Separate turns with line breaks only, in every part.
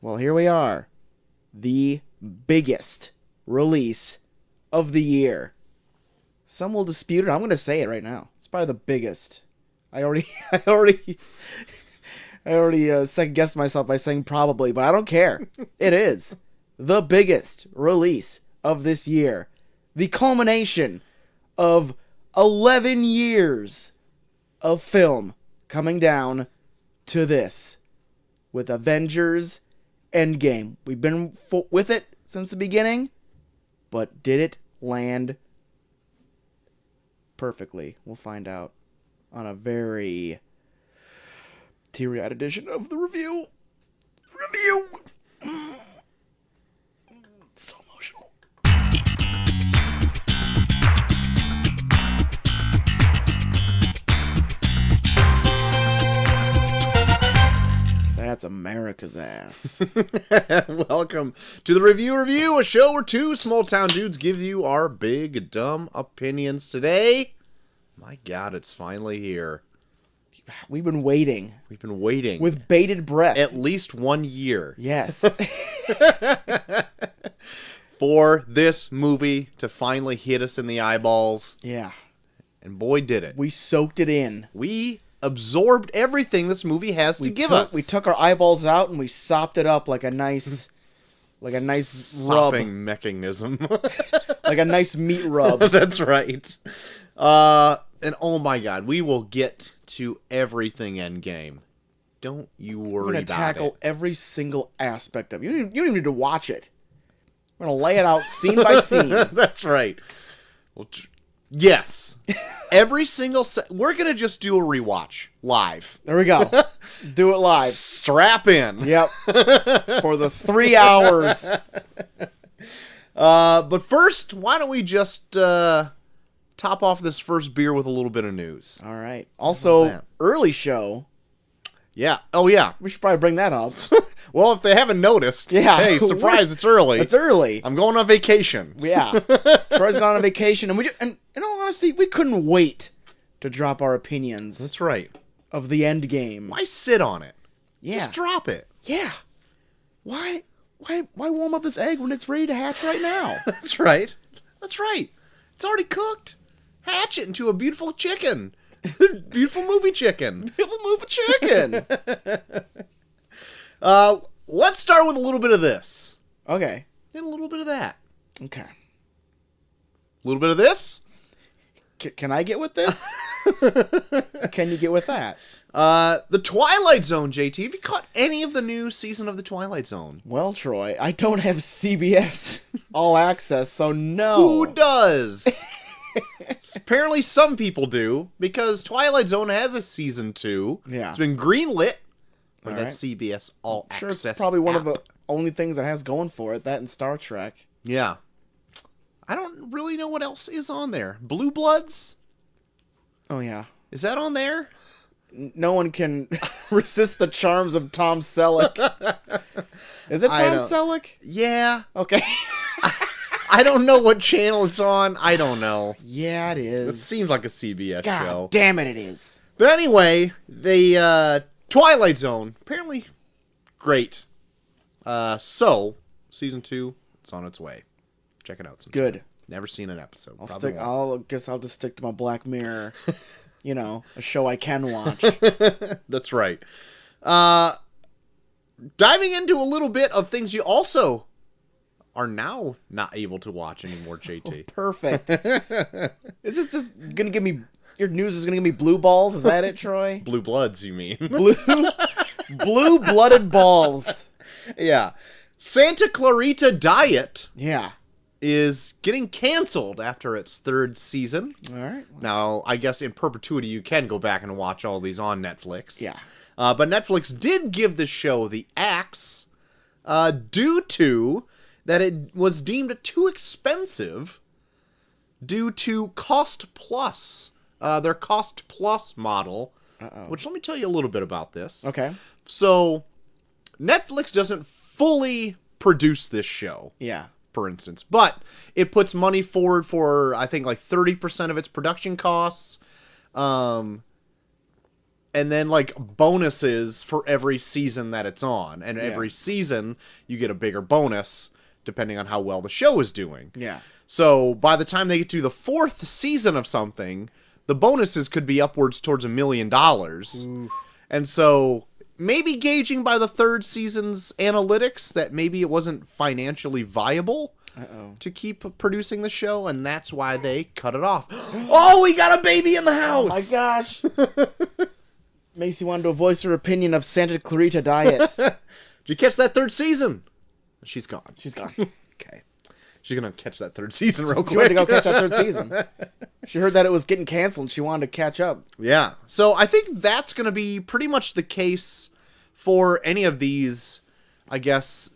Well, here we are. The biggest release of the year. Some will dispute it. I'm going to say it right now. It's probably the biggest. I already second guessed myself by saying probably, but I don't care. It is the biggest release of this year. The culmination of 11 years of film coming down to this with Avengers Endgame. We've been with it since the beginning, but did it land perfectly? We'll find out on a very teary-eyed edition of the review. So emotional. That's America's ass.
Welcome to the Review, a show where two small-town dudes give you our big, dumb opinions. Today, my God, it's finally here.
We've been waiting. With bated breath.
At least 1 year.
Yes.
For this movie to finally hit us in the eyeballs.
Yeah.
And boy, did it.
We soaked it in.
We absorbed everything this movie has to give us.
We took our eyeballs out and we sopped it up like a nice rub.
Sopping mechanism.
Like a nice meat rub.
That's right. And oh my God, we will get to everything Endgame. Don't you worry about it.
We're going to tackle every single aspect of it. You don't even need to watch it. We're going to lay it out scene by scene.
That's right. Well, yes. Every single... We're going to just do a rewatch live.
There we go. Do it live.
Strap in.
Yep. For the 3 hours.
But first, why don't we just top off this first beer with a little bit of news?
All right. Also, early show.
Yeah. Oh, yeah.
We should probably bring that up.
Well, if they haven't noticed, hey, surprise, it's early.
It's early.
I'm going on vacation.
Yeah. Troy's gone on vacation, and in all honesty, we couldn't wait to drop our opinions.
That's right.
Of the end game.
Why sit on it?
Yeah.
Just drop it.
Yeah. Why warm up this egg when it's ready to hatch right now?
That's right. That's right. It's already cooked. Hatch it into a beautiful chicken. Beautiful movie chicken.
Beautiful movie chicken.
Let's start with a little bit of this.
Okay.
And a little bit of that.
Okay.
A little bit of this.
Can I get with this? Can you get with that?
The Twilight Zone, JT. Have you caught any of the new season of The Twilight Zone?
Well, Troy, I don't have CBS All Access, so no.
Who does? Apparently some people do, because Twilight Zone has a season 2.
Yeah.
It's been greenlit. Or
Right.
that CBS All
Sure,
Access
it's probably one
app.
of the only things that has going for it, that and Star Trek.
Yeah. I don't really know what else is on there. Blue Bloods?
Oh, yeah.
Is that on there?
No one can resist the charms of Tom Selleck. Is it Tom Selleck?
Yeah.
Okay.
I don't know what channel it's on. I don't know.
Yeah, it is.
It seems like a CBS
God
show.
Damn it is.
But anyway, the Twilight Zone, apparently great. So, season 2, it's on its way. Check it out sometime.
Good.
Never seen an episode.
I'll guess I'll just stick to my Black Mirror. You know, a show I can watch.
That's right. Diving into a little bit of things you also are now not able to watch anymore, JT.
Oh, perfect. Is this just gonna give me... Your news is gonna give me blue balls? Is that it, Troy?
Blue Bloods, you mean?
Blue-blooded balls.
Yeah. Santa Clarita Diet
Yeah.
is getting canceled after its 3rd season.
All right.
Now, I guess in perpetuity you can go back and watch all these on Netflix.
Yeah.
But Netflix did give the show the axe due to that it was deemed too expensive due to Cost Plus. Their Cost Plus model. Which, let me tell you a little bit about this.
Okay.
So, Netflix doesn't fully produce this show.
Yeah.
For instance. But it puts money forward for, I think, like 30% of its production costs. and then like bonuses for every season that it's on, and every season you get a bigger bonus depending on how well the show is doing.
Yeah.
So by the time they get to the 4th season of something, the bonuses could be upwards towards $1 million.
Ooh.
And so maybe gauging by the 3rd season's analytics that maybe it wasn't financially viable to keep producing the show, and that's why they cut it off. Oh, we got a baby in the house!
Oh my gosh. Macy wanted to voice her opinion of Santa Clarita Diet.
Did you catch that 3rd season? She's gone.
She's gone.
Okay. She's going to catch that 3rd season real quick.
She wanted to go catch that 3rd season. She heard that it was getting canceled and she wanted to catch up.
Yeah. So I think that's going to be pretty much the case for any of these, I guess,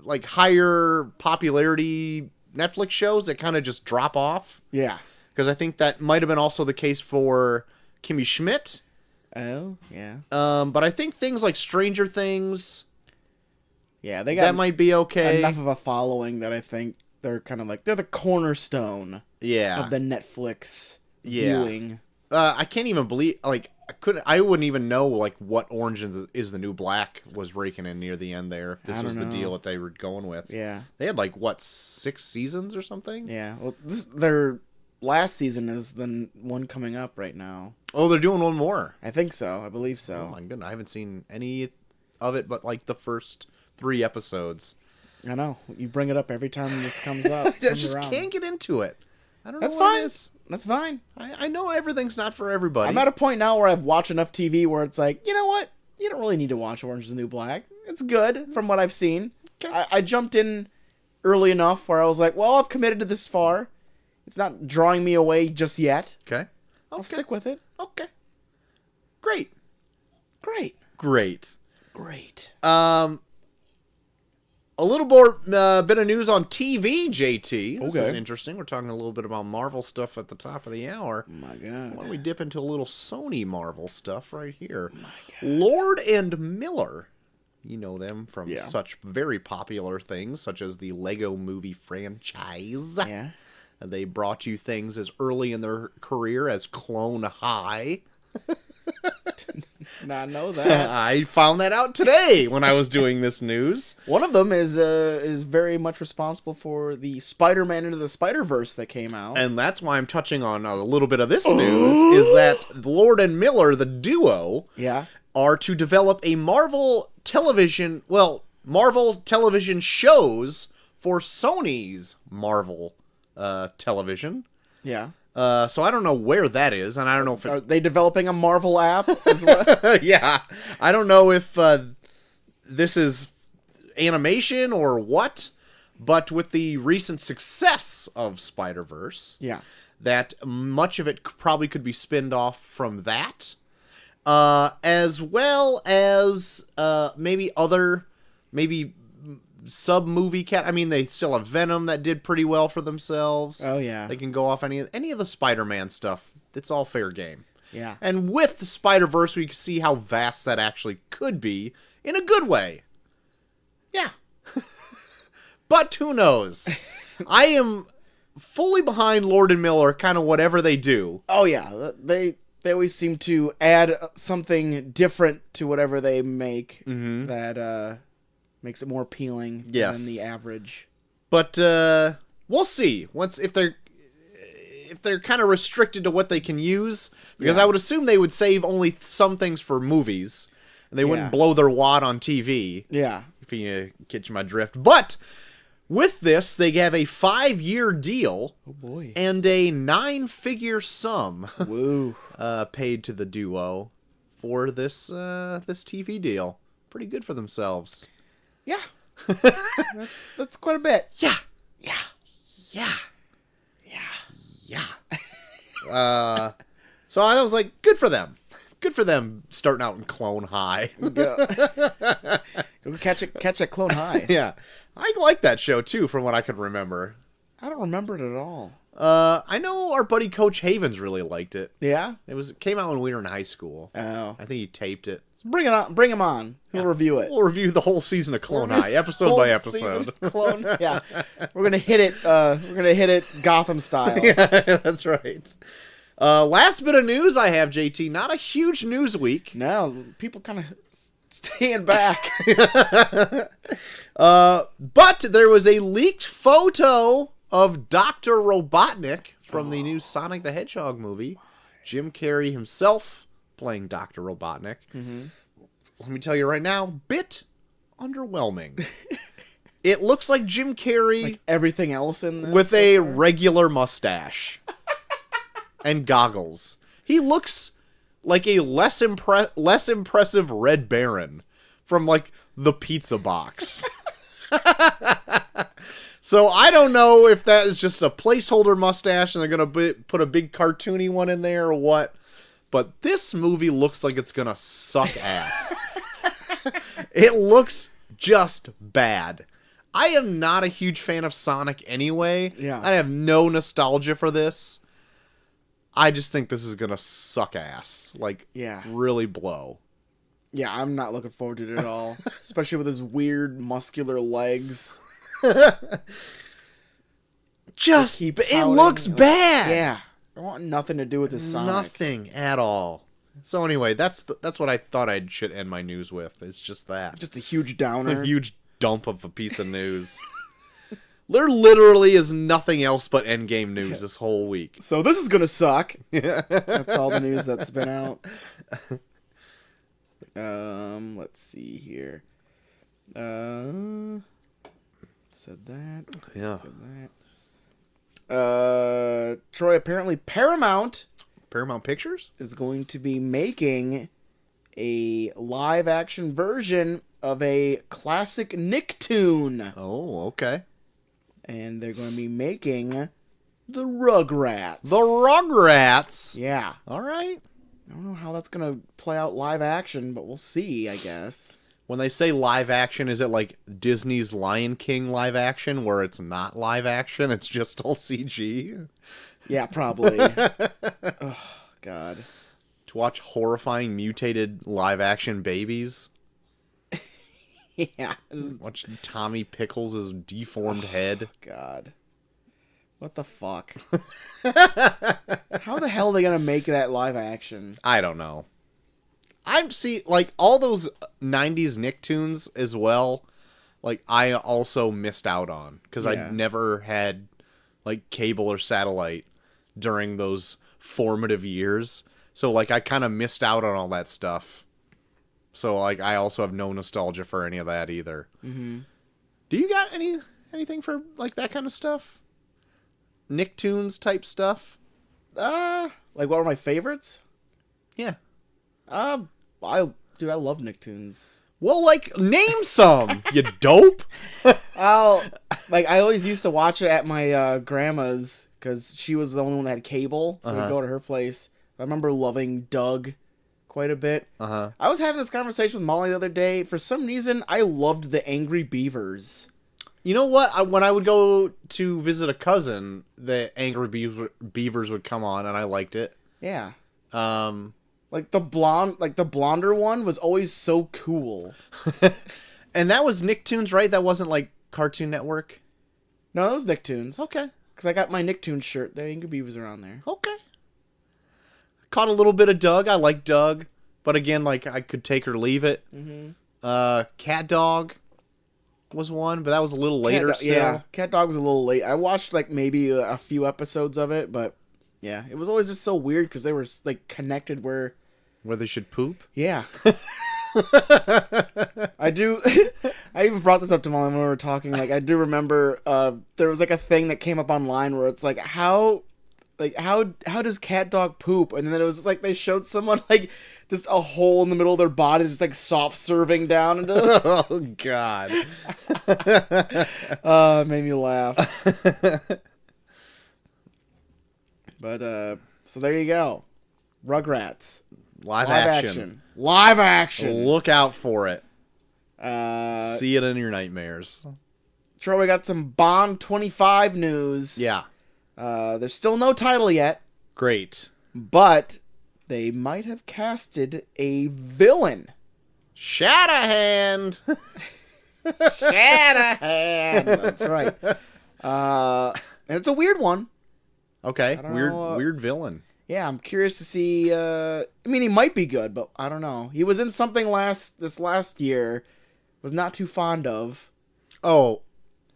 like higher popularity Netflix shows that kind of just drop off.
Yeah.
Because I think that might have been also the case for Kimmy Schmidt.
Oh, yeah.
But I think things like Stranger Things,
yeah, they got
that might be okay.
enough of a following that I think they're kind of like, they're the cornerstone of the Netflix viewing.
I can't even believe, like, I wouldn't even know, like, what Orange is the New Black was raking in near the end there, if this was the deal that they were going with.
Yeah.
They had, like, what, 6 seasons or something?
Yeah. Well, their last season is the one coming up right now.
Oh, they're doing one more.
I think so. I believe so.
Oh, my goodness. I haven't seen any of it but, like, the first 3 episodes.
I know. You bring it up every time this comes up.
I just can't get into it. I don't know
That's
what
fine.
it is.
That's fine.
I know everything's not for everybody.
I'm at a point now where I've watched enough TV where it's like, you know what? You don't really need to watch Orange is the New Black. It's good from what I've seen.
Okay.
I jumped in early enough where I was like, well, I've committed to this far. It's not drawing me away just yet.
Okay.
I'll stick with it.
Okay. Great.
Great.
Great.
Great.
A little more bit of news on TV, JT. This is
Okay.
interesting. We're talking a little bit about Marvel stuff at the top of the hour.
Oh my God.
Why don't we dip into a little Sony Marvel stuff right here?
Oh my God.
Lord and Miller. You know them from
Yeah.
such very popular things, such as the Lego movie franchise.
Yeah.
They brought you things as early in their career as Clone High.
Not know that.
I found that out today when I was doing this news.
One of them is very much responsible for the Spider-Man Into the Spider-Verse that came out.
And that's why I'm touching on a little bit of this news, is that Lord and Miller, the duo,
Yeah.
are to develop a Marvel television shows for Sony's Marvel television.
Yeah.
So I don't know where that is, and I don't know if
Are they developing a Marvel app as well?
yeah, I don't know if this is animation or what, but with the recent success of Spider-Verse,
Yeah.
that much of it probably could be spinned off from that, as well as maybe sub-movie I mean, they still have Venom that did pretty well for themselves.
Oh, yeah.
They can go off any of the Spider-Man stuff. It's all fair game.
Yeah.
And with the Spider-Verse, we can see how vast that actually could be in a good way.
Yeah.
But who knows? I am fully behind Lord and Miller, kind of whatever they do.
Oh, yeah. They always seem to add something different to whatever they make that makes it more appealing than the average.
But we'll see. If they're kind of restricted to what they can use, because I would assume they would save only some things for movies, and they wouldn't blow their wad on TV.
Yeah.
If you catch my drift. But with this, they have a 5-year deal.
Oh boy.
And a 9-figure sum
Woo.
paid to the duo for this TV deal. Pretty good for themselves.
Yeah. That's quite a bit.
Yeah.
Yeah.
Yeah.
Yeah.
Yeah. So I was like, good for them. Good for them starting out in Clone High.
Go catch a Clone High.
Yeah. I like that show too, from what I can remember.
I don't remember it at all.
I know our buddy Coach Havens really liked it.
Yeah?
It came out when we were in high school.
Oh.
I think he taped it.
Bring it on. Bring him on. We'll review it.
We'll review the whole season of Clone High, episode by episode.
Clone. Yeah. We're gonna hit it. Gotham style.
Yeah, that's right. Last bit of news I have, JT. Not a huge news week.
No, people kind of staying back.
But there was a leaked photo of Dr. Robotnik from the new Sonic the Hedgehog movie. Jim Carrey himself playing Dr. Robotnik.
Mm-hmm.
Let me tell you right now, bit underwhelming. It looks like Jim Carrey
Like everything else in this
with
so
a
far?
regular mustache and goggles. He looks like a less impressive Red Baron from like the pizza box. So I don't know if that is just a placeholder mustache and they're gonna put a big cartoony one in there or what. But this movie looks like it's gonna suck ass. It looks just bad. I am not a huge fan of Sonic anyway.
Yeah.
I have no nostalgia for this. I just think this is gonna suck ass. Like,
Yeah.
really blow.
Yeah, I'm not looking forward to it at all. Especially with his weird muscular legs.
Just,
keep
it
touting,
looks
like,
bad.
Yeah. I want nothing to do with this Sonic.
Nothing at all. So anyway, that's what I thought I should end my news with. It's just that.
Just a huge downer.
A huge dump of a piece of news. There literally is nothing else but Endgame news this whole week.
So this is gonna suck. That's all the news that's been out. Let's see here. Said that.
Yeah.
Said that. Troy, apparently Paramount
Paramount Pictures?
is going to be making a live action version of a classic Nicktoon.
Oh, okay.
And they're going to be making the Rugrats.
The Rugrats.
Yeah.
All right.
I don't know how that's going to play out live action, but we'll see, I guess.
When they say live action, is it like Disney's Lion King live action where it's not live action, it's just all CG?
Yeah, probably. Oh, God.
To watch horrifying mutated live action babies?
Yeah.
Watch Tommy Pickles' deformed head?
God. What the fuck? How the hell are they going to make that live action?
I don't know. Like, all those 90s Nicktoons as well, like, I also missed out on. Because
Yeah.
I never had, like, cable or satellite during those formative years. So, like, I kind of missed out on all that stuff. So, like, I also have no nostalgia for any of that either.
Mm-hmm.
Do you got anything for, like, that kind of stuff? Nicktoons type stuff?
Like, what are my favorites?
Yeah.
I love Nicktoons.
Well, like, name some, you dope.
I always used to watch it at my grandma's because she was the only one that had cable, so we'd go to her place. I remember loving Doug quite a bit.
Uh-huh.
I was having this conversation with Molly the other day. For some reason, I loved the Angry Beavers.
You know what? When I would go to visit a cousin, the Angry Beavers would come on, and I liked it.
Yeah.
Um,
Like the blonder one was always so cool.
and that was Nicktoons, right? That wasn't like Cartoon Network.
No, that was Nicktoons.
Okay.
Because I got my Nicktoons shirt. The Angry Beavers are on there.
Okay. Caught a little bit of Doug. I like Doug, but again, like I could take or leave it.
Mm-hmm.
Cat Dog was one, but that was a little later. Still.
Yeah, Cat Dog was a little late. I watched like maybe a few episodes of it, but yeah, it was always just so weird because they were like connected where
Where they should poop.
Yeah. I do. I even brought this up to Molly when we were talking. Like, I do remember there was like a thing that came up online where it's like how does cat dog poop? And then it was just, like they showed someone like just a hole in the middle of their body, just like soft serving down into.
Oh God.
It made me laugh. But so there you go, Rugrats.
Live action.
Live action.
Look out for it.
See
See it in your nightmares.
Troy, we got some Bond 25 news.
Yeah.
There's still no title yet,
Great.
but they might have casted a villain.
Shatterhand.
Shanahan. That's right. And it's a weird one.
Okay.
I don't
Weird
know,
weird villain.
yeah, I'm curious to see. I mean, he might be good, but I don't know. He was in something this last year. Was not too fond of.
Oh,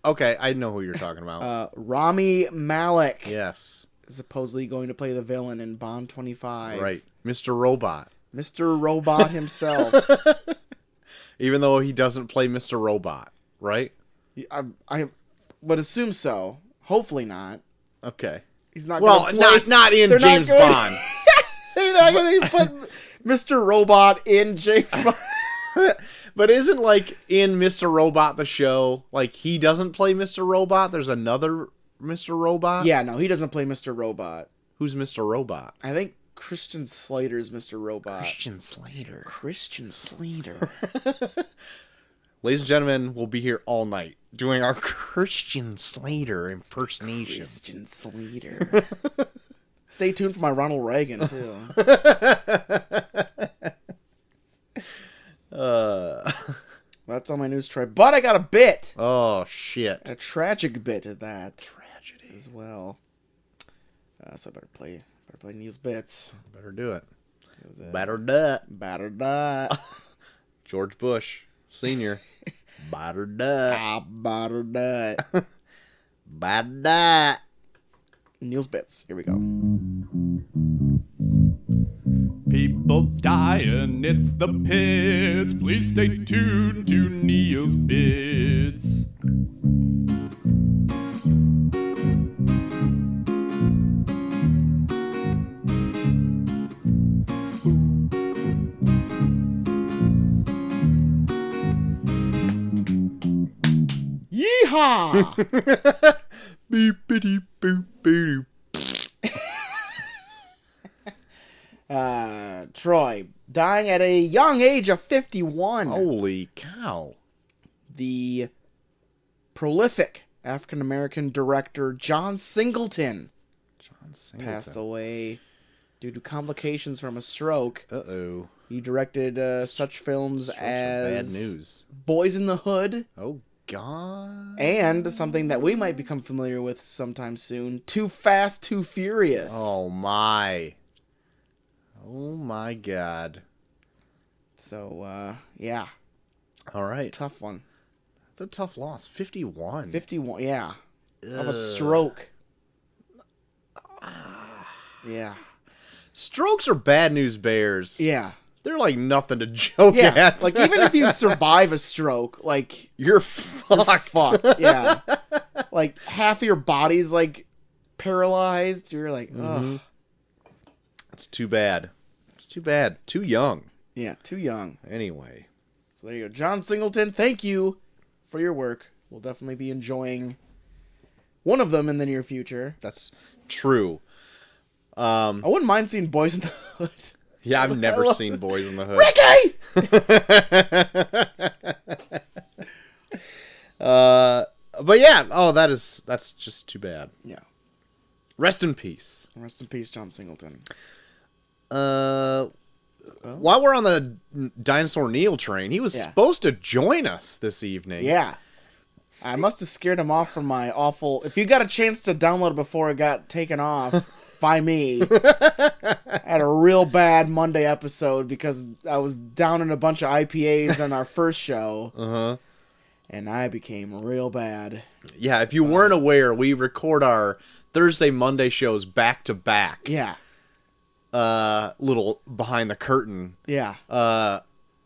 okay. I know who you're talking about.
Rami Malek.
Yes.
Is supposedly going to play the villain in Bond 25.
Right. Mr. Robot.
Mr. Robot himself.
Even though he doesn't play Mr. Robot, right?
I would assume so. Hopefully not.
Okay.
He's not.
Well, not in James Bond.
They're not going to put Mr. Robot in James Bond.
But isn't like in Mr. Robot the show, like he doesn't play Mr. Robot? There's another Mr. Robot?
Yeah, no, he doesn't play Mr. Robot.
Who's Mr. Robot?
I think Christian Slater's Mr. Robot.
Christian Slater.
Christian Slater.
Ladies and gentlemen, we'll be here all night doing our Christian Slater impersonation.
Christian Slater. Stay tuned for my Ronald Reagan, too. That's all my news, Troy. But I got a bit.
Oh, shit.
A tragic bit of that.
Tragedy.
As well. So I better play news bits.
Better do it.
Better do it.
George Bush, Sr. Better do it.
Better do it.
Better do it.
News bits. Here we go.
People dying, it's the pits. Please stay tuned to Neil's Bits.
Yeehaw!
Beep-a-dee, boop-a-doo.
Troy, dying at a young age of 51.
Holy cow.
The prolific African-American director John Singleton passed away due to complications from a stroke.
Uh-oh.
He directed such films as
bad news.
Boys in the Hood.
Oh, God.
And something that we might become familiar with sometime soon, Too Fast, Too Furious.
Oh, my. Oh, my God.
So, yeah.
All right.
Tough one.
That's a tough loss. 51.
51, yeah. Of a
Ugh.
stroke. Yeah.
Strokes are bad news bears.
Yeah.
They're like nothing to joke
Yeah.
at.
Like, even if you survive a stroke, like,
you're fucked.
fucked. Yeah. Like, half of your body's, like, paralyzed. You're like, ugh.
It's too bad. It's too bad. Too young.
Yeah, too young.
Anyway.
So there you go. John Singleton, thank you for your work. We'll definitely be enjoying one of them in the near future.
That's true.
I wouldn't mind seeing Boys in the Hood.
Yeah, I've never seen Boys in the Hood.
Ricky!
But yeah, that's just too bad.
Yeah.
Rest in peace.
Rest in peace, John Singleton.
While we're on the Dinosaur Neil train, he was supposed to join us this evening.
Yeah. I must have scared him off from my awful... If you got a chance to download it before it got taken off by me, I had a real bad Monday episode because I was down in a bunch of IPAs on our first show.
Uh-huh.
And I became real bad.
Yeah, if you weren't aware, we record our Thursday, Monday shows back to back.
Yeah.
Little behind the curtain.
Yeah.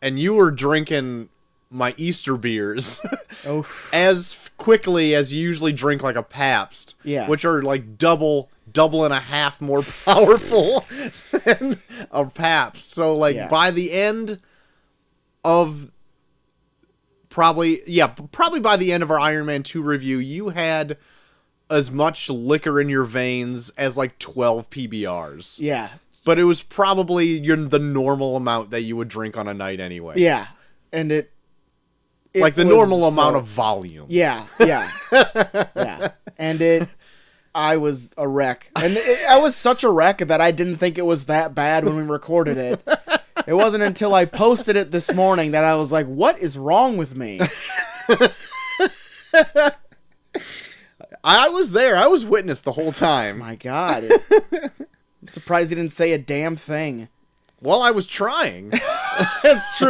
And you were drinking my Easter beers
Oh.
as quickly as you usually drink like a Pabst.
Yeah.
Which are like double and a half more powerful than a Pabst. So like by the end of probably by the end of our Iron Man 2 review, you had as much liquor in your veins as like 12 PBRs.
Yeah.
But it was probably the normal amount that you would drink on a night anyway.
Yeah. And it
like the
was
normal amount of volume.
Yeah. Yeah. Yeah. And I was a wreck. And I was such a wreck that I didn't think it was that bad when we recorded it. It wasn't until I posted it this morning that I was like, what is wrong with me?
I was there. I was witness the whole time.
My God. I'm surprised he didn't say a damn thing.
Well, I was trying.
It's true.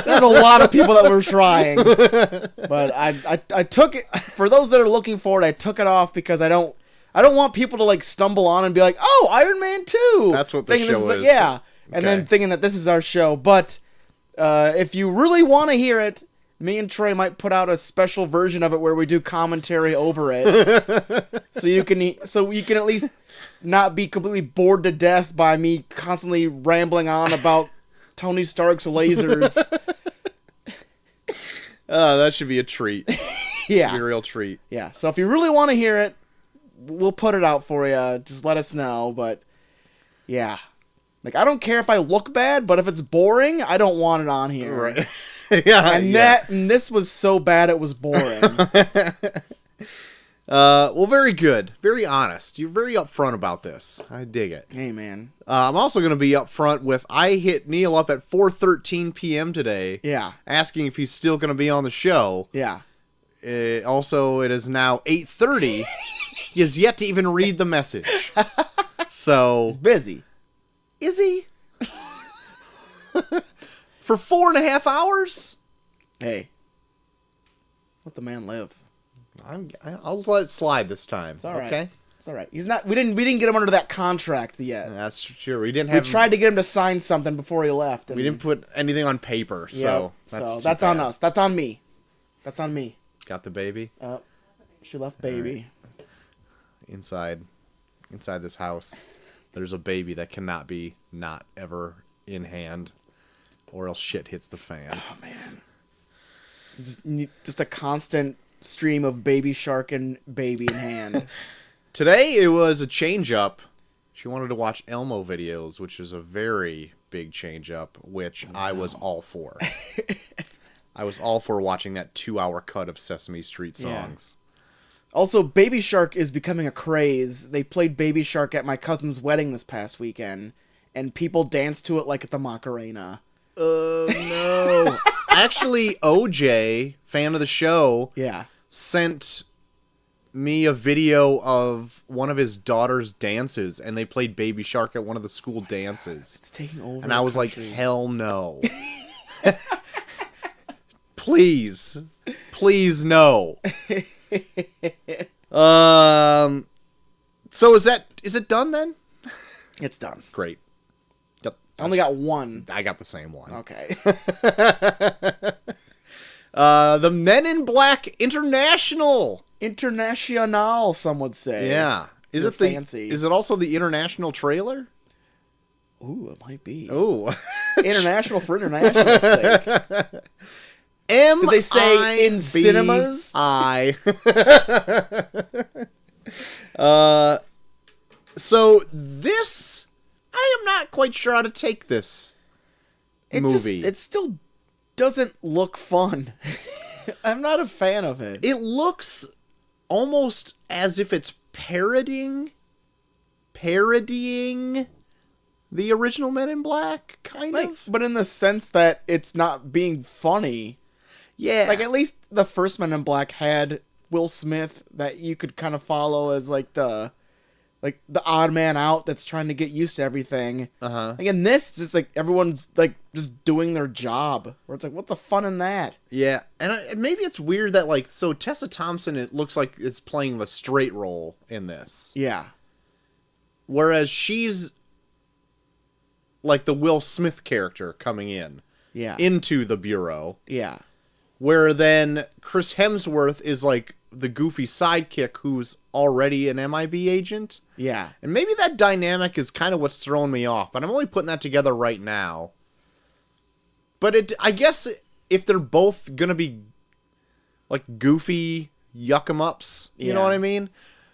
There's a lot of people that were trying. But I took it, for those that are looking for it, I took it off because I don't want people to like stumble on and be like, oh, Iron Man 2.
That's what the show is.
Yeah. And
Okay.
then thinking that this is our show. But if you really want to hear it, me and Trey might put out a special version of it where we do commentary over it. so you can at least not be completely bored to death by me constantly rambling on about Tony Stark's lasers.
That should be a treat.
Yeah.
Should be a real treat.
Yeah. So if you really want to hear it, we'll put it out for you. Just let us know. But yeah. Like, I don't care if I look bad, but if it's boring, I don't want it on here.
Right. Yeah.
And this was so bad it was boring.
Well, very good. Very honest. You're very upfront about this. I dig it.
Hey, man.
I'm also going to be upfront with, I hit Neil up at 4:13 p.m. today.
Yeah.
Asking if he's still going to be on the show.
Yeah.
Also, it is now 8:30. He has yet to even read the message. So...
He's busy.
Is he? For 4.5 hours?
Hey. Let the man live.
I'll let it slide this time.
It's all right.
Okay?
It's all right. He's not. We didn't get him under that contract yet.
That's true. We didn't
We
have.
tried to get him to sign something before he left. And
We didn't put anything on paper, so that's
that's on us. That's on me. That's on me.
Got the baby
She left baby.
inside this house. There's a baby that cannot be not ever in hand, or else shit hits the fan.
Oh man. Just a constant stream of baby shark and baby in hand.
Today it was a change up. She wanted to watch Elmo videos, which is a very big change up, which I was all for. I was all for watching that 2-hour cut of Sesame Street songs.
Also, Baby Shark is becoming a craze. They played Baby Shark at my cousin's wedding this past weekend, and people danced to it like at the Macarena.
Oh, no. Actually, OJ, fan of the show,
Yeah.
sent me a video of one of his daughter's dances, and they played Baby Shark at one of the school dances.
It's taking over.
And I
the
was like,
country.
hell no. Please. Please, no. So is it done then?
It's done.
Great.
I only got one.
I got the same one.
Okay.
The Men in Black International.
International, some would say.
Yeah. Is
You're
it the
fancy.
Is it also the international trailer?
Ooh, it might be.
Oh.
International for international sake.
Did
they say in cinemas?
So this, I am not quite sure how to take this movie.
It still doesn't look fun. I'm not a fan of it.
It looks almost as if it's parodying the original Men in Black, kind of.
But in the sense that it's not being funny.
Yeah.
Like, at least the first Men in Black had Will Smith that you could kind of follow as like the odd man out that's trying to get used to everything.
Uh-huh.
Like in this, just like everyone's like just doing their job. Where it's like, what's the fun in that?
Yeah, and maybe it's weird that, like, so Tessa Thompson, it looks like it's playing the straight role in this.
Yeah.
Whereas she's like the Will Smith character coming
Yeah.
into the Bureau.
Yeah.
Where then Chris Hemsworth is like the goofy sidekick who's already an MIB agent.
Yeah.
And maybe that dynamic is kind of what's throwing me off, but I'm only putting that together right now. But I guess if they're both gonna be like goofy yuck 'em ups, you know
Yeah.
what I mean?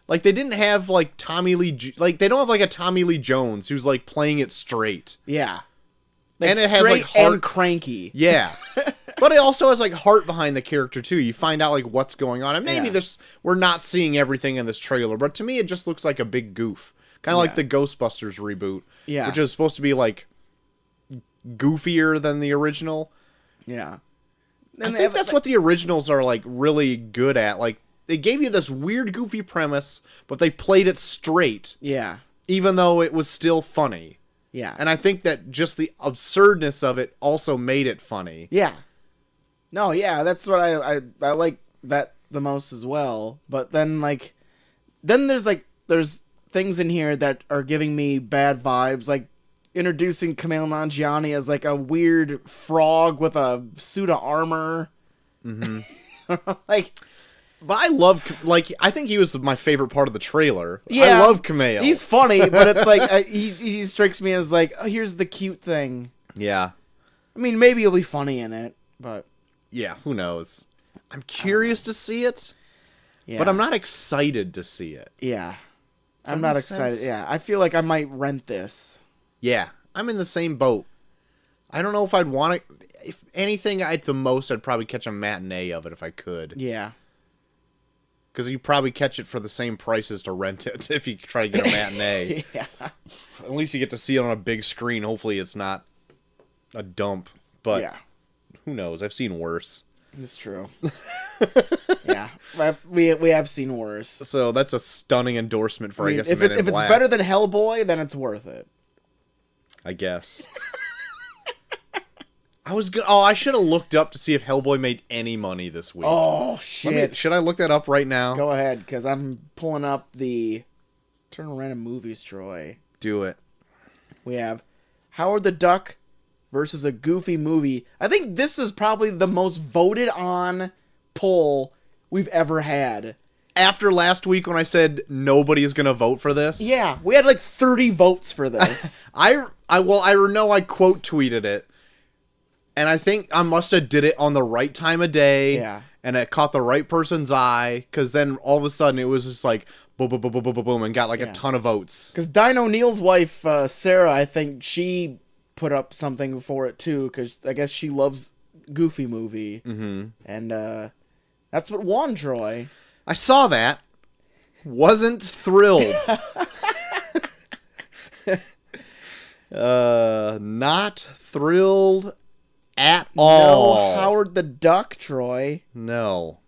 Like they didn't have like Tommy Lee, like they don't have like a Tommy Lee Jones who's like playing it straight.
Yeah.
And it has, like,
straight
heart-
and cranky.
Yeah. But it also has like heart behind the character too. You find out like what's going on. And maybe
Yeah.
we're not seeing everything in this trailer, but to me it just looks like a big goof. Kind of like the Ghostbusters reboot.
Yeah.
Which is supposed to be like goofier than the original.
Yeah.
I think that's what the originals are like really good at. Like they gave you this weird goofy premise, but they played it straight.
Yeah.
even though it was still funny.
Yeah.
And I think that just the absurdness of it also made it funny.
Yeah. No, yeah, that's what I like that the most as well. But then there's things in here that are giving me bad vibes, like introducing Kumail Nanjiani as like a weird frog with a suit of armor.
Mm-hmm.
Like,
but I think he was my favorite part of the trailer.
yeah,
I love Kumail.
He's funny, but it's like he strikes me as like, oh, here's the cute thing.
Yeah.
I mean, maybe he'll be funny in it, but
yeah, who knows? I'm curious to see it,
yeah.
but I'm not excited to see it.
Yeah.
Does
I'm
that
not
make
excited.
sense?
Yeah, I feel like I might rent this.
Yeah, I'm in the same boat. I don't know if I'd want to. If anything, I'd probably catch a matinee of it if I could.
Yeah.
Because you probably catch it for the same price as to rent it if you try to get a matinee.
Yeah.
At least you get to see it on a big screen. Hopefully it's not a dump. But
yeah.
who knows? I've seen worse.
It's true. Yeah. We have seen worse.
So that's a stunning endorsement for, I guess,
if
Men in
it's
Black.
better than Hellboy, then it's worth it.
I guess. I should have looked up to see if Hellboy made any money this week.
Oh, shit.
Should I look that up right now?
Go ahead, because I'm pulling up the Turn on Random Movies, Troy.
Do it.
We have Howard the Duck versus a Goofy movie. I think this is probably the most voted on poll we've ever had.
After last week when I said nobody is going to vote for this?
Yeah, we had like 30 votes for this.
I know I quote tweeted it. And I think I must have did it on the right time of day.
Yeah.
And it caught the right person's eye. Because then all of a sudden it was just like boom, boom, boom, boom, boom, boom, boom, and got like a ton of votes.
Because Dino Neal's wife, Sarah, I think she put up something for it too. Because I guess she loves Goofy movie.
Mm-hmm.
And that's what won, Troy.
I saw that. Wasn't thrilled. Not thrilled at all.
No Howard the Duck, Troy.
No.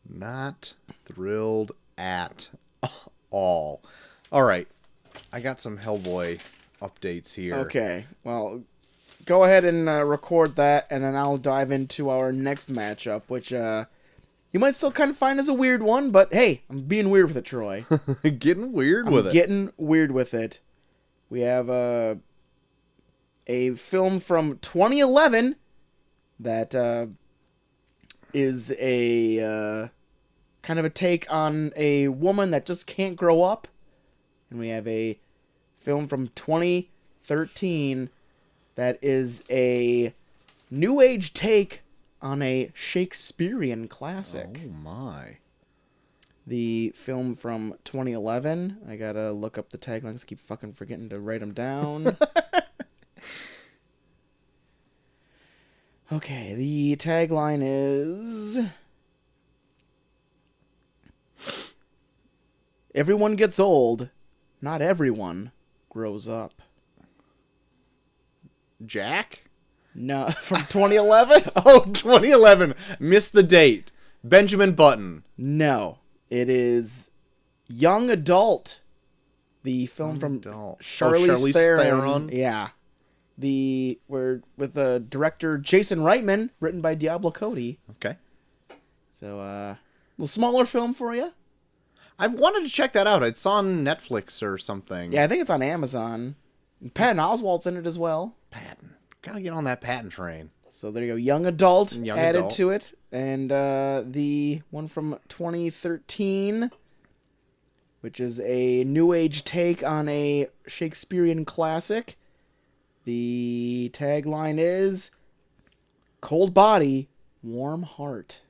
Not thrilled at all. All right. I got some Hellboy updates here.
Okay. Well, go ahead and record that, and then I'll dive into our next matchup, which you might still kind of find as a weird one, but hey, I'm being weird with it, Troy.
Getting weird with it.
Getting weird with it. We have a film from 2011 that is a kind of a take on a woman that just can't grow up. And we have a film from 2013 that is a new age take on a Shakespearean classic.
Oh my.
The film from 2011. I gotta look up the taglines. I keep fucking forgetting to write them down. Okay, the tagline is... Everyone gets old. Not everyone grows up.
Jack?
No, from 2011?
Oh, 2011. Missed the date. Benjamin Button.
No, it is Young Adult. The film from Charlize Theron. Yeah. With the director Jason Reitman, written by Diablo Cody.
Okay.
So, a little smaller film for you.
I've wanted to check that out. It's on Netflix or something.
Yeah, I think it's on Amazon. And Patton Oswalt's in it as well.
Patton. Gotta get on that Patton train.
So there you go. Young Adult
Young
added
Adult.
to it. And the one from 2013, which is a new age take on a Shakespearean classic. The tagline is Cold Body, Warm Heart.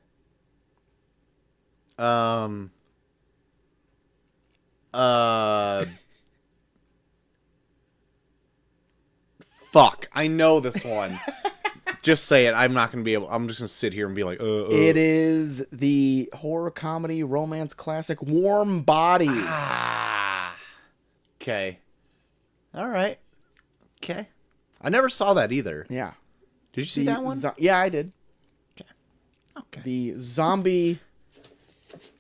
Fuck. I know this one. Just say it. I'm not going to be able... I'm just going to sit here and be like,
It is the horror comedy romance classic Warm Bodies.
Ah. Okay. All right. Okay. I never saw that either.
Yeah.
Did you see that one?
Yeah, I did.
Okay.
The zombie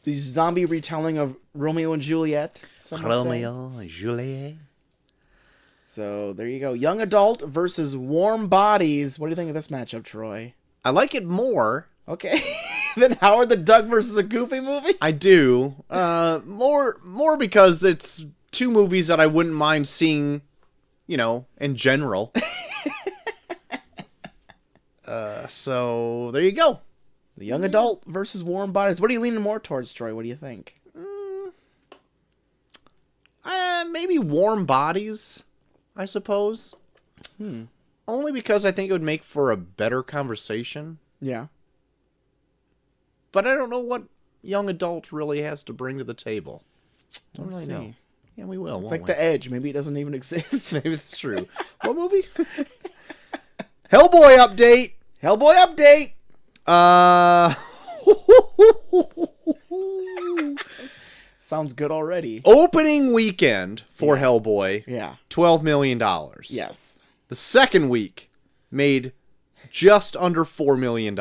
The zombie retelling of Romeo and Juliet. some would say.
Romeo and Juliet.
So there you go. Young adult versus warm bodies. What do you think of this matchup, Troy?
I like it more.
Okay. Then Howard the Duck versus a Goofy movie?
I do. More because it's two movies that I wouldn't mind seeing, in general. So there you go.
The young adult versus warm bodies. What are you leaning more towards, Troy? What do you think?
Maybe warm bodies, I suppose. Only because I think it would make for a better conversation.
Yeah.
But I don't know what young adult really has to bring to the table.
Don't really know.
Yeah, we will.
It's like The Edge. Maybe it doesn't even exist.
Maybe it's true. What movie? Hellboy update.
Hellboy update. Sounds good already.
Opening weekend for Hellboy.
Yeah.
$12 million.
Yes.
The second week made just under $4 million.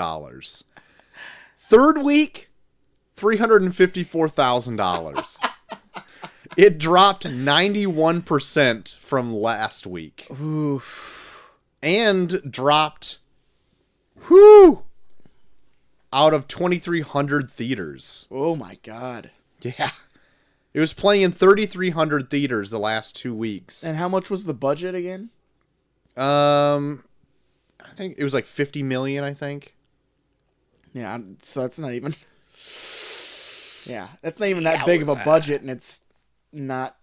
Third week, $354,000. It dropped 91% from last week.
Oof.
And dropped, out of 2,300 theaters.
Oh my God.
Yeah. It was playing in 3,300 theaters the last 2 weeks.
And how much was the budget again?
I think it was like 50 million, I think.
Yeah, so that's not even... Yeah, that's not even that big of a budget, and it's not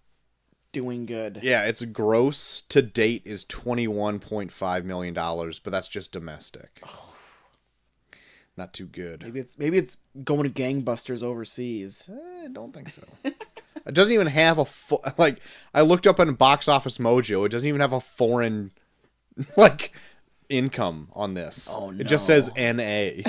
doing good.
Yeah, its gross to date is $21.5 million, but that's just domestic. Not too good.
Maybe it's going to gangbusters overseas.
I don't think so. It doesn't even have a... I looked up on Box Office Mojo. It doesn't even have a foreign, income on this.
Oh, no.
It just says NA.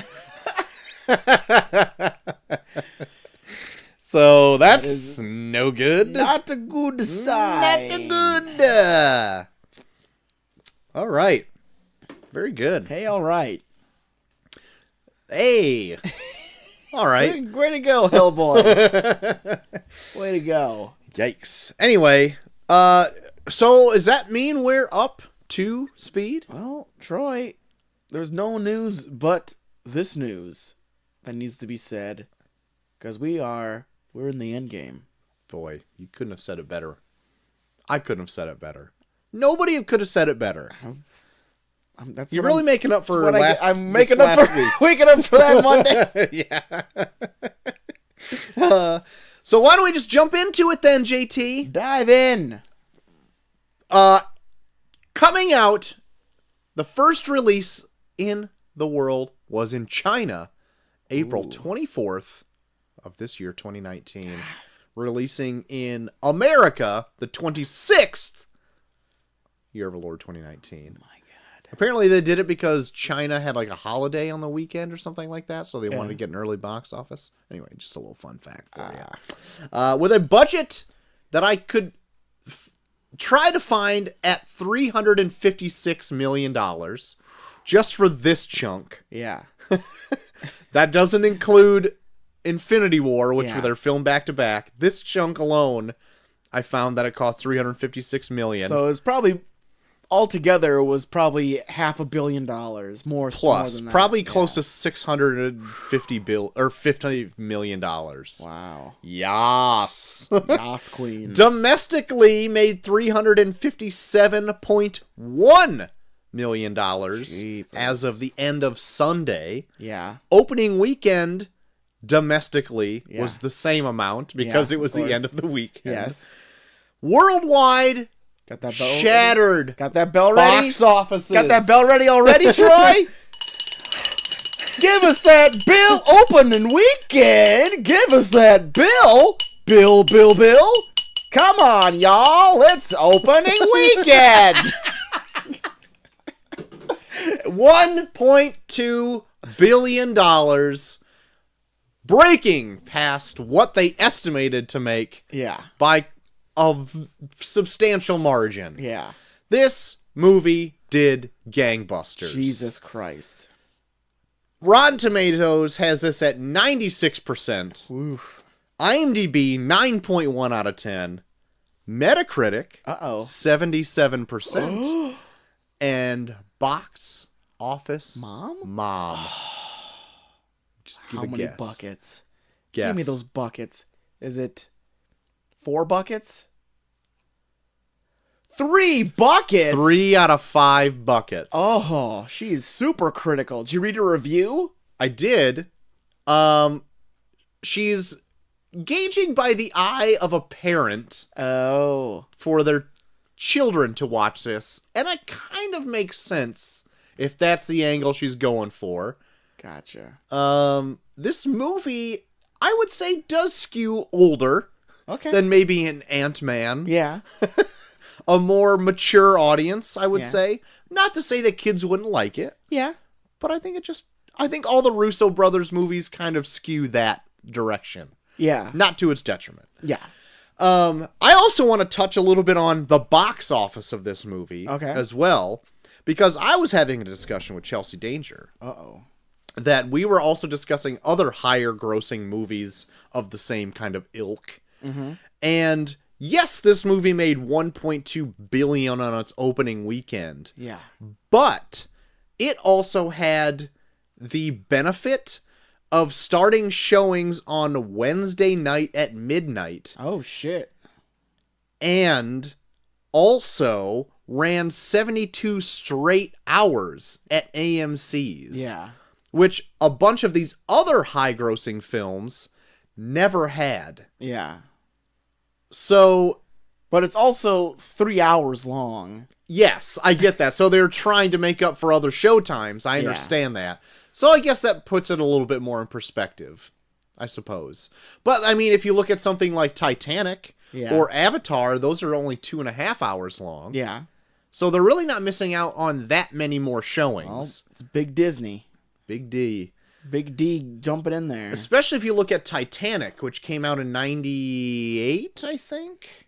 So that's no good.
Not a good sign.
Not a good. All right. Very good.
Hey, all right.
Hey. All right.
Way to go, Hellboy. Way to go.
Yikes. Anyway, so does that mean we're up to speed?
Well, Troy, there's no news but this news that needs to be said, because we're in the end game.
Boy, you couldn't have said it better. I couldn't have said it better. Nobody could have said it better. You're really making up for last week.
I'm making up for that Monday.
Yeah. So why don't we just jump into it then, JT?
Dive in.
Coming out, the first release in the world was in China, April 24th of this year, 2019. Releasing in America, the 26th year of our Lord 2019. Apparently they did it because China had a holiday on the weekend or something like that, so they wanted to get an early box office. Anyway, just a little fun fact for you. With a budget that I could try to find at $356 million just for this chunk.
Yeah.
That doesn't include Infinity War, which they're filmed back-to-back. This chunk alone, I found that it cost $356 million.
So it's probably... Altogether, it was probably $500 million more.
Plus,
more than that.
probably close to $50 million.
Wow.
Yas.
Yas, queen.
Domestically made $357.1 million
Jeepers.
as of the end of Sunday.
Yeah.
Opening weekend domestically was the same amount because it was the end of the weekend.
Yes.
Worldwide.
Got that bell
shattered.
Ready? Got that bell ready?
Box offices.
Got that bell ready already, Troy? Give us that bill opening weekend. Give us that bill. Bill. Come on, y'all. It's opening weekend.
$1.2 billion, breaking past what they estimated to make by a substantial margin.
Yeah.
This movie did gangbusters.
Jesus Christ.
Rotten Tomatoes has this at 96%.
Oof.
IMDb 9.1 out of 10. Metacritic 77%. And box office mom. Just give
How
a
many
guess.
buckets?
Guess.
Give me those buckets. Is it 4 buckets? 3 buckets?
3 out of 5 buckets.
Oh, she's super critical. Did you read a review?
I did. She's gauging by the eye of a parent
Oh.
for their children to watch this, and that kind of makes sense if that's the angle she's going for.
Gotcha.
This movie, I would say, does skew older
Okay.
than maybe an Ant-Man.
Yeah.
A more mature audience, I would
Yeah.
say. Not to say that kids wouldn't like it,
Yeah.
but I think I think all the Russo brothers movies kind of skew that direction.
Yeah.
Not to its detriment.
Yeah.
I also want to touch a little bit on the box office of this movie as well, because I was having a discussion with Chelsea Danger
Uh-oh.
that we were also discussing other higher grossing movies of the same kind of ilk.
Mm-hmm.
And yes, this movie made $1.2 billion on its opening weekend,
Yeah.
but it also had the benefit of starting showings on Wednesday night at midnight,
Oh, shit.
and also ran 72 straight hours at AMC's.
Yeah.
Which a bunch of these other high-grossing films never had.
Yeah.
So,
But it's also 3 hours long.
yes, I get that. So they're trying to make up for other showtimes. I understand that. So I guess that puts it a little bit more in perspective, I suppose. But, I mean, if you look at something like Titanic or Avatar, those are only 2.5 hours long.
Yeah.
So they're really not missing out on that many more showings.
Well, it's Big Disney.
Big D.
Big D jumping in there.
Especially if you look at Titanic, which came out in 98, I think?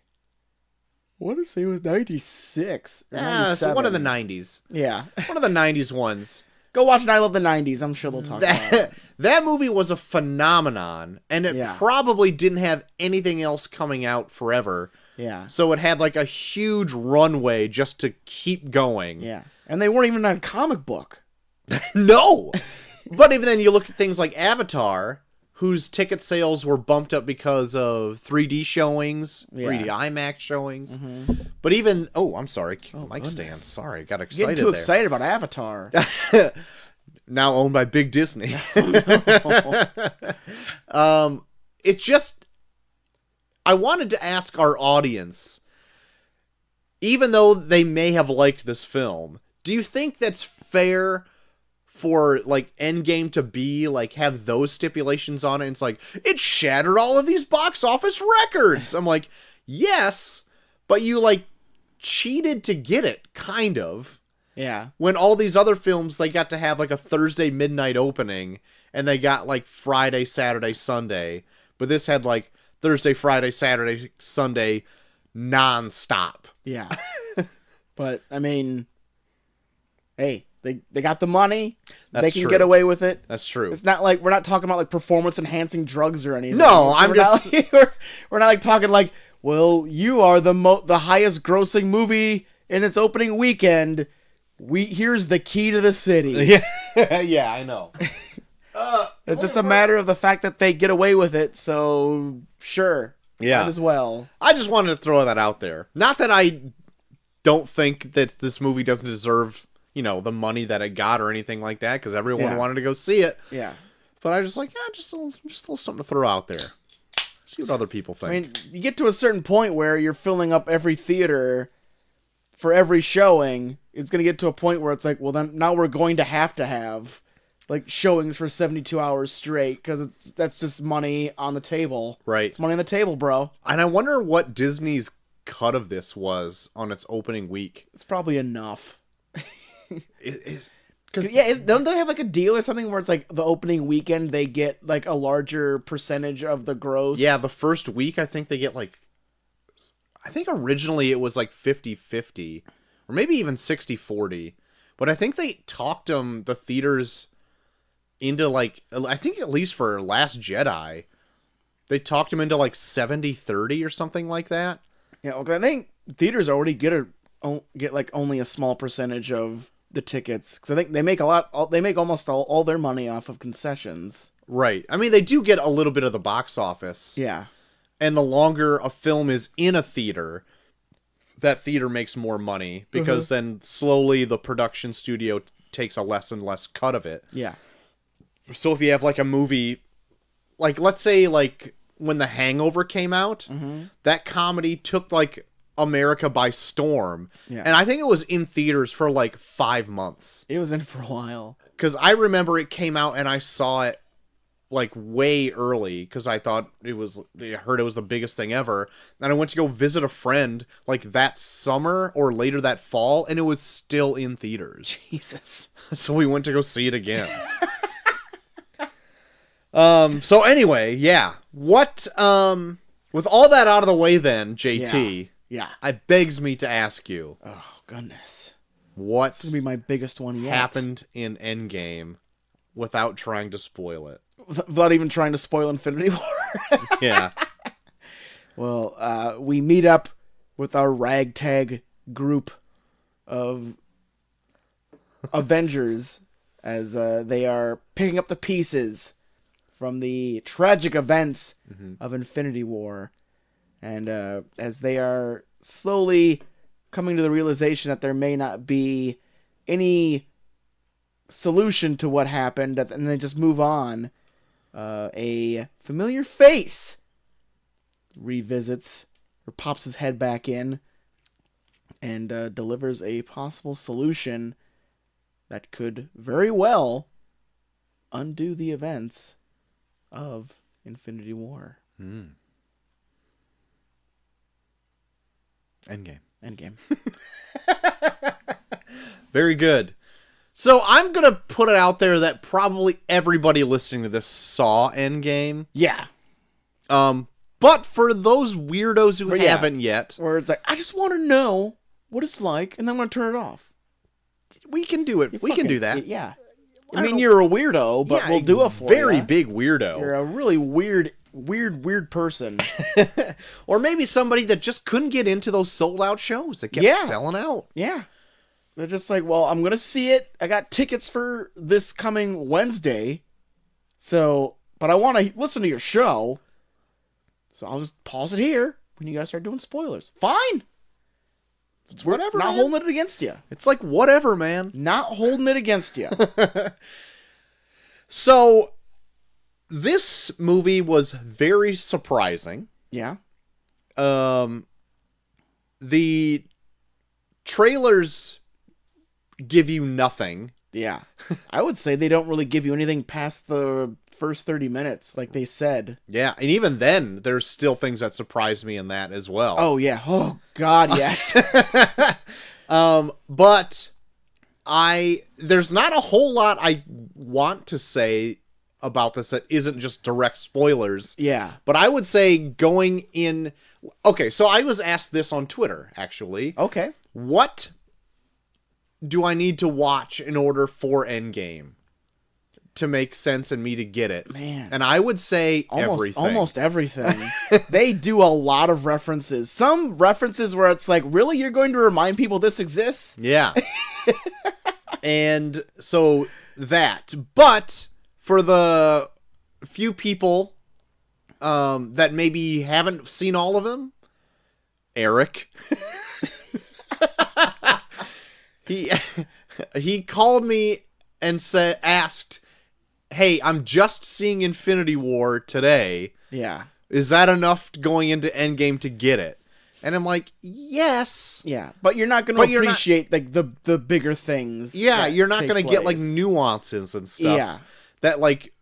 I want to say it was 96. or
So one of the
97.
90s.
Yeah.
One of the 90s ones.
Go watch I Love the 90s. I'm sure they'll talk about it.
That movie was a phenomenon, and it probably didn't have anything else coming out forever.
Yeah.
So it had like a huge runway just to keep going.
Yeah. And they weren't even on a comic book.
No! But even then, you look at things like Avatar, whose ticket sales were bumped up because of 3D showings, 3D IMAX showings. Mm-hmm. But even... Oh, I'm sorry. The mic stand. Sorry, I got excited
Getting too excited about Avatar.
Now owned by Big Disney. It's just... I wanted to ask our audience, even though they may have liked this film, do you think that's fair for, like, Endgame to be, like, have those stipulations on it? And it's like, it shattered all of these box office records! I'm like, yes, but you, like, cheated to get it, kind of.
Yeah.
When all these other films, they got to have, like, a Thursday midnight opening, and they got, like, Friday, Saturday, Sunday. But this had, like, Thursday, Friday, Saturday, Sunday, non-stop.
Yeah. But, I mean, hey, they got the money. They can get away with it.
That's true.
It's not like, we're not talking about, like, performance-enhancing drugs or anything.
No, I'm just...
we're not, like, talking like, well, you are the highest grossing movie in its opening weekend. Here's the key to the city.
Yeah, yeah, I know.
It's just a matter of the fact that they get away with it, so sure.
Yeah.
Might as well.
I just wanted to throw that out there. Not that I don't think that this movie doesn't deserve, you know, the money that it got or anything like that, because everyone wanted to go see it.
Yeah.
But I was just like, yeah, just a little something to throw out there. See what other people think.
I mean, you get to a certain point where you're filling up every theater for every showing. It's going to get to a point where it's like, well, then now we're going to have like showings for 72 hours straight, because that's just money on the table.
Right.
It's money on the table, bro.
And I wonder what Disney's cut of this was on its opening week.
It's probably enough.
Because
Don't they have like a deal or something where it's like the opening weekend they get like a larger percentage of the gross?
yeah, the first week I think they get like, I think originally it was like 50-50 or maybe even 60-40. But I think they talked the theaters into like, I think at least for Last Jedi, they talked him into like 70-30 or something like that.
Yeah, okay, I think theaters already get like only a small percentage of the tickets, because I think they make almost all their money off of concessions.
Right. I mean, they do get a little bit of the box office.
Yeah.
And the longer a film is in a theater, that theater makes more money, because then slowly the production studio takes a less and less cut of it.
Yeah.
So if you have like a movie, like let's say like when The Hangover came out, that comedy took like America by storm.
Yeah.
And I think it was in theaters for like 5 months.
It was in for a while.
Because I remember it came out and I saw it like way early, because I heard it was the biggest thing ever. And I went to go visit a friend like that summer or later that fall, and it was still in theaters.
Jesus.
So we went to go see it again. So anyway, yeah. What with all that out of the way then, JT,
Yeah.
it begs me to ask you,
Oh, goodness.
what
This is going to be my biggest one yet.
happened in Endgame without trying to spoil it?
Without even trying to spoil Infinity War.
Yeah.
Well, we meet up with our ragtag group of Avengers as they are picking up the pieces from the tragic events of Infinity War. And as they are slowly coming to the realization that there may not be any solution to what happened, and they just move on, a familiar face revisits or pops his head back in and delivers a possible solution that could very well undo the events of Infinity War.
Endgame.
Endgame.
Very good. So I'm going to put it out there that probably everybody listening to this saw Endgame.
Yeah.
But for those weirdos who haven't yet,
Where it's like, I just want to know what it's like, and then I'm going to turn it off.
we can do it. We can do that.
Yeah.
I
I mean,
don't-
you're a weirdo, but
Yeah,
we'll do it for you.
Very big weirdo.
You're a really weird person.
Or maybe somebody that just couldn't get into those sold out shows that kept
Yeah.
selling out.
Yeah. They're just like, well, I'm going to see it. I got tickets for this coming Wednesday. So, but I want to listen to your show. So I'll just pause it here when you guys start doing spoilers. Fine.
It's whatever,
Not
man.
holding it against you.
It's like whatever, man.
Not holding it against you.
So, this movie was very surprising.
Yeah.
The trailers give you nothing.
Yeah. I would say they don't really give you anything past the first 30 minutes, like they said.
Yeah, and even then, there's still things that surprise me in that as well.
Oh, yeah. Oh, God, yes.
But there's not a whole lot I want to say about this that isn't just direct spoilers.
Yeah.
But I would say going in... Okay, so I was asked this on Twitter, actually.
Okay.
What do I need to watch in order for Endgame to make sense and me to get it?
Man.
And I would say everything.
Almost everything. They do a lot of references. Some references where it's like, really? You're going to remind people this exists?
Yeah. And so that. But for the few people that maybe haven't seen all of them, Eric, he called me and asked, "Hey, I'm just seeing Infinity War today.
Yeah.
Is that enough going into Endgame to get it?" And I'm like, yes.
Yeah. But you're not going
But
to
you're not-
appreciate like the bigger things.
Yeah,
that
you're not
take
going to get like
place.
nuances and stuff.
Yeah.
That like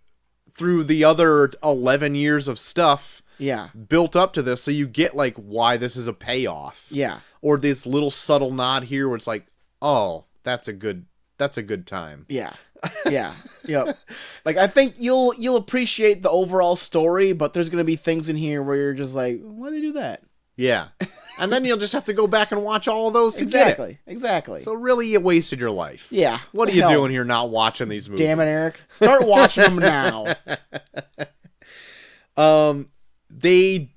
through the other 11 years of stuff
Yeah.
built up to this, so you get like why this is a payoff.
Yeah.
Or this little subtle nod here where it's like, oh, that's a good time.
Yeah. Yeah. Yep. Like, I think you'll appreciate the overall story, but there's going to be things in here where you're just like, why did they do that?
Yeah. And then you'll just have to go back and watch all of those to get it.
Exactly.
So really, you wasted your life.
Yeah.
What are you doing here not watching these movies?
Damn it, Eric. Start watching them now.
They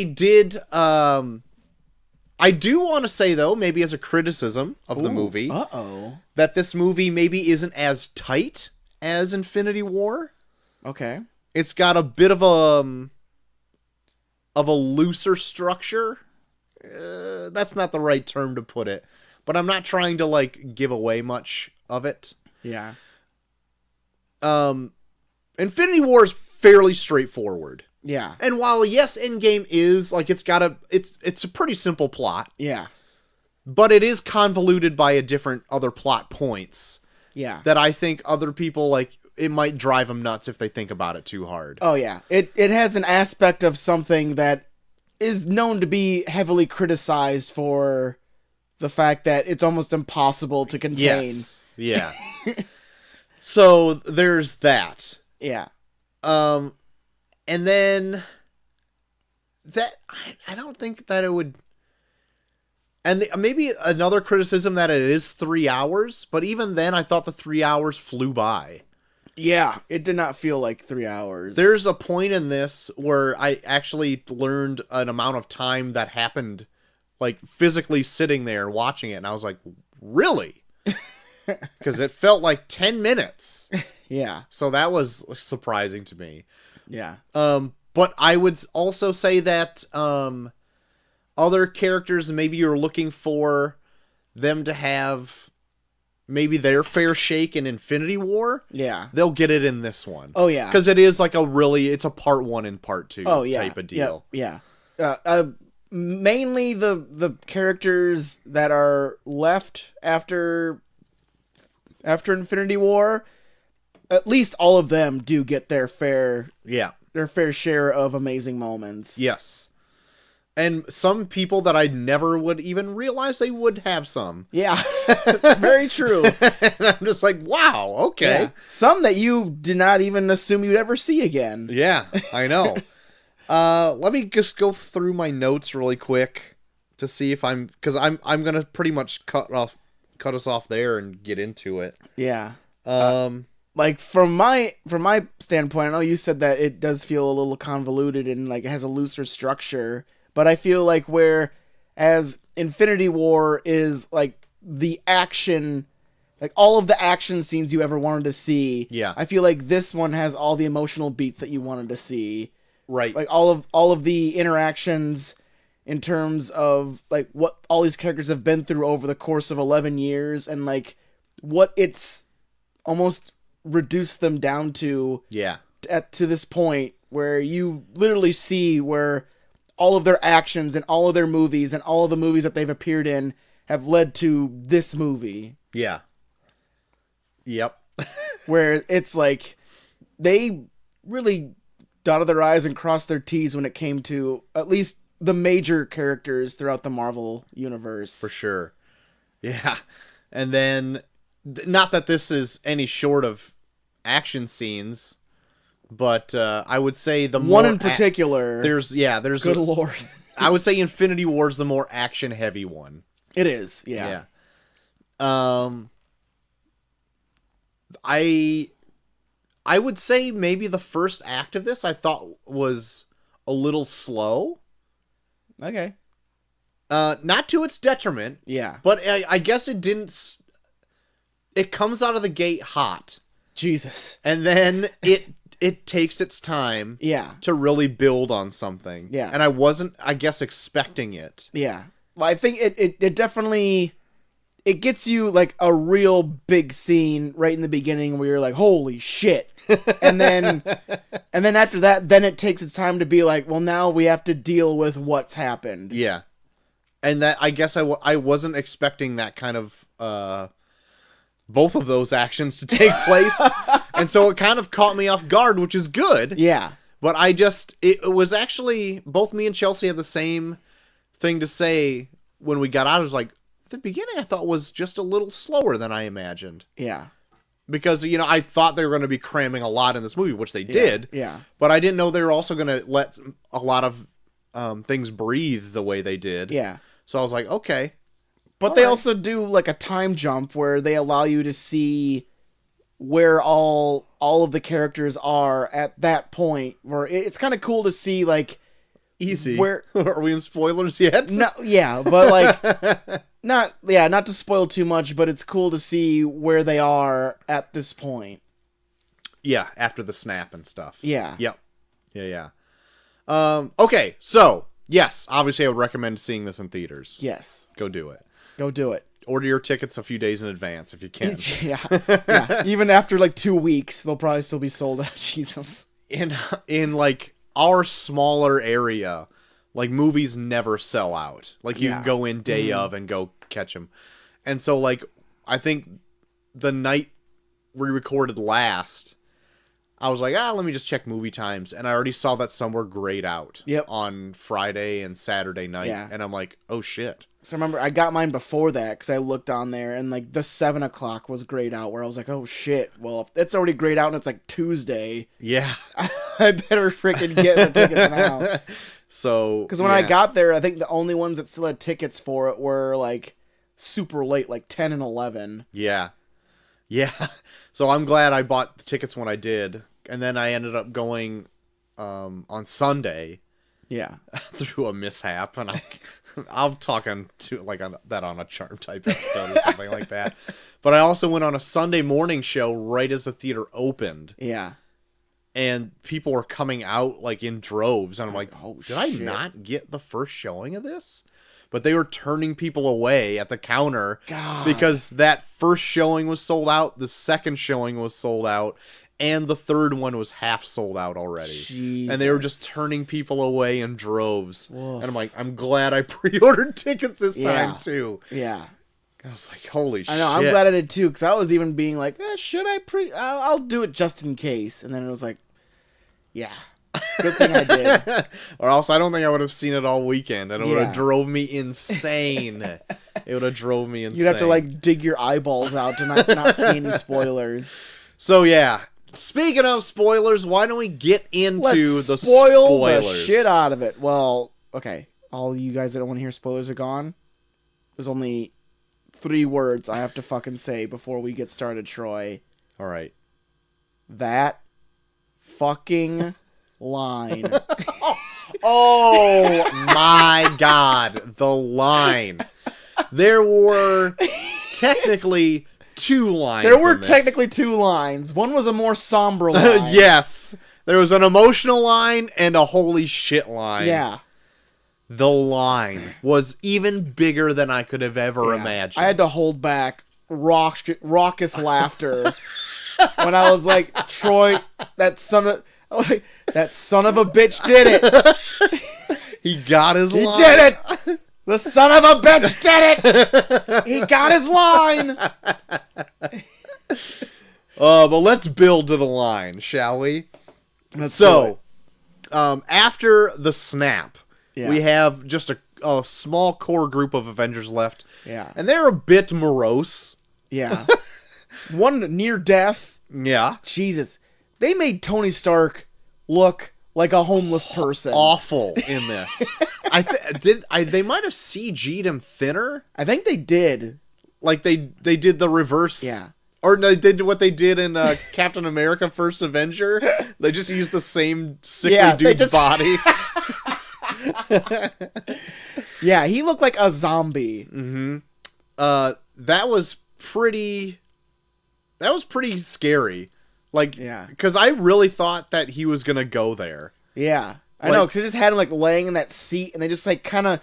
did, I do want to say, though, maybe as a criticism of the movie, that this movie maybe isn't as tight as Infinity War.
Okay.
It's got a bit of a looser structure. That's not the right term to put it, but I'm not trying to like give away much of it.
Yeah.
Infinity War is fairly straightforward.
Yeah.
And while yes, Endgame is like it's a pretty simple plot.
Yeah.
But it is convoluted by a different other plot points.
Yeah.
That I think other people like it might drive them nuts if they think about it too hard.
Oh yeah. It has an aspect of something that is known to be heavily criticized for the fact that it's almost impossible to contain.
Yes. Yeah. So there's that.
Yeah.
And then that I don't think that it would. And maybe another criticism that it is 3 hours, but even then I thought the 3 hours flew by.
Yeah, it did not feel like 3 hours.
There's a point in this where I actually learned an amount of time that happened, like physically sitting there watching it, and I was like, really? Because it felt like 10 minutes.
Yeah.
So that was surprising to me.
Yeah.
But I would also say that other characters, maybe you're looking for them to have maybe their fair shake in Infinity War.
Yeah.
They'll get it in this one.
Oh, yeah.
Because it is like it's a part 1 and part 2 type of deal.
Yeah. Mainly the characters that are left after Infinity War, at least all of them do get their fair share of amazing moments.
Yes. And some people that I never would even realize they would have some.
Yeah. Very true.
And I'm just like, wow, okay.
Yeah. Some that you did not even assume you'd ever see again.
Yeah, I know. Let me just go through my notes really quick to see if because I'm gonna pretty much cut us off there and get into it.
Yeah. Like from my standpoint, I know you said that it does feel a little convoluted and like it has a looser structure, but I feel like whereas Infinity War is like the action, like all of the action scenes you ever wanted to see.
Yeah.
I feel like this one has all the emotional beats that you wanted to see.
Right.
Like all of the interactions in terms of like what all these characters have been through over the course of 11 years and like what it's almost reduced them down to.
Yeah.
To this point where you literally see where all of their actions and all of their movies and all of the movies that they've appeared in have led to this movie.
Yeah. Yep.
Where it's like they really dotted their I's and crossed their T's when it came to at least the major characters throughout the Marvel universe.
For sure. Yeah. And then, not that this is any short of action scenes, but I would say the
one in particular.
There's
good lord.
I would say Infinity War is the more action heavy one.
It is, yeah.
I would say maybe the first act of this I thought was a little slow.
Okay.
Not to its detriment.
Yeah.
But I guess it didn't. It comes out of the gate hot.
Jesus.
And then it takes its time.
Yeah.
To really build on something.
Yeah.
And I wasn't, I guess, expecting it.
Yeah. Well, I think it definitely, it gets you like a real big scene right in the beginning where you're like, holy shit. and then after that, then it takes its time to be like, well, now we have to deal with what's happened.
Yeah. And that, I guess I wasn't expecting that kind of, both of those actions to take place. And so it kind of caught me off guard, which is good.
Yeah.
But it was actually, both me and Chelsea had the same thing to say when we got out. It was like, the beginning I thought was just a little slower than I imagined.
Yeah.
Because, I thought they were going to be cramming a lot in this movie, which they did.
Yeah.
But I didn't know they were also going to let a lot of things breathe the way they did.
Yeah.
So I was like, okay.
But they also do like a time jump where they allow you to see where all of the characters are at that point. Where it's kind of cool to see like
Easy.
Where
are we in spoilers yet?
No, yeah, but like not to spoil too much, but it's cool to see where they are at this point.
Yeah, after the snap and stuff.
Yeah.
Yep. Yeah. Okay, so yes, obviously I would recommend seeing this in theaters.
Yes.
Go do it.
Go do it.
Order your tickets a few days in advance if you can.
Yeah. Even after like 2 weeks, they'll probably still be sold out. Jesus.
In like our smaller area, like movies never sell out. Like you can go in day of and go catch them. And so like I think the night we recorded last, I was like, let me just check movie times. And I already saw that some were grayed out on Friday and Saturday night.
Yeah.
And I'm like, oh shit.
So remember, I got mine before that because I looked on there and like the 7 o'clock was grayed out where I was like, oh shit. Well, if it's already grayed out and it's like Tuesday.
Yeah.
I better freaking get the tickets now.
So.
Because when I got there, I think the only ones that still had tickets for it were like super late, like 10 and 11.
Yeah. Yeah. So I'm glad I bought the tickets when I did. And then I ended up going on Sunday.
Yeah.
Through a mishap. And I'm talking to like on a Charm type episode or something like that. But I also went on a Sunday morning show right as the theater opened.
Yeah.
And people were coming out like in droves. And I'm like,
oh,
did I not get the first showing of this? But they were turning people away at the counter.
God.
Because that first showing was sold out. The second showing was sold out. And the third one was half sold out already.
Jesus.
And they were just turning people away in droves.
Woof.
And I'm like, I'm glad I pre-ordered tickets this time too.
Yeah.
I was like, holy shit.
I know, I'm glad I did too, because I was even being like, should I I'll do it just in case. And then it was like, yeah. Good thing I did.
Or else I don't think I would have seen it all weekend. And it would have drove me insane. It would have drove me insane.
You'd have to like dig your eyeballs out to not see any spoilers.
So yeah. Speaking of spoilers, why don't we get into the
spoilers?
spoilers?
The shit out of it. Well, okay. All you guys that don't want to hear spoilers are gone. There's only 3 words I have to fucking say before we get started, Troy.
All right.
That fucking line.
Oh my god. The line. There were technically 2 lines.
There were technically 2 lines. One was a more somber line.
Yes. There was an emotional line and a holy shit line.
Yeah.
The line was even bigger than I could have ever imagined.
I had to hold back raucous laughter when I was like, Troy, that son of a bitch did it.
He got his line.
He did it. The son of a bitch did it! He got his line!
But let's build to the line, shall we? After the snap, we have just a small core group of Avengers left.
Yeah.
And they're a bit morose.
Yeah. One near death.
Yeah.
Jesus. They made Tony Stark look like a homeless person.
Awful in this. They might have CG'd him thinner.
I think they did.
Like they did the reverse.
Yeah.
Or no, they did what they did in Captain America: First Avenger. They just used the same sickly dude's body.
Yeah, he looked like a zombie.
Mm-hmm. That was pretty scary. Like, because I really thought that he was gonna go there.
Yeah, I know, because they just had him like laying in that seat, and they just like kind of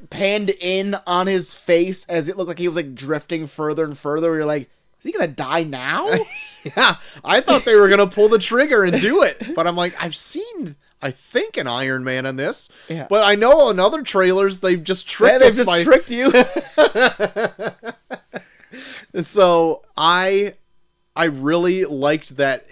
panned in on his face as it looked like he was like drifting further and further. Where you're like, is he gonna die now?
Yeah, I thought they were gonna pull the trigger and do it, but I'm like, I've seen, I think, an Iron Man in this.
Yeah,
but I know in other trailers they've just tricked
us. They've just tricked you.
So I really liked that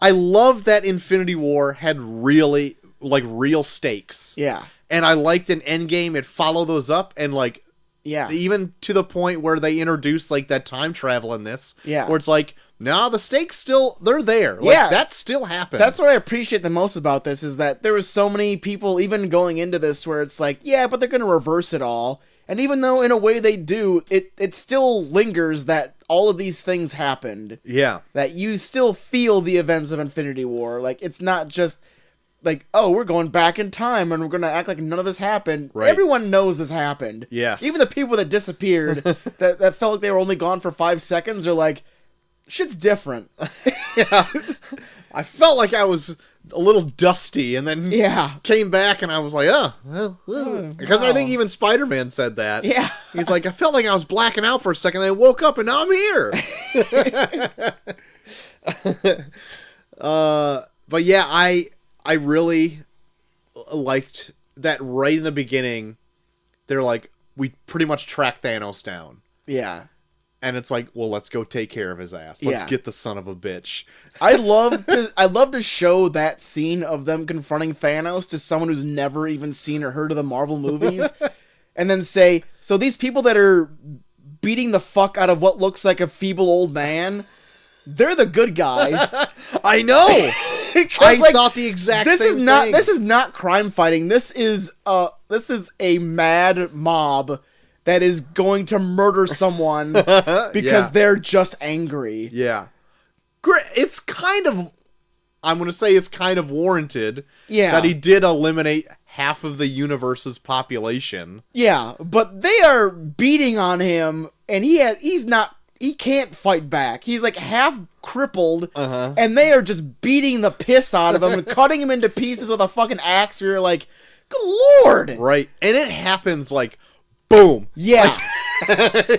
I love that Infinity War had really, like, real stakes.
Yeah.
And I liked in Endgame it followed those up and, like, even to the point where they introduced, like, that time travel in this.
Yeah.
Where it's like, No, the stakes still, they're there. Like,
Yeah.
that still happened.
That's what I appreciate the most about this, is that there was so many people even going into this where it's like, yeah, but they're going to reverse it all. And even though in a way they do, it still lingers that all of these things happened.
Yeah.
That you still feel the events of Infinity War. Like, it's not just like, oh, we're going back in time and we're going to act like none of this happened.
Right.
Everyone knows this happened.
Yes.
Even the people that disappeared, that felt like they were only gone for 5 seconds, are like, shit's different.
Yeah. I felt like I was a little dusty, and then
Yeah.
came back, and I was like, because I think even Spider-Man said that.
Yeah.
He's like, I felt like I was blacking out for a second, and I woke up, and now I'm here. But yeah, I really liked that right in the beginning. They're like, we pretty much track Thanos down.
Yeah.
And it's like, well, let's go take care of his ass. Let's
Yeah.
get the son of a bitch.
I love to show that scene of them confronting Thanos to someone who's never even seen or heard of the Marvel movies, and then say, so these people that are beating the fuck out of what looks like a feeble old man, they're the good guys.
I know. I thought the exact
this
same
is not
thing.
This is not crime fighting. This is a mad mob that is going to murder someone because
Yeah.
they're just angry.
Yeah. Great. It's kind of, I'm going to say it's kind of warranted that he did eliminate half of the universe's population.
Yeah, but they are beating on him, and he can't fight back. He's like half crippled, and they are just beating the piss out of him and cutting him into pieces with a fucking axe. Where you're like, good lord.
Right. And it happens like, boom.
Yeah.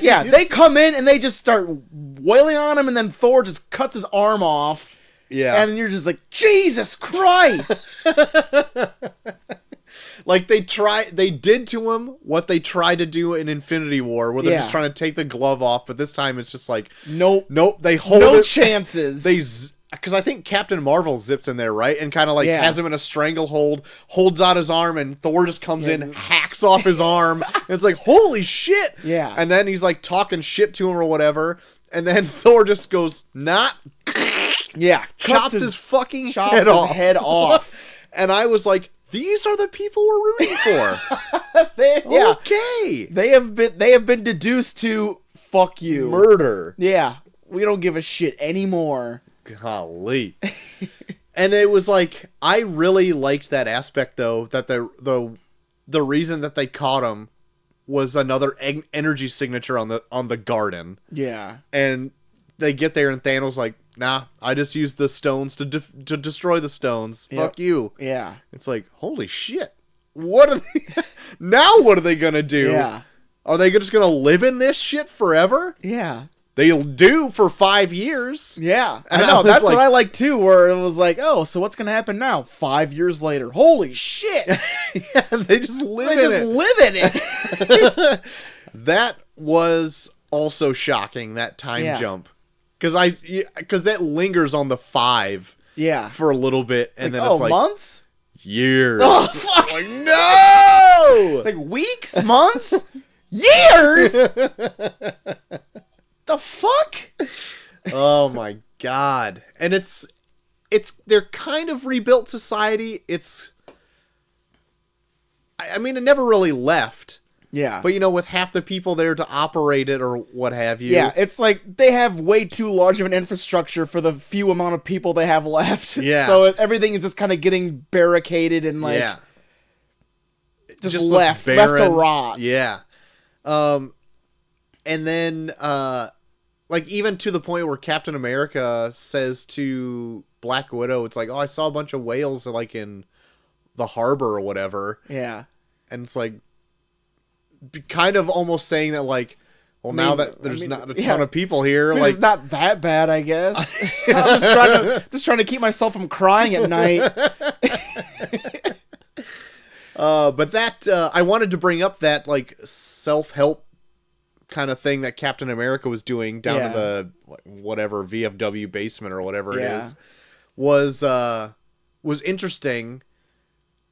Yeah, they come in and they just start wailing on him, and then Thor just cuts his arm off.
Yeah.
And you're just like, Jesus Christ!
Like they did to him what they tried to do in Infinity War, where they're just trying to take the glove off, but this time it's just like,
Nope.
They hold
No
it.
chances.
Because I think Captain Marvel zips in there, right? And kind of like
Yeah.
has him in a stranglehold, holds out his arm, and Thor just comes in, hacks off his arm. And it's like, holy shit!
Yeah.
And then he's like talking shit to him or whatever. And then Thor just goes,
Yeah.
chops his fucking
chops
head
his
off.
head off.
And I was like, these are the people we're rooting for.
Yeah.
Okay.
They have been deduced to fuck you.
Murder.
Yeah. We don't give a shit anymore.
Golly. And it was like, I really liked that aspect though, that the reason that they caught him was another energy signature on the garden.
Yeah.
And they get there and Thanos like, nah, I just used the stones to destroy the stones.
Yep.
Fuck you.
Yeah.
It's like, holy shit. What are they now? What are they gonna do?
Yeah.
Are they just gonna live in this shit forever?
Yeah.
They'll do for 5 years.
Yeah.
And
I know.
I was
That's
like-
what I like too, where it was like, oh, so what's going to happen now? 5 years later. Holy shit.
Yeah, they just live
They
in
just
it.
live in it.
That was also shocking, that time
Yeah.
jump. Because that lingers on the 5
Yeah.
for a little bit, and then
oh,
it's like
months?
years.
Oh, fuck.
Like, no!
It's like weeks? Months? Years? The fuck?
Oh my god. And it's they're kind of rebuilt society. I mean, it never really left.
Yeah.
But, with half the people there to operate it or what have you.
Yeah, it's like they have way too large of an infrastructure for the few amount of people they have left.
Yeah.
So everything is just kind of getting barricaded and like
Yeah.
just
looks
left to
barren.
rot.
Yeah. And then, like, even to the point where Captain America says to Black Widow, it's like, oh, I saw a bunch of whales, like, in the harbor or whatever.
Yeah.
And it's like, kind of almost saying that, like, well,
I
now
mean-
that there's
I mean,
not a
yeah.
ton of people here,
I mean,
like,
it's not that bad, I guess. I'm just trying to keep myself from crying at night.
but that, I wanted to bring up that, like, self-help kind of thing that Captain America was doing down
Yeah.
to the whatever VFW basement or whatever
Yeah.
it is, was interesting.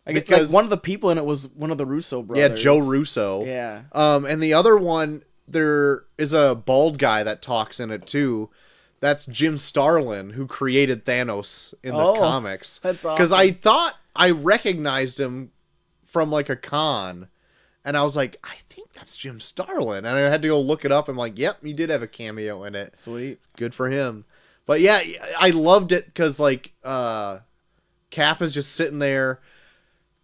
I guess,
Because-
like, one of the people in it was one of the Russo brothers.
Yeah, Joe Russo.
Yeah.
And the other one, there is a bald guy that talks in it too. that's Jim Starlin, who created Thanos in the
Oh,
comics.
that's awesome.
Because I thought I recognized him from like a con, and I was like, I think that's Jim Starlin, and I had to go look it up. I'm like, yep, he did have a cameo in it.
Sweet.
Good for him. But yeah, I loved it because like Cap is just sitting there,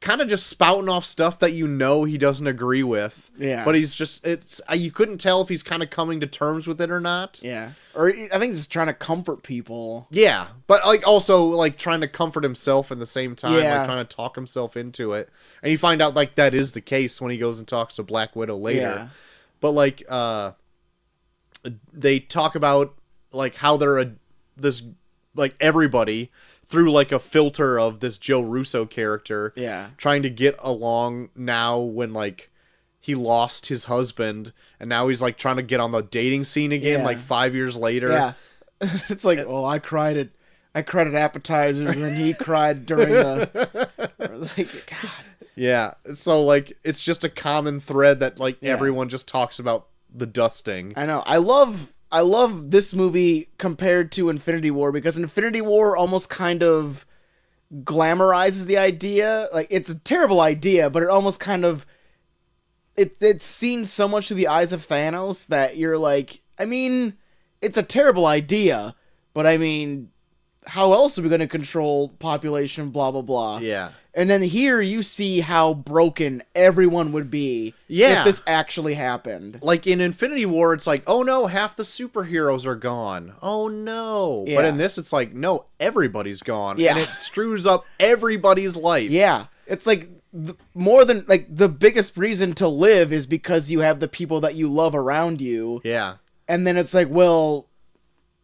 kind of just spouting off stuff that he doesn't agree with.
Yeah.
But he's just you couldn't tell if he's kind of coming to terms with it or not.
Yeah. Or I think just trying to comfort people.
Yeah, but like also like trying to comfort himself in the same time,
Yeah.
like trying to talk himself into it. And you find out like that is the case when he goes and talks to Black Widow later.
Yeah.
But like they talk about like how they're this like everybody through like a filter of this Joe Russo character.
Yeah.
Trying to get along now when like he lost his husband and now he's like trying to get on the dating scene again
Yeah.
like 5 years later.
Yeah. It's like, well, I cried at appetizers and then he cried during the... I was like, God.
Yeah. So like it's just a common thread that like
Yeah.
everyone just talks about the dusting.
I know. I love this movie compared to Infinity War because Infinity War almost kind of glamorizes the idea. Like, it's a terrible idea, but it almost kind of... It's seen so much through the eyes of Thanos that you're like, I mean, it's a terrible idea, but I mean, how else are we going to control population, blah, blah, blah.
Yeah.
And then here you see how broken everyone would be
Yeah.
if this actually happened.
Like in Infinity War, it's like, oh no, half the superheroes are gone. Oh no. But
Yeah.
in this, it's like, no, everybody's gone.
Yeah.
And it screws up everybody's life.
Yeah. It's like more than like the biggest reason to live is because you have the people that you love around you.
Yeah.
And then it's like, well,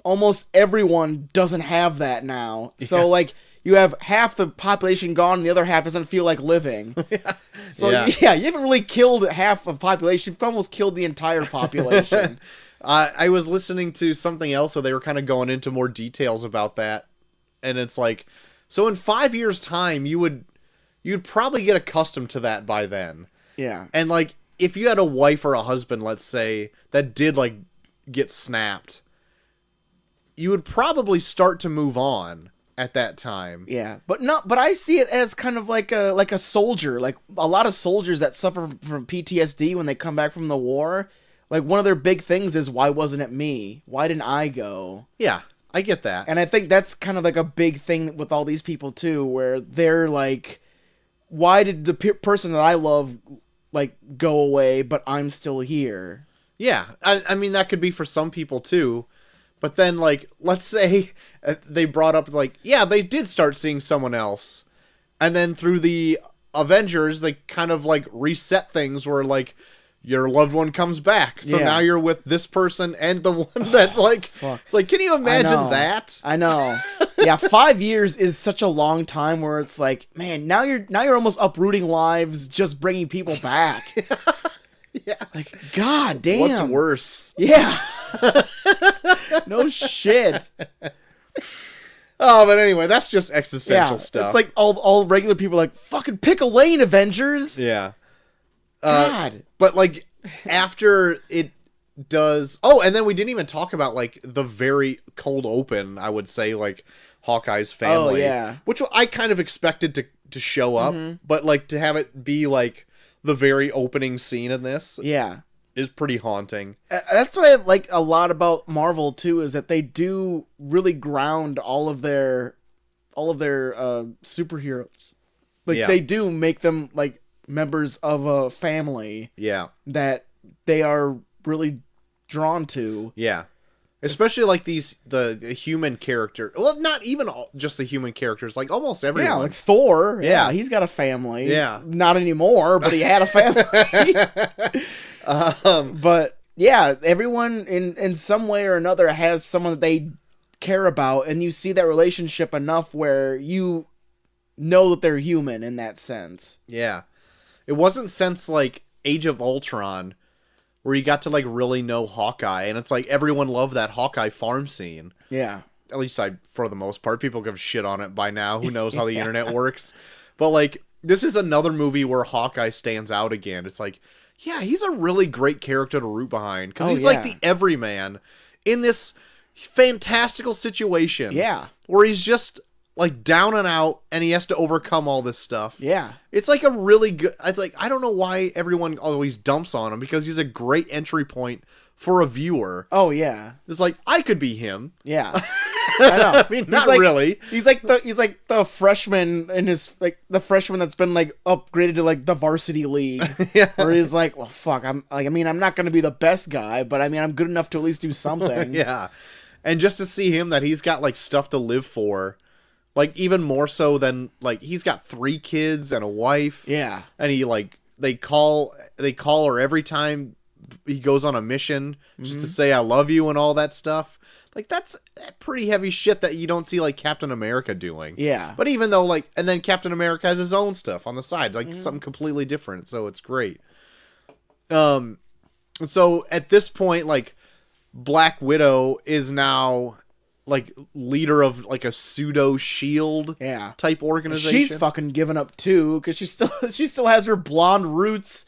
almost everyone doesn't have that now. So
Yeah.
like you have half the population gone and the other half doesn't feel like living. So yeah, you haven't really killed half of the population. You've almost killed the entire population.
I was listening to something else where they were kind of going into more details about that. And it's like, so in 5 years' time, you'd probably get accustomed to that by then.
Yeah.
And like, if you had a wife or a husband, let's say, that did like get snapped, you would probably start to move on at that time.
Yeah, but I see it as kind of like a soldier, like a lot of soldiers that suffer from PTSD when they come back from the war. Like one of their big things is, why wasn't it me? Why didn't I go?
Yeah, I get that.
And I think that's kind of like a big thing with all these people too, where they're like, why did the person that I love like go away, but I'm still here?
Yeah, I mean, that could be for some people too. But then, like, let's say they brought up, like, yeah, they did start seeing someone else. And then through the Avengers, they kind of, like, reset things where, like, your loved one comes back. So
Yeah.
now you're with this person and the one that, like, it's like, can you imagine that?
I know. Yeah, 5 years is such a long time where it's like, man, now you're almost uprooting lives, just bringing people back.
Yeah.
Like, god damn.
What's worse?
Yeah. No shit.
Oh, but anyway, that's just existential
Yeah,
stuff.
it's like all regular people are like, fucking pick a lane, Avengers.
yeah.
God.
But like after it does, oh, and then we didn't even talk about like the very cold open. I would say like Hawkeye's family,
Oh, yeah.
which I kind of expected to show up, but like to have it be like the very opening scene in this
Yeah.
is pretty haunting.
That's what I like a lot about Marvel too, is that they do really ground all of their superheroes. Like
Yeah.
they do make them like members of a family
Yeah,
that they are really drawn to.
yeah. Especially like the human character. Well, not even just the human characters. Like almost everyone.
Yeah, like Thor.
Yeah.
Yeah, he's got a family.
Yeah.
Not anymore, but he had a family. But yeah, everyone in some way or another has someone that they care about, and you see that relationship enough where you know that they're human in that sense.
Yeah. It wasn't since like Age of Ultron where you got to like really know Hawkeye, and it's like everyone loved that Hawkeye farm scene.
Yeah.
At least for the most part, people give shit on it by now. Who knows how the internet works? But like this is another movie where Hawkeye stands out again. It's like, yeah, he's a really great character to root behind because
Oh,
he's like
yeah.
the everyman in this fantastical situation.
Yeah.
Where he's just like down and out and he has to overcome all this stuff.
Yeah.
It's like a really good, I don't know why everyone always dumps on him, because he's a great entry point for a viewer.
Oh yeah.
It's like, I could be him.
Yeah. I know.
I mean, not really.
He's like the freshman in his, like, the freshman that's been like upgraded to like the varsity league.
Yeah.
Where he's like, well, fuck, I'm not gonna be the best guy, but I mean, I'm good enough to at least do something.
Yeah. And just to see him, that he's got like stuff to live for, like even more so than, like, he's got 3 kids and a wife.
Yeah.
And he like, they call her every time he goes on a mission just to say I love you and all that stuff. Like, that's pretty heavy shit that you don't see like Captain America doing.
Yeah.
But even though, like, and then Captain America has his own stuff on the side, like something completely different, so it's great. So at this point, like, Black Widow is now like leader of like a pseudo shield type organization.
She's fucking given up too, because she still has her blonde roots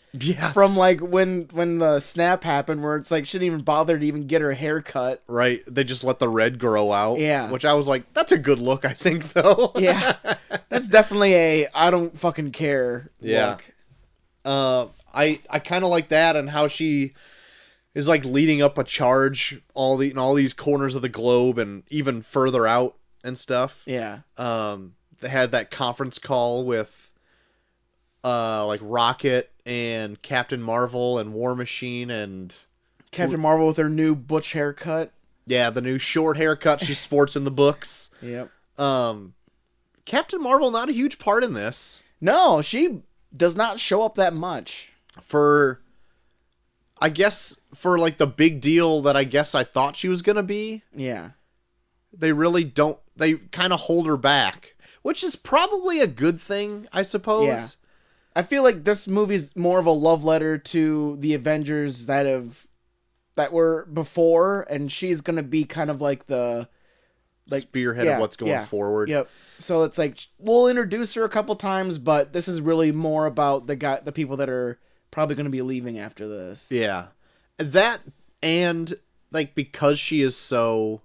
from like when the snap happened, where it's like she didn't even bother to even get her hair cut.
Right. They just let the red grow out.
Yeah.
Which I was like, that's a good look, I think, though.
Yeah. That's definitely a I don't fucking care look.
I kind of like that, and how she is like leading up a charge in all these corners of the globe and even further out and stuff.
Yeah.
They had that conference call with like Rocket and Captain Marvel and War Machine and
Captain Marvel with her new butch haircut.
Yeah, the new short haircut she sports in the books.
Yep.
Captain Marvel not a huge part in this.
No, she does not show up that much.
I guess for like the big deal that I guess I thought she was going to be.
Yeah.
They really don't. They kind of hold her back, which is probably a good thing, I suppose.
Yeah. I feel like this movie's more of a love letter to the Avengers that were before, and she's going to be kind of like the
spearhead of what's going forward.
Yep. So it's like we'll introduce her a couple times, but this is really more about the people that are probably going to be leaving after this.
Yeah. That, and like, because she is so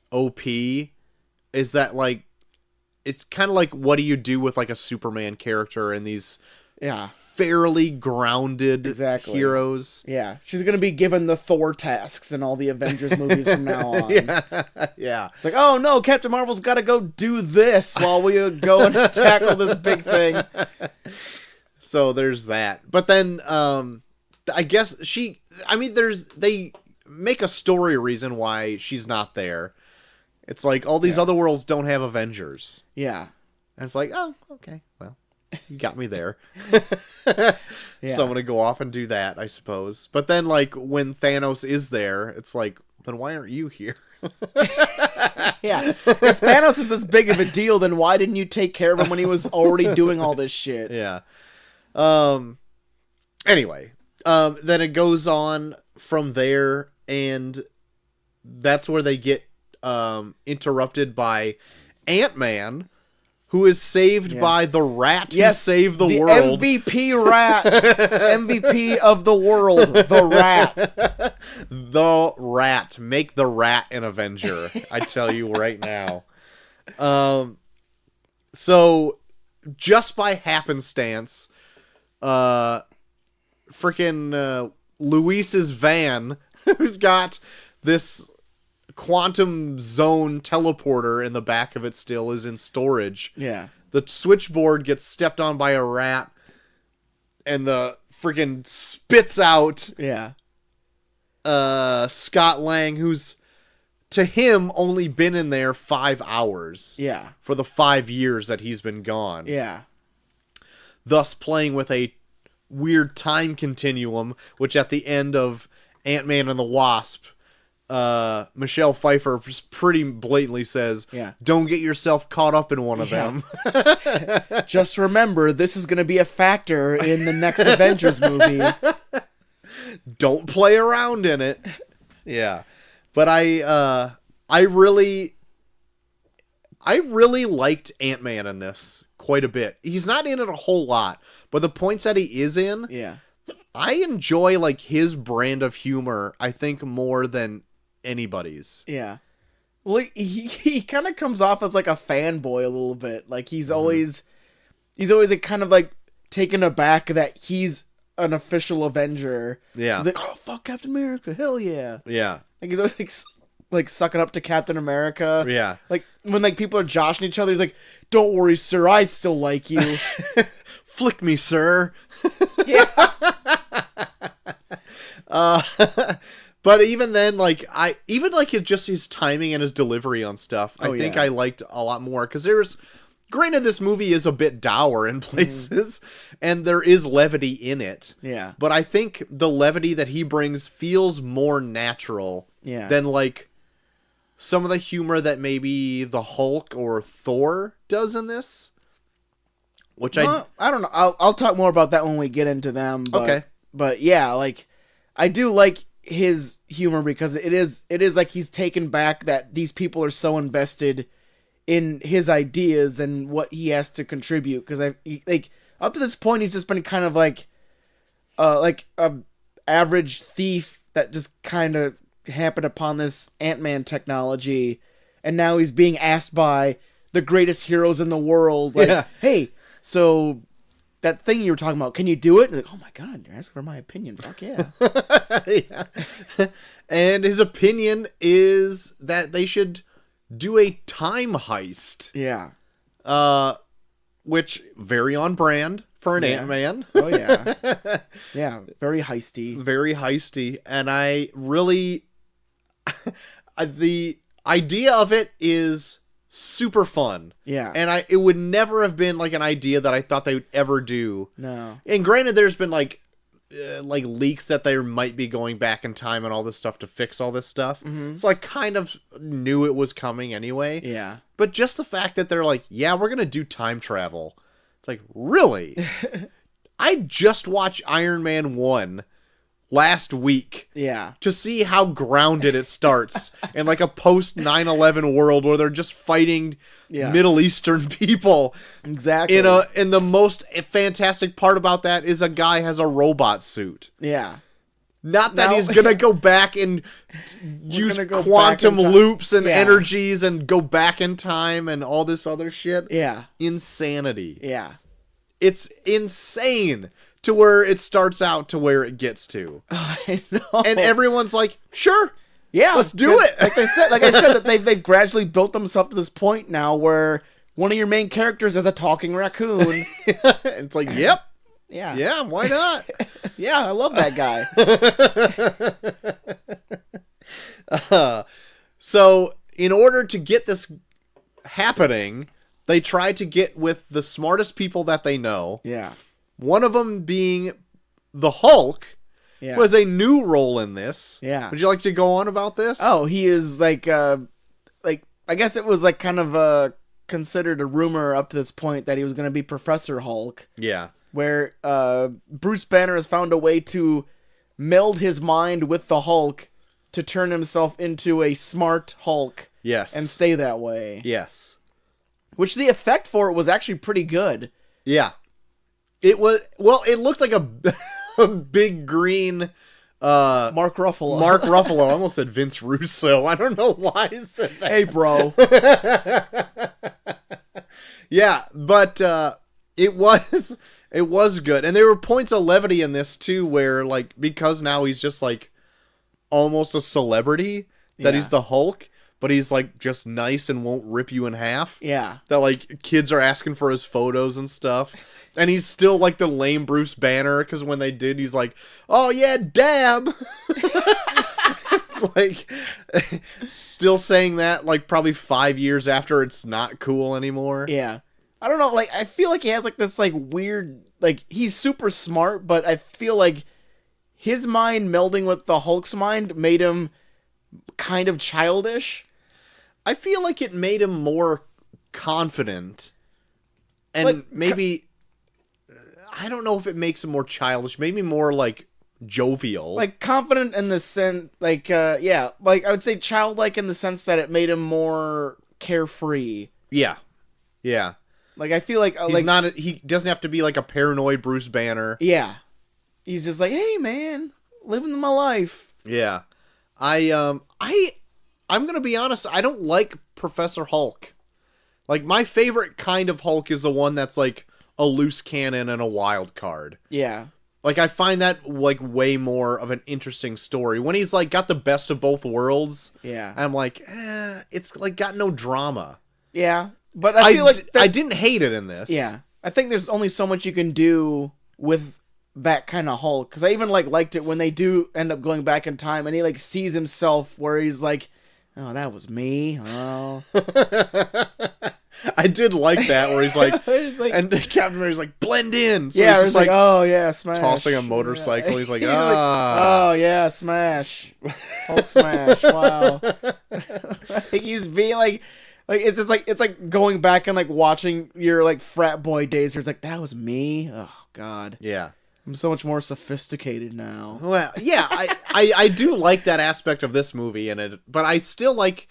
OP, is that like, it's kind of like, what do you do with like a Superman character in these fairly grounded heroes?
Yeah. She's going to be given the Thor tasks in all the Avengers movies from now on.
Yeah.
It's like, oh no, Captain Marvel's got to go do this while we go and tackle this big thing.
So there's that. But then, I guess they make a story reason why she's not there. It's like, all these other worlds don't have Avengers.
Yeah.
And it's like, oh, okay, well, you got me there. So I'm going to go off and do that, I suppose. But then, like, when Thanos is there, it's like, then why aren't you here?
Yeah. If Thanos is this big of a deal, then why didn't you take care of him when he was already doing all this shit?
Yeah. Anyway, then it goes on from there, and that's where they get interrupted by Ant-Man, who is saved by the rat who saved the world.
MVP rat. MVP of the world. The rat.
The rat. Make the rat an Avenger. I tell you right now. So, just by happenstance, freaking Luis's van, who's got this quantum zone teleporter in the back of it, still is in storage.
Yeah.
The switchboard gets stepped on by a rat, and the freaking spits out Scott Lang, who's to him only been in there 5 hours.
Yeah.
For the 5 years that he's been gone.
Yeah.
Thus playing with a weird time continuum, which at the end of Ant-Man and the Wasp, Michelle Pfeiffer pretty blatantly says, don't get yourself caught up in one of them.
Just remember, this is going to be a factor in the next Avengers movie.
Don't play around in it. Yeah. But I really liked Ant-Man in this quite a bit. He's not in it a whole lot, but the points that he is in, I enjoy like his brand of humor, I think, more than anybody's.
Yeah. Well, he kind of comes off as like a fanboy a little bit. Like he's always like kind of like taken aback that he's an official Avenger.
Yeah.
He's like, oh fuck Captain America, hell yeah.
Yeah.
Like he's always like sucking up to Captain America.
Yeah.
Like when like people are joshing each other, he's like, don't worry, sir, I still like you.
Flick me, sir.
Yeah.
But even then, like just his timing and his delivery on stuff, I think I liked a lot more because granted, this movie is a bit dour in places, and there is levity in it.
Yeah.
But I think the levity that he brings feels more natural than like some of the humor that maybe the Hulk or Thor does in this. Which I
don't know. I'll talk more about that when we get into them. But,
okay.
But yeah, like I do like his humor because it is like he's taken back that these people are so invested in his ideas and what he has to contribute. Because like up to this point, he's just been kind of like a average thief that just kind of happened upon this Ant-Man technology, and now he's being asked by the greatest heroes in the world, like, hey, so that thing you were talking about, can you do it? And like, oh my god, you're asking for my opinion. Fuck yeah.
Yeah. And his opinion is that they should do a time heist.
Yeah.
Which very on brand for an Ant-Man.
Oh yeah. Yeah, very heisty.
Very heisty. And I really the idea of it is super fun.
Yeah.
And it would never have been like an idea that I thought they would ever do.
No.
And granted, there's been like leaks that they might be going back in time and all this stuff to fix all this stuff. Mm-hmm. So I kind of knew it was coming anyway.
Yeah.
But just the fact that they're like, yeah, we're going to do time travel. It's like, really? I just watched Iron Man 1 last week.
Yeah.
To see how grounded it starts in like a post 9/11 world where they're just fighting Middle Eastern people.
Exactly.
And the most fantastic part about that is a guy has a robot suit.
Yeah.
Not that he's going to go back and use quantum loops and energies and go back in time and all this other shit.
Yeah.
Insanity.
Yeah.
It's insane to where it starts out to where it gets to.
I know.
And everyone's like, sure.
Yeah.
Let's do it.
Like I said, that they've gradually built themselves to this point now where one of your main characters is a talking raccoon.
It's like, yep.
Yeah.
Yeah, why not?
Yeah, I love that
guy. So, in order to get this happening, they try to get with the smartest people that they know.
Yeah.
One of them being the Hulk, who has a new role in this.
Yeah.
Would you like to go on about this?
Oh, he is like I guess it was like kind of considered a rumor up to this point that he was going to be Professor Hulk.
Yeah.
Where Bruce Banner has found a way to meld his mind with the Hulk to turn himself into a smart Hulk.
Yes.
And stay that way.
Yes.
Which the effect for it was actually pretty good.
Yeah. It was, well, it looked like a big green
Mark Ruffalo.
Mark Ruffalo. I almost said Vince Russo. I don't know why I said that.
Hey, bro.
Yeah, but it was good. And there were points of levity in this too where like because now he's just like almost a celebrity that he's the Hulk, but he's like just nice and won't rip you in half.
Yeah.
That like kids are asking for his photos and stuff. And he's still like the lame Bruce Banner because when they did, he's like, "Oh yeah, dab." It's like still saying that like probably 5 years after it's not cool anymore.
Yeah. I don't know, like I feel like he has like this like weird, like he's super smart, but I feel like his mind melding with the Hulk's mind made him kind of childish.
I feel like it made him more confident. And
like,
maybe I don't know if it makes him more childish, maybe more like jovial.
Like confident in the sense like yeah, like I would say childlike in the sense that it made him more carefree.
Yeah. Yeah.
Like I feel like
he doesn't have to be like a paranoid Bruce Banner.
Yeah. He's just like, "Hey man, living my life."
Yeah. I I'm gonna be honest, I don't like Professor Hulk. Like, my favorite kind of Hulk is the one that's, like, a loose cannon and a wild card.
Yeah.
Like, I find that, like, way more of an interesting story. When he's, like, got the best of both worlds,
Yeah.
I'm like, it's, like, got no drama.
Yeah. But I feel like...
I didn't hate it in this.
Yeah. I think there's only so much you can do with that kind of Hulk. Because I even, like, liked it when they do end up going back in time and he, like, sees himself where he's like, oh, that was me. Oh.
I did like that, where he's like,
He's like,
and Captain America's like, blend in. So
yeah,
he's
it's
just
like, oh, yeah, smash.
tossing a motorcycle.
Yeah.
He's like,
He's
ah.
oh, yeah, smash. Hulk smash. Wow. Like, he's being like, it's just like, it's like going back and like watching your like frat boy days where it's like, that was me. Oh, God.
Yeah.
I'm so much more sophisticated now.
Well, yeah, I do like that aspect of this movie in it, but I still like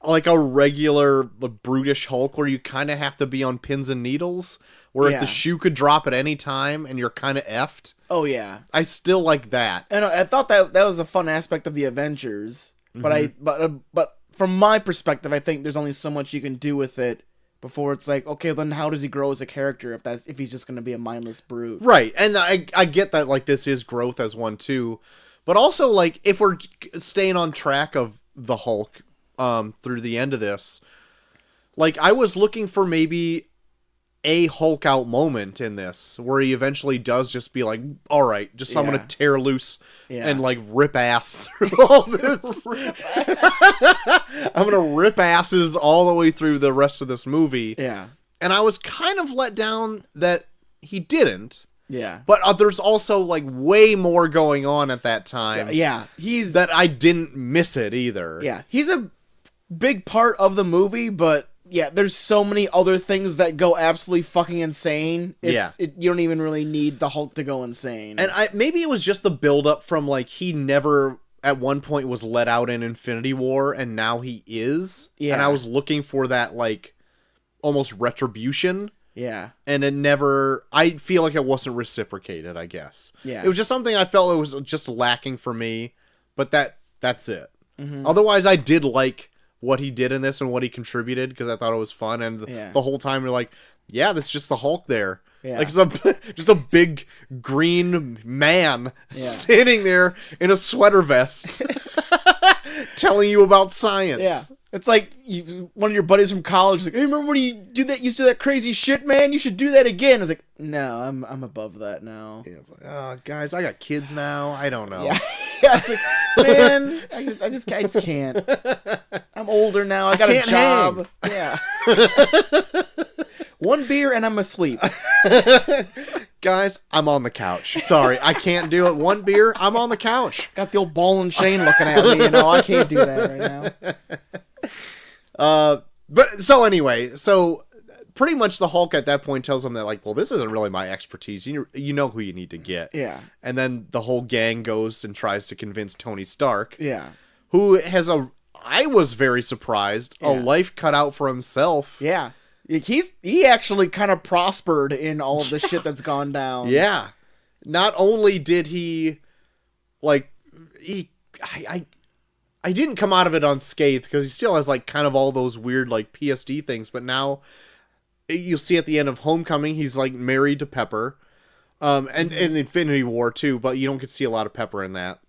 a regular brutish Hulk where you kind of have to be on pins and needles, where if
Yeah.
the shoe could drop at any time and you're kind of effed.
Oh, yeah.
I still like that.
And I thought that was a fun aspect of the Avengers, but but from my perspective, I think there's only so much you can do with it before it's like, okay, then how does he grow as a character if he's just going to be a mindless brute?
Right, and I get that, like, this is growth as one too, but also, like, if we're staying on track of the Hulk through the end of this, like, I was looking for maybe a Hulk out moment in this where he eventually does just be like, all right, just I'm gonna tear loose and like rip ass through all this. I'm gonna rip asses all the way through the rest of this movie.
Yeah.
And I was kind of let down that he didn't.
Yeah.
But there's also like way more going on at that time.
Yeah.
That I didn't miss it either.
Yeah. He's a big part of the movie, but yeah, there's so many other things that go absolutely fucking insane. You don't even really need the Hulk to go insane.
And maybe it was just the buildup from, like, he never at one point was let out in Infinity War, and now he is.
Yeah.
And I was looking for that, like, almost retribution.
Yeah.
And it never... I feel like it wasn't reciprocated, I guess.
Yeah.
It was just something I felt it was just lacking for me, but that's it.
Mm-hmm.
Otherwise, I did like what he did in this and what he contributed, because I thought it was fun, and the whole time you're like, yeah, that's just the Hulk there.
Yeah.
Like, it's just a big green man standing there in a sweater vest telling you about science.
Yeah. It's like one of your buddies from college is like, hey, remember when you used to do that crazy shit, man? You should do that again. I was like, no, I'm above that now.
Yeah, it's like, oh, guys, I got kids now. I don't know.
Yeah. Yeah, it's like, man, I just can't. I'm older now. I got a job. Yeah. One beer and I'm asleep.
Guys, I'm on the couch. Sorry, I can't do it. One beer, I'm on the couch.
Got the old ball and chain looking at me. I can't do that right
now. But so anyway, pretty much the Hulk at that point tells him that, like, well, this isn't really my expertise. You know who you need to get.
Yeah.
And then the whole gang goes and tries to convince Tony Stark.
Yeah.
Who has I was very surprised, a life cut out for himself.
Yeah. He actually kind of prospered in all of the shit that's gone down.
Yeah. Not only did he, like, I didn't come out of it unscathed, because he still has, like, kind of all those weird, like, PSD things, but now you'll see at the end of Homecoming, he's, like, married to Pepper. And in Infinity War, too, but you don't get to see a lot of Pepper in that.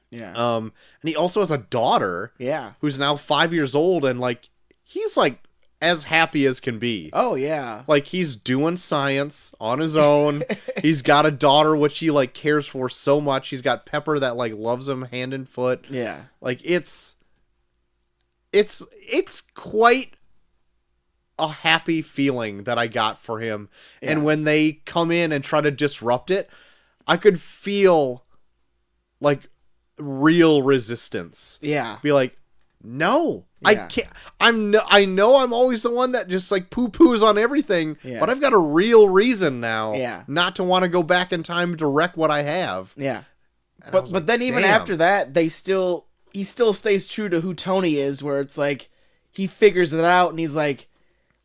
Yeah.
And he also has a daughter.
Yeah.
Who's now 5 years old, and, like, he's, like, as happy as can be.
Oh, yeah.
Like, he's doing science on his own. He's got a daughter, which he, like, cares for so much. He's got Pepper that, like, loves him hand and foot.
Yeah.
Like, it's quite a happy feeling that I got for him. Yeah. And when they come in and try to disrupt it, I could feel, like, real resistance.
Yeah.
Be like, no, yeah. I can't. I know I'm always the one that just, like, poo-poos on everything, but I've got a real reason now not to want to go back in time to wreck what I have.
Yeah. But then even after that, he still stays true to who Tony is, where it's like he figures it out and he's like,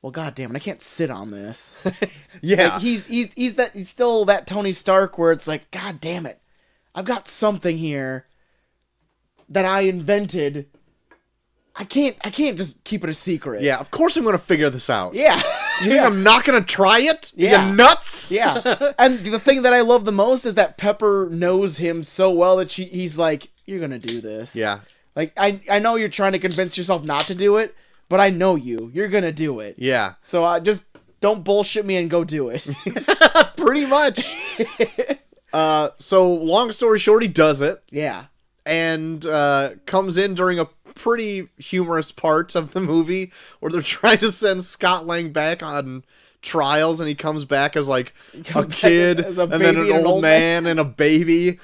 well, goddamn it, I can't sit on this.
Yeah.
Like, he's still that Tony Stark where it's like, god damn it, I've got something here that I invented I can't just keep it a secret.
Yeah, of course I'm going to figure this out.
Yeah.
You think I'm not going to try it?
Yeah.
You nuts?
Yeah. And the thing that I love the most is that Pepper knows him so well that he's like, you're going to do this.
Yeah.
Like, I know you're trying to convince yourself not to do it, but I know you. You're going to do it.
Yeah.
So just don't bullshit me and go do it.
Pretty much. So long story short, he does it.
Yeah.
And comes in during a pretty humorous part of the movie where they're trying to send Scott Lang back on trials, and he comes back as like a kid
as a
and then
baby
an
and
old man and a baby.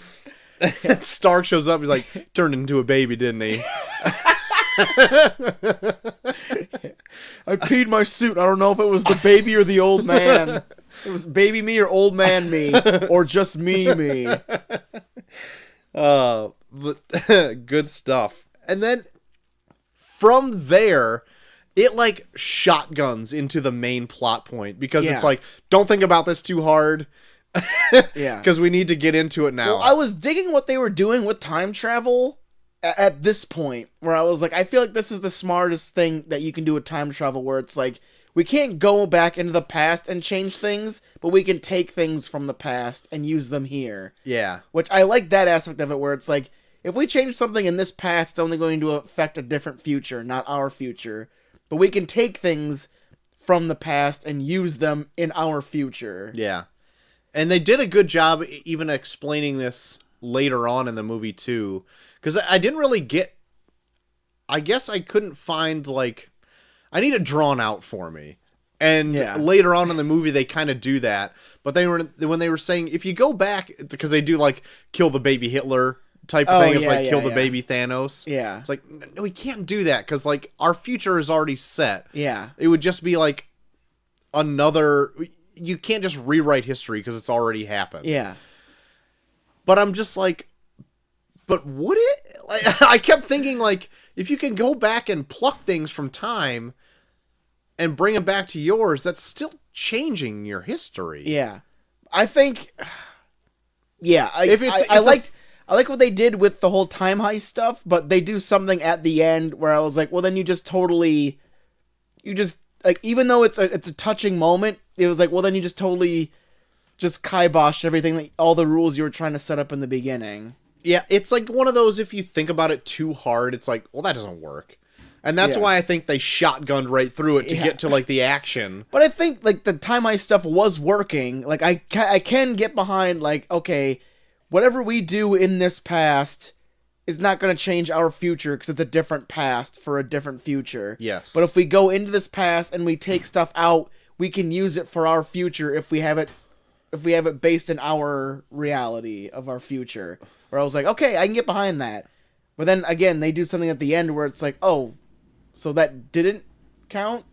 And Stark shows up, he's like, turned into a baby, didn't he?
I peed my suit. I don't know if it was the baby or the old man. It was baby me or old man me, or just me.
But good stuff. And then from there, it like shotguns into the main plot point because it's like, don't think about this too hard.
Yeah.
Because we need to get into it now.
Well, I was digging what they were doing with time travel at this point, where I was like, I feel like this is the smartest thing that you can do with time travel, where it's like, we can't go back into the past and change things, but we can take things from the past and use them here.
Yeah.
Which I like that aspect of it, where it's like, if we change something in this past, it's only going to affect a different future, not our future. But we can take things from the past and use them in our future.
Yeah. And they did a good job even explaining this later on in the movie, too. Because I didn't really get... I guess I couldn't find, like... I need it drawn out for me. And later on in the movie, they kind of do that. But when they were saying, if you go back... Because they do, like, kill the baby Hitler type of thing. It's like, kill the baby Thanos.
Yeah.
It's like, no, we can't do that. Because, like, our future is already set.
Yeah.
It would just be, like, another... You can't just rewrite history because it's already happened.
Yeah.
But I'm just like, but would it? Like, I kept thinking, like, if you can go back and pluck things from time and bring them back to yours, that's still changing your history.
Yeah. I think... Yeah.
I
like what they did with the whole time heist stuff, but they do something at the end where I was like, well, then you just like, even though it's a touching moment, it was like, well, then you just totally just kiboshed everything, all the rules you were trying to set up in the beginning.
Yeah, it's like one of those, if you think about it too hard, it's like, well, that doesn't work. And that's why I think they shotgunned right through it to get to, like, the action.
But I think, like, the time heist stuff was working. Like, I can get behind, like, okay, whatever we do in this past is not going to change our future because it's a different past for a different future.
Yes.
But if we go into this past and we take stuff out, we can use it for our future if we have it based in our reality of our future. Where I was like, okay, I can get behind that. But then again, they do something at the end where it's like, oh, so that didn't count?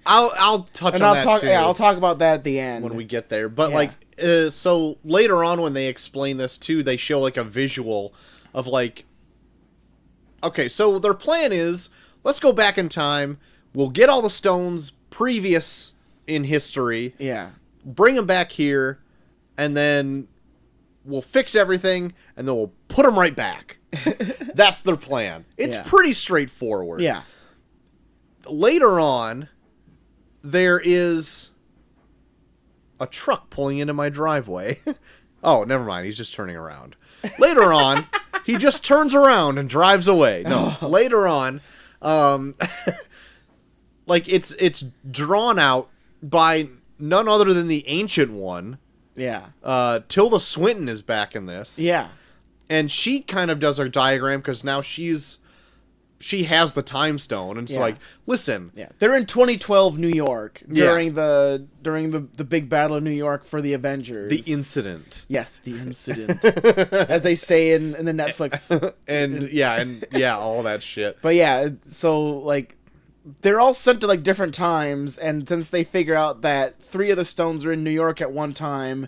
I'll touch on that too.
Yeah, I'll talk about that at the end
when we get there. But like, so later on when they explain this too, they show like a visual of like, okay, so their plan is, let's go back in time. We'll get all the stones previous in history.
Yeah.
Bring them back here, and then we'll fix everything, and then we'll put them right back. That's their plan. It's pretty straightforward.
Yeah.
Later on, there is a truck pulling into my driveway. Oh, never mind. He's just turning around. Later on, he just turns around and drives away. No, later on, like it's drawn out by none other than the Ancient One.
Yeah.
Tilda Swinton is back in this.
Yeah.
And she kind of does her diagram because now she has the time stone, and it's like, listen.
Yeah. They're in 2012 New York during the big battle of New York for the Avengers.
The incident.
Yes, the incident. As they say in the Netflix.
and all that shit.
But yeah, so like they're all sent to like different times, and since they figure out that 3 of the stones are in New York at one time,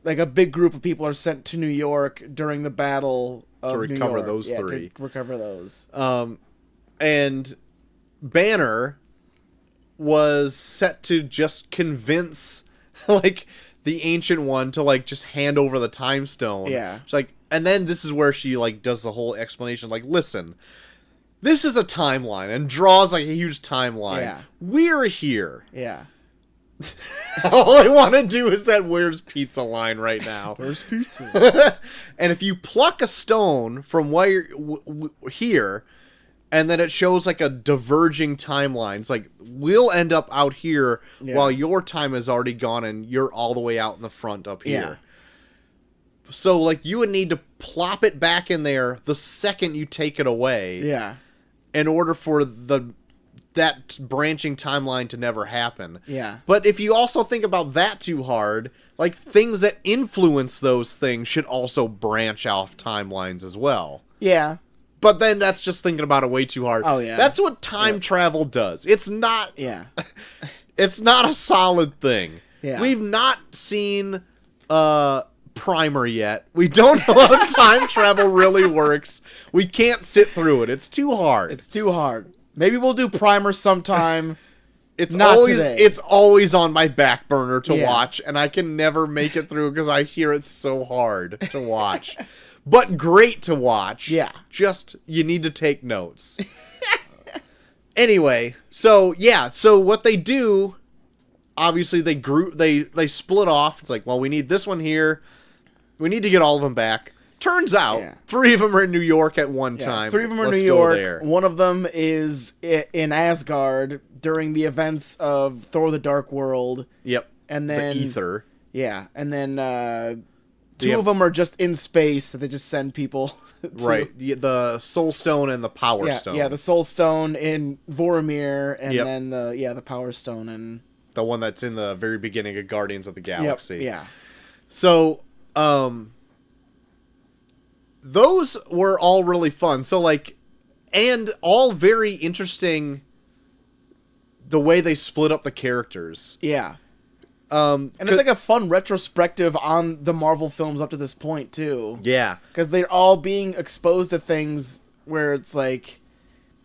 like a big group of people are sent to New York during the battle of
to recover
New York.
those 3.
To recover those.
And Banner was set to just convince like the Ancient One to like just hand over the time stone.
Yeah.
It's like, and then this is where she like does the whole explanation, like, listen, this is a timeline and draws like a huge timeline.
Yeah.
We're here.
Yeah.
All I want to do is that "Where's Pizza" line right now.
Where's pizza?
And if you pluck a stone from where here, and then it shows like a diverging timeline, it's like we'll end up out here while your time is already gone and you're all the way out in the front up here. So like you would need to plop it back in there the second you take it away.
Yeah.
In order for that branching timeline to never happen.
Yeah.
But if you also think about that too hard, like things that influence those things should also branch off timelines as well.
Yeah.
But then that's just thinking about it way too hard.
Oh yeah.
That's what time travel does. It's not it's not a solid thing.
Yeah.
We've not seen Primer yet. We don't know how time travel really works. We can't sit through it. It's too hard.
It's too hard. Maybe we'll do Primer sometime.
It's
not
always
today.
It's always on my back burner to watch, and I can never make it through because I hear it's so hard to watch. But great to watch.
Yeah.
Just you need to take notes. Anyway, so what they do, obviously they split off. It's like, well, we need this one here. We need to get all of them back. Turns out, 3 of them are in New York at one time.
3 of them are in
Let's
New
go
York.
there.
One of them is in Asgard during the events of Thor: The Dark World.
Yep.
And then
the Ether.
Yeah, and then 2 of them are just in space that they just send people.
Right. The Soul Stone and the Power Stone.
Yeah, the Soul Stone in Vormir, and then the Power Stone and
the one that's in the very beginning of Guardians of the Galaxy.
Yep, yeah.
So, those were all really fun. So, like, and all very interesting the way they split up the characters.
Yeah. And it's like a fun retrospective on the Marvel films up to this point, too.
Yeah.
Because they're all being exposed to things where it's like,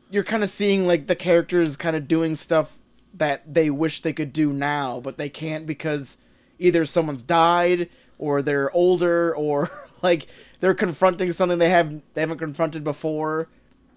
you're kind of seeing, like, the characters kind of doing stuff that they wish they could do now, but they can't because either someone's died, or they're older, or, like, they're confronting something they haven't confronted before.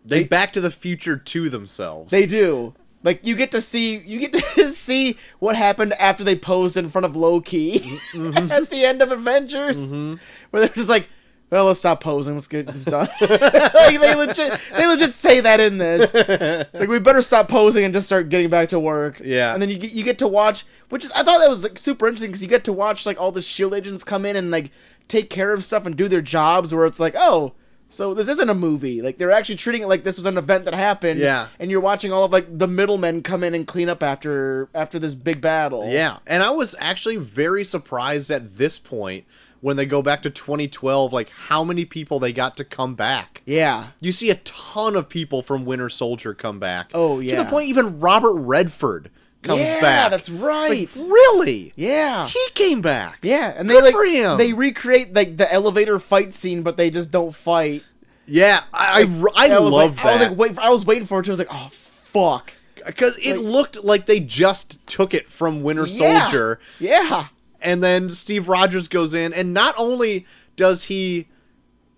They Back to the Future to themselves.
They do. Like, you get to see what happened after they posed in front of Loki at the end of Avengers, where they're just like, well, let's stop posing, let's get this done. Like, they legit say that in this. It's like, we better stop posing and just start getting back to work.
Yeah.
And then you get to watch, I thought that was like super interesting, because you get to watch like all the SHIELD agents come in and like take care of stuff and do their jobs, where it's like, oh, so this isn't a movie. Like, they're actually treating it like this was an event that happened.
Yeah.
And you're watching all of, like, the middlemen come in and clean up after this big battle.
Yeah. And I was actually very surprised at this point, when they go back to 2012, like, how many people they got to come back.
Yeah.
You see a ton of people from Winter Soldier come back.
Oh, yeah.
To the point even Robert Redford comes back.
Yeah, that's right.
It's like, really?
Yeah.
He came back.
Yeah, and
Good for him.
They recreate like the elevator fight scene, but they just don't fight.
Yeah, I love that.
I was waiting for it. I was like, oh fuck,
because it looked like they just took it from Winter Soldier.
Yeah.
And then Steve Rogers goes in, and not only does he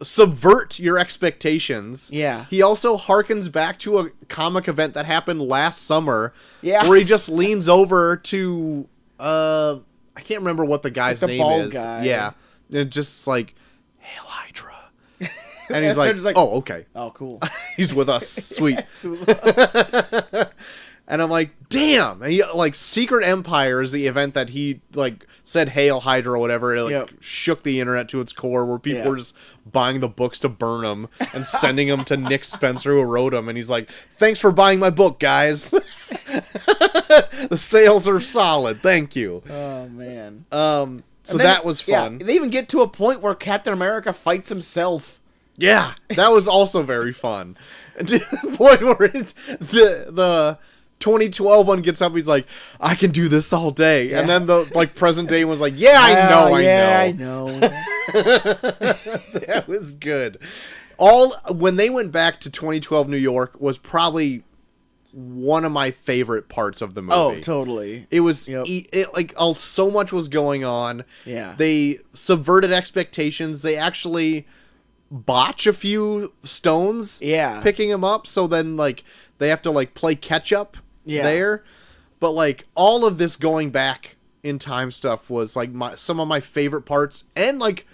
subvert your expectations, he also harkens back to a comic event that happened last summer, where he just leans over to I can't remember what the guy's name is.
Guy.
Yeah, and just like, "Hail Hydra," and he's like, "Oh, okay,
oh, cool,
he's with us, sweet." And I'm like, damn. And he, like, Secret Empire is the event that he, like, said Hail Hydra or whatever. It, like, shook the internet to its core, where people were just buying the books to burn them and sending them to Nick Spencer, who wrote them. And he's like, thanks for buying my book, guys. The sales are solid. Thank you.
Oh, man.
So that was fun.
Yeah, they even get to a point where Captain America fights himself.
Yeah, that was also very fun. And to the point where it's the 2012 one gets up, he's like, I can do this all day. And then the like present day was like, I know. That was good. When they went back to 2012 New York was probably one of my favorite parts of the movie.
Oh, totally.
It was so much was going on.
Yeah.
They subverted expectations. They actually botch a few stones
Yeah.
picking him up, so then like they have to like play catch up
Yeah.
there. But like all of this going back in time stuff was like some of my favorite parts, and like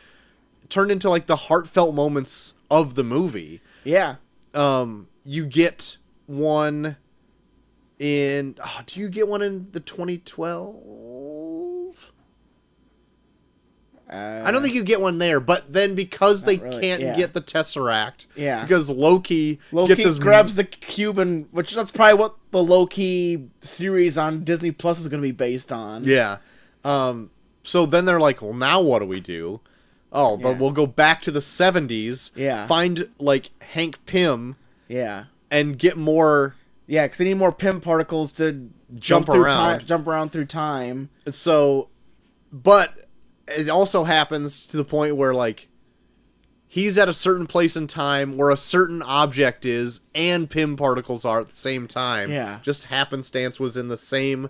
turned into like the heartfelt moments of the movie.
Yeah.
You get one in do you get one in the 2012? I don't think you get one there, but then because they
really,
can't
yeah.
get the Tesseract,
Yeah.
because Loki gets his
grabs the cube, and which that's probably what the Loki series on Disney Plus is going to be based on.
Yeah. So then they're like, well, now what do we do? Oh,
Yeah.
we'll go back to the 70s.
Yeah.
Find like Hank Pym
Yeah.
and get more.
Yeah, because they need more Pym particles to
Jump
through
around.
jump around through time.
So, but it also happens to the point where like he's at a certain place in time where a certain object is and Pym particles are at the same time.
Yeah.
Just happenstance was in the same.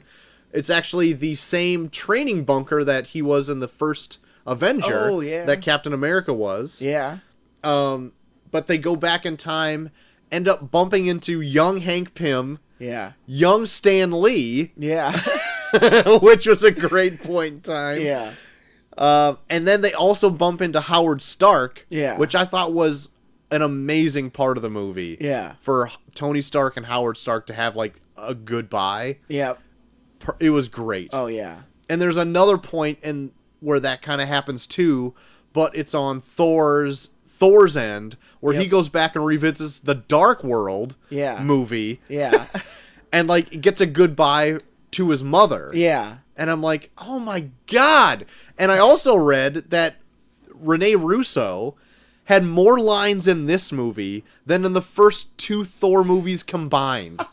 It's actually the same training bunker that he was in the first Avenger.
Oh, yeah.
That Captain America was.
Yeah.
But they go back in time, end up bumping into young Hank Pym,
Yeah.
young Stan Lee,
Yeah.
which was a great point in time.
Yeah.
And then they also bump into Howard Stark,
Yeah.
which I thought was an amazing part of the movie.
Yeah.
For Tony Stark and Howard Stark to have like a goodbye.
Yeah.
It was great.
Oh, yeah.
And there's another point in where that kind of happens too, but it's on Thor's end, where he
Yep.
goes back and revisits the Dark World
Yeah.
movie,
Yeah.
and like gets a goodbye to his mother.
Yeah.
And I'm like, oh my god! And I also read that Rene Russo had more lines in this movie than in the first two Thor movies combined.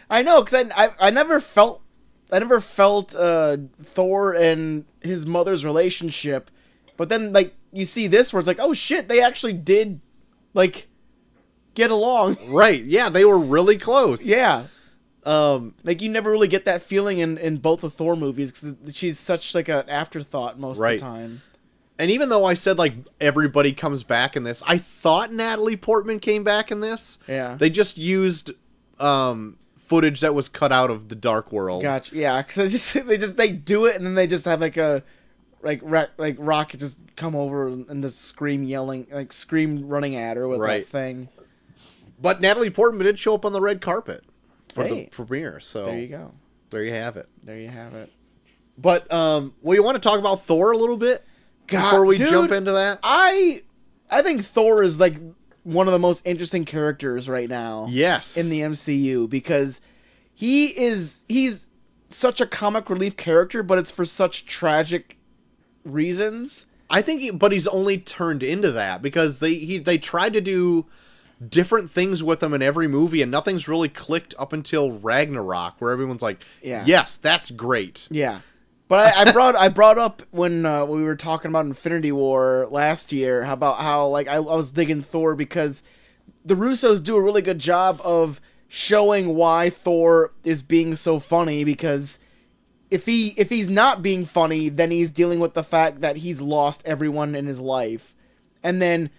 I know, because I never felt Thor and his mother's relationship, but then like you see this where it's like, oh shit, they actually did like get along.
Right? Yeah, they were really close.
Yeah. Like you never really get that feeling in both the Thor movies because she's such like an afterthought most of the time.
And even though I said like everybody comes back in this, I thought Natalie Portman came back in this.
Yeah.
They just used footage that was cut out of the Dark World.
Gotcha. Yeah, because they do it and then they just have like a Rocket just come over and just scream running at her with
Right.
that thing.
But Natalie Portman did show up on the red carpet for
Hey.
the premiere. So
There you go.
there you have it.
There you have it.
But well, you want to talk about Thor a little bit before we
dude,
jump into that?
I think Thor is like one of the most interesting characters right now.
Yes.
In the MCU because he's such a comic relief character, but it's for such tragic reasons.
I think, but he's only turned into that because they tried to do different things with him in every movie, and nothing's really clicked up until Ragnarok, where everyone's like,
Yeah.
"Yes, that's great."
Yeah, but I brought up when we were talking about Infinity War last year how like I was digging Thor because the Russos do a really good job of showing why Thor is being so funny because if he's not being funny, then he's dealing with the fact that he's lost everyone in his life, and then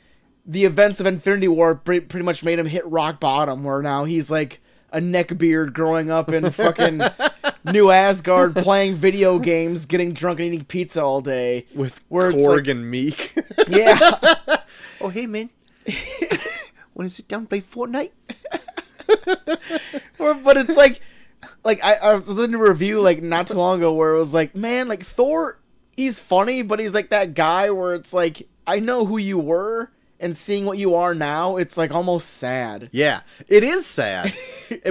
the events of Infinity War pretty much made him hit rock bottom, where now he's like a neckbeard growing up in fucking New Asgard, playing video games, getting drunk, and eating pizza all day.
With
where it's
Korg
like-
and Meek.
Yeah.
Oh, hey, man. Want to sit down and play Fortnite?
But it's like I was listening to a review like not too long ago where it was like, man, like Thor, he's funny, but he's like that guy where it's like, I know who you were, and seeing what you are now, it's like almost sad.
Yeah, it is sad.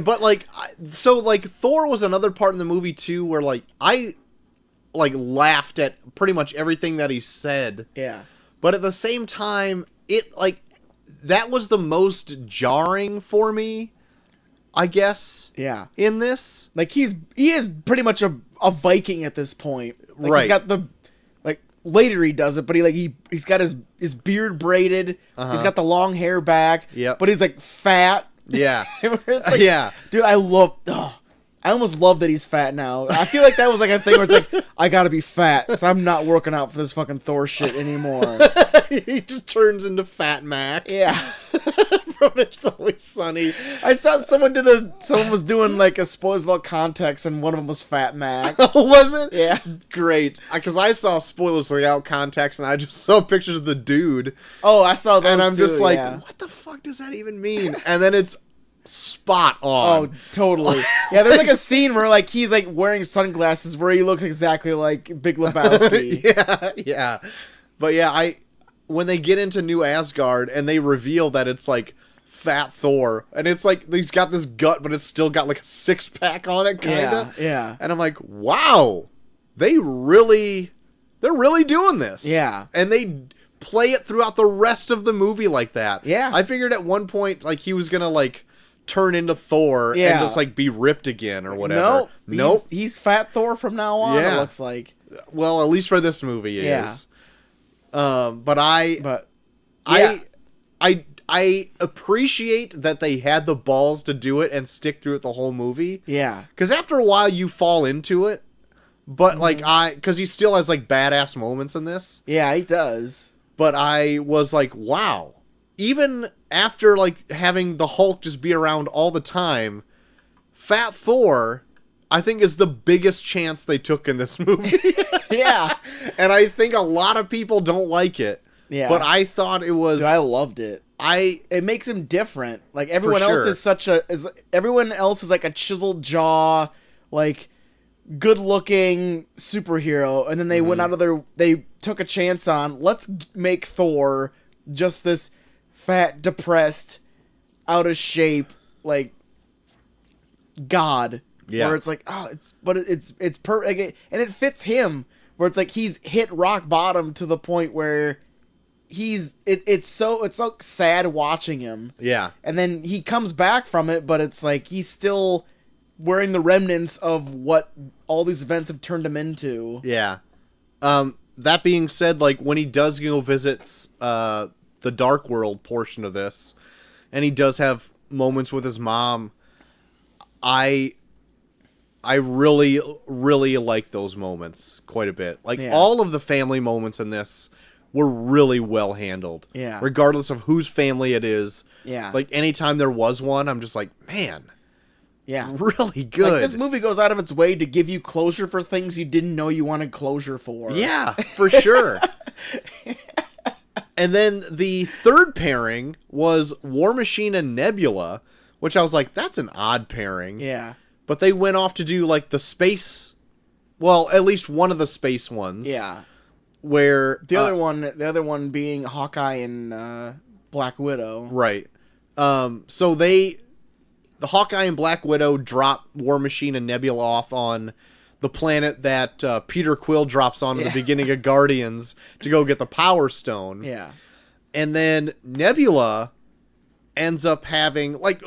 But like, so like Thor was another part in the movie too, where like I like laughed at pretty much everything that he said.
Yeah.
But at the same time, it like that was the most jarring for me, I guess.
Yeah.
In this,
Like he is pretty much a Viking at this point. Like,
Right.
He's got the like later he does it, but he's got his beard braided. He's got the long hair back.
Yep.
But he's like fat.
yeah,
Where it's like,
yeah.
dude, I I almost love that he's fat now. I feel like that was like a thing where it's like, I gotta be fat because I'm not working out for this fucking Thor shit anymore.
He just turns into Fat Mac.
Yeah.
From It's Always Sunny.
I saw someone was doing like a spoilers without context, and one of them was Fat Mac.
Was it?
Yeah.
Great. Because I saw spoilers without context, and I just saw pictures of the dude.
Oh, I saw those
And I'm just
too,
like,
yeah.
what the fuck does that even mean? And then it's spot on.
Oh, totally. Yeah, there's like a scene where like he's like wearing sunglasses where he looks exactly like Big Lebowski.
yeah. But yeah, when they get into New Asgard and they reveal that it's like Fat Thor, and it's like he's got this gut, but it's still got like a 6-pack on it, kinda.
Yeah.
And I'm like, wow, they're really doing this.
Yeah.
And they play it throughout the rest of the movie like that.
Yeah.
I figured at one point like he was gonna like turn into Thor and just like be ripped again or whatever. Nope.
He's Fat Thor from now on.
Yeah.
It looks like.
Well, at least for this movie, it is. But I appreciate that they had the balls to do it and stick through it the whole movie.
Yeah.
Because after a while, you fall into it. But because he still has like badass moments in this.
Yeah, he does.
But I was like, wow. Even after like having the Hulk just be around all the time, Fat Thor, I think, is the biggest chance they took in this movie.
Yeah.
And I think a lot of people don't like it.
Yeah.
But I thought it was...
Dude, I loved it. It makes him different. Like everyone else is everyone else is like a chiseled jaw, like good looking superhero, and then they went out of they took a chance on, let's make Thor just this fat, depressed, out of shape, like god.
Yeah.
Where it's like, it's perfect, and it fits him. Where it's like he's hit rock bottom to the point where it's so sad watching him.
Yeah.
And then he comes back from it, but it's like he's still wearing the remnants of what all these events have turned him into.
Yeah. That being said, like when he does go visits the Dark World portion of this, and he does have moments with his mom, I really, really like those moments quite a bit. Like all of the family moments in this were really well handled.
Yeah.
Regardless of whose family it is.
Yeah.
Like anytime there was one, I'm just like, man.
Yeah.
Really good.
Like, this movie goes out of its way to give you closure for things you didn't know you wanted closure for.
Yeah, for sure. And then the third pairing was War Machine and Nebula, which I was like, that's an odd pairing.
Yeah.
But they went off to do like the space, well, at least one of the space ones.
Yeah.
Where
the other one being Hawkeye and Black Widow.
Right. So the Hawkeye and Black Widow drop War Machine and Nebula off on the planet that Peter Quill drops on at the beginning of Guardians to go get the Power Stone.
Yeah.
And then Nebula ends up having, like,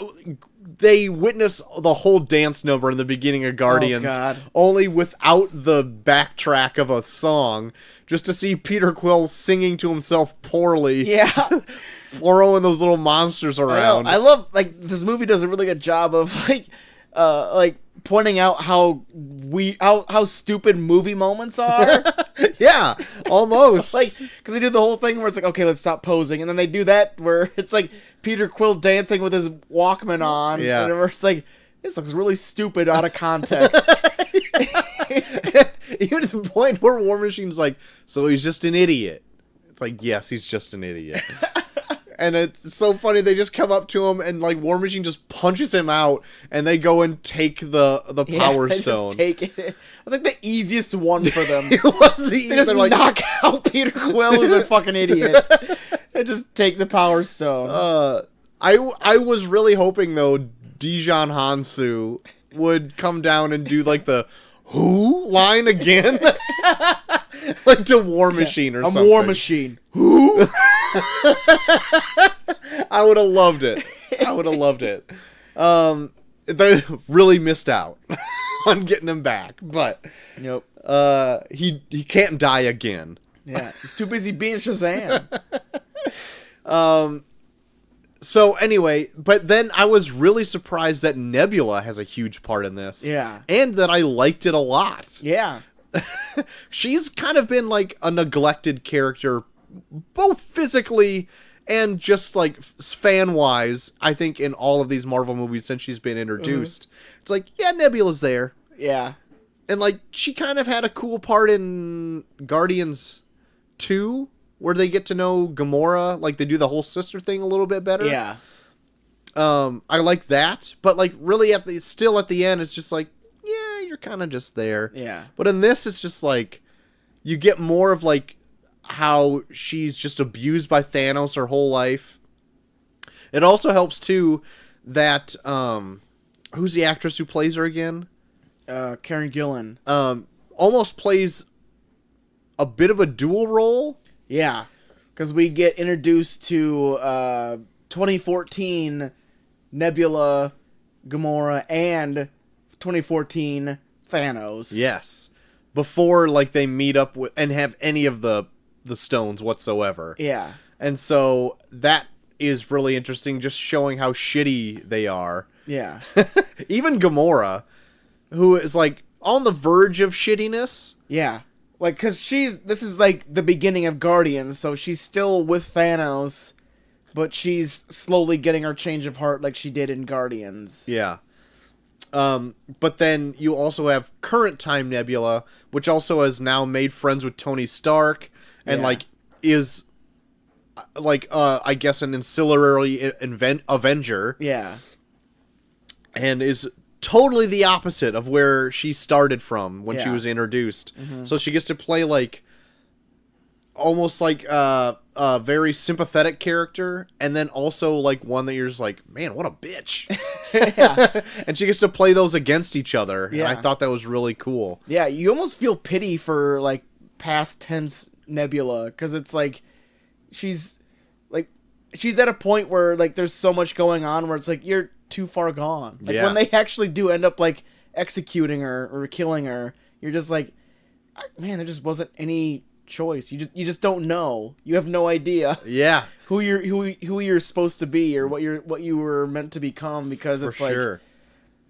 they witness the whole dance number in the beginning of Guardians, only without the backtrack of a song, just to see Peter Quill singing to himself poorly.
Yeah.
Throwing those little monsters around.
I love, like, this movie does a really good job of, like pointing out how stupid movie moments are.
Yeah, almost.
Like, because they do the whole thing where it's like, okay, let's stop posing, and then they do that where it's like Peter Quill dancing with his Walkman on.
Yeah,
and it's like, this looks really stupid out of context.
Even to the point where War Machine's like, so he's just an idiot. It's like, yes, he's just an idiot. And it's so funny, they just come up to him and like War Machine just punches him out, and they go and take the Power Stone.
Just take it. It's like the easiest one for them.
It was the
easiest. They just like, knock out Peter Quill, who's a fucking idiot, and just take the Power Stone.
I was really hoping though Dijon Hansu would come down and do like the "Who" line again, like to War Machine or something.
I'm War Machine. Who?
I would have loved it. I would have loved it. They really missed out on getting him back, but
nope.
He can't die again.
Yeah, he's too busy being Shazam.
So anyway, but then I was really surprised that Nebula has a huge part in this.
Yeah.
And that I liked it a lot.
Yeah.
She's kind of been like a neglected character, both physically and just like fan-wise, I think, in all of these Marvel movies since she's been introduced. It's like, yeah, Nebula's there.
Yeah.
And like, she kind of had a cool part in Guardians 2, where they get to know Gamora, like they do the whole sister thing a little bit better.
Yeah.
I like that, but like really at the end, it's just like, yeah, you're kind of just there.
Yeah.
But in this, it's just like, you get more of like how she's just abused by Thanos her whole life. It also helps too that, who's the actress who plays her again?
Karen Gillan.
Almost plays a bit of a dual role.
Yeah. Because we get introduced to 2014 Nebula, Gamora, and 2014 Thanos.
Yes. Before like they meet up with and have any of the stones whatsoever.
Yeah.
And so that is really interesting, just showing how shitty they are.
Yeah.
Even Gamora, who is like on the verge of shittiness.
Yeah. Like, because this is like the beginning of Guardians, so she's still with Thanos, but she's slowly getting her change of heart like she did in Guardians.
Yeah. But then you also have current time Nebula, which also has now made friends with Tony Stark, and like is like I guess an ancillary Avenger.
Yeah.
And is totally the opposite of where she started from when she was introduced.
Mm-hmm.
So she gets to play like almost like a very sympathetic character, and then also like one that you're just like, man, what a bitch.
Yeah.
And she gets to play those against each other.
Yeah.
And I thought that was really cool.
Yeah, you almost feel pity for like past tense Nebula, because it's like she's at a point where like there's so much going on where it's like you're too far gone. Like when they actually do end up like executing her or killing her, you're just like, man, there just wasn't any choice. You just don't know. You have no idea.
Yeah.
Who you're supposed to be or what you were meant to become, because it's like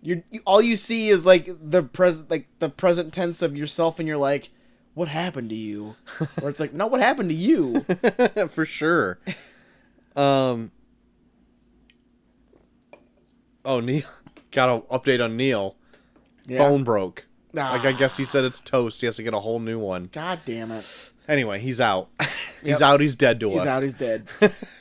you all you see is like the present tense of yourself, and you're like, what happened to you? Or it's like, no, what happened to you?
For sure. Oh, Neil. Got an update on Neil.
Yeah.
Phone broke.
Ah.
Like, I guess he said it's toast. He has to get a whole new one.
God damn it.
Anyway, he's out. He's
Yep.
out. He's dead to us.
He's out. He's dead.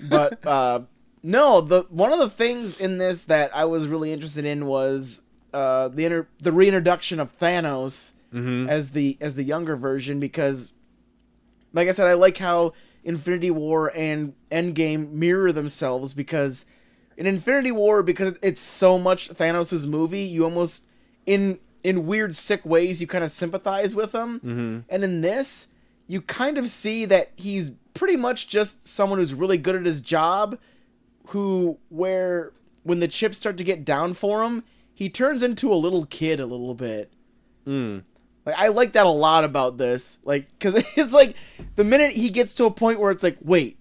But no, one of the things in this that I was really interested in was the reintroduction of Thanos as the younger version, because, like I said, I like how Infinity War and Endgame mirror themselves, because in Infinity War, because it's so much Thanos' movie, you almost in weird sick ways you kind of sympathize with him, and in this you kind of see that he's pretty much just someone who's really good at his job, where when the chips start to get down for him, he turns into a little kid a little bit. Like, I like that a lot about this, like, because it's like the minute he gets to a point where it's like, wait,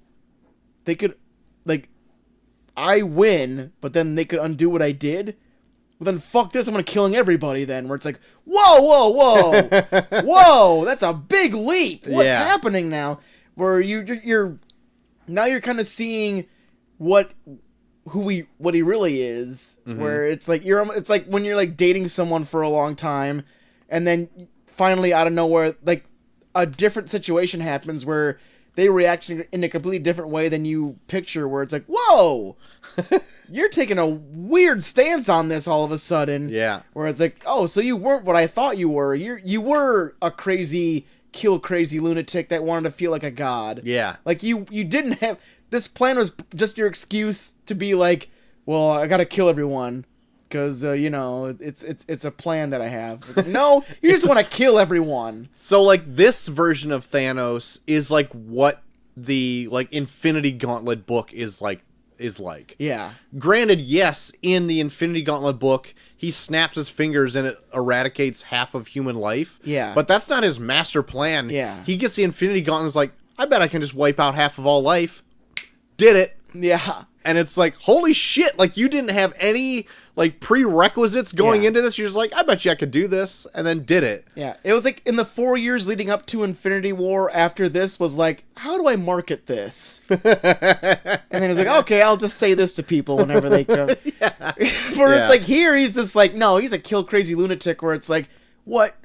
they could, like, I win, but then they could undo what I did. Well, then fuck this, I'm gonna killing everybody then. Where it's like, whoa, whoa, that's a big leap. What's happening now? Where you're kind of seeing what he really is. Where it's like it's like when you're like dating someone for a long time, and then finally out of nowhere, like a different situation happens where they react in a completely different way than you picture, where it's like, whoa, you're taking a weird stance on this all of a sudden.
Yeah.
Where it's like, oh, so you weren't what I thought you were. You were a crazy lunatic that wanted to feel like a god.
Yeah.
Like you didn't have, this plan was just your excuse to be like, well, I gotta kill everyone. Because, it's a plan that I have. It's like, no, you just want to kill everyone.
So, like, this version of Thanos is, like, what the, like, Infinity Gauntlet book is like.
Yeah.
Granted, yes, in the Infinity Gauntlet book, he snaps his fingers and it eradicates half of human life.
Yeah.
But that's not his master plan.
Yeah.
He gets the Infinity Gauntlet and is like, I bet I can just wipe out half of all life. Did it.
Yeah.
And it's like, holy shit, like, you didn't have any, like, prerequisites going into this. You're just like, I bet you I could do this, and then did it.
Yeah, it was like in the 4 years leading up to Infinity War after this was like, how do I market this? And then it was like, okay, I'll just say this to people whenever they come. Where it's like, here he's just like, no, he's a kill crazy lunatic where it's like, what?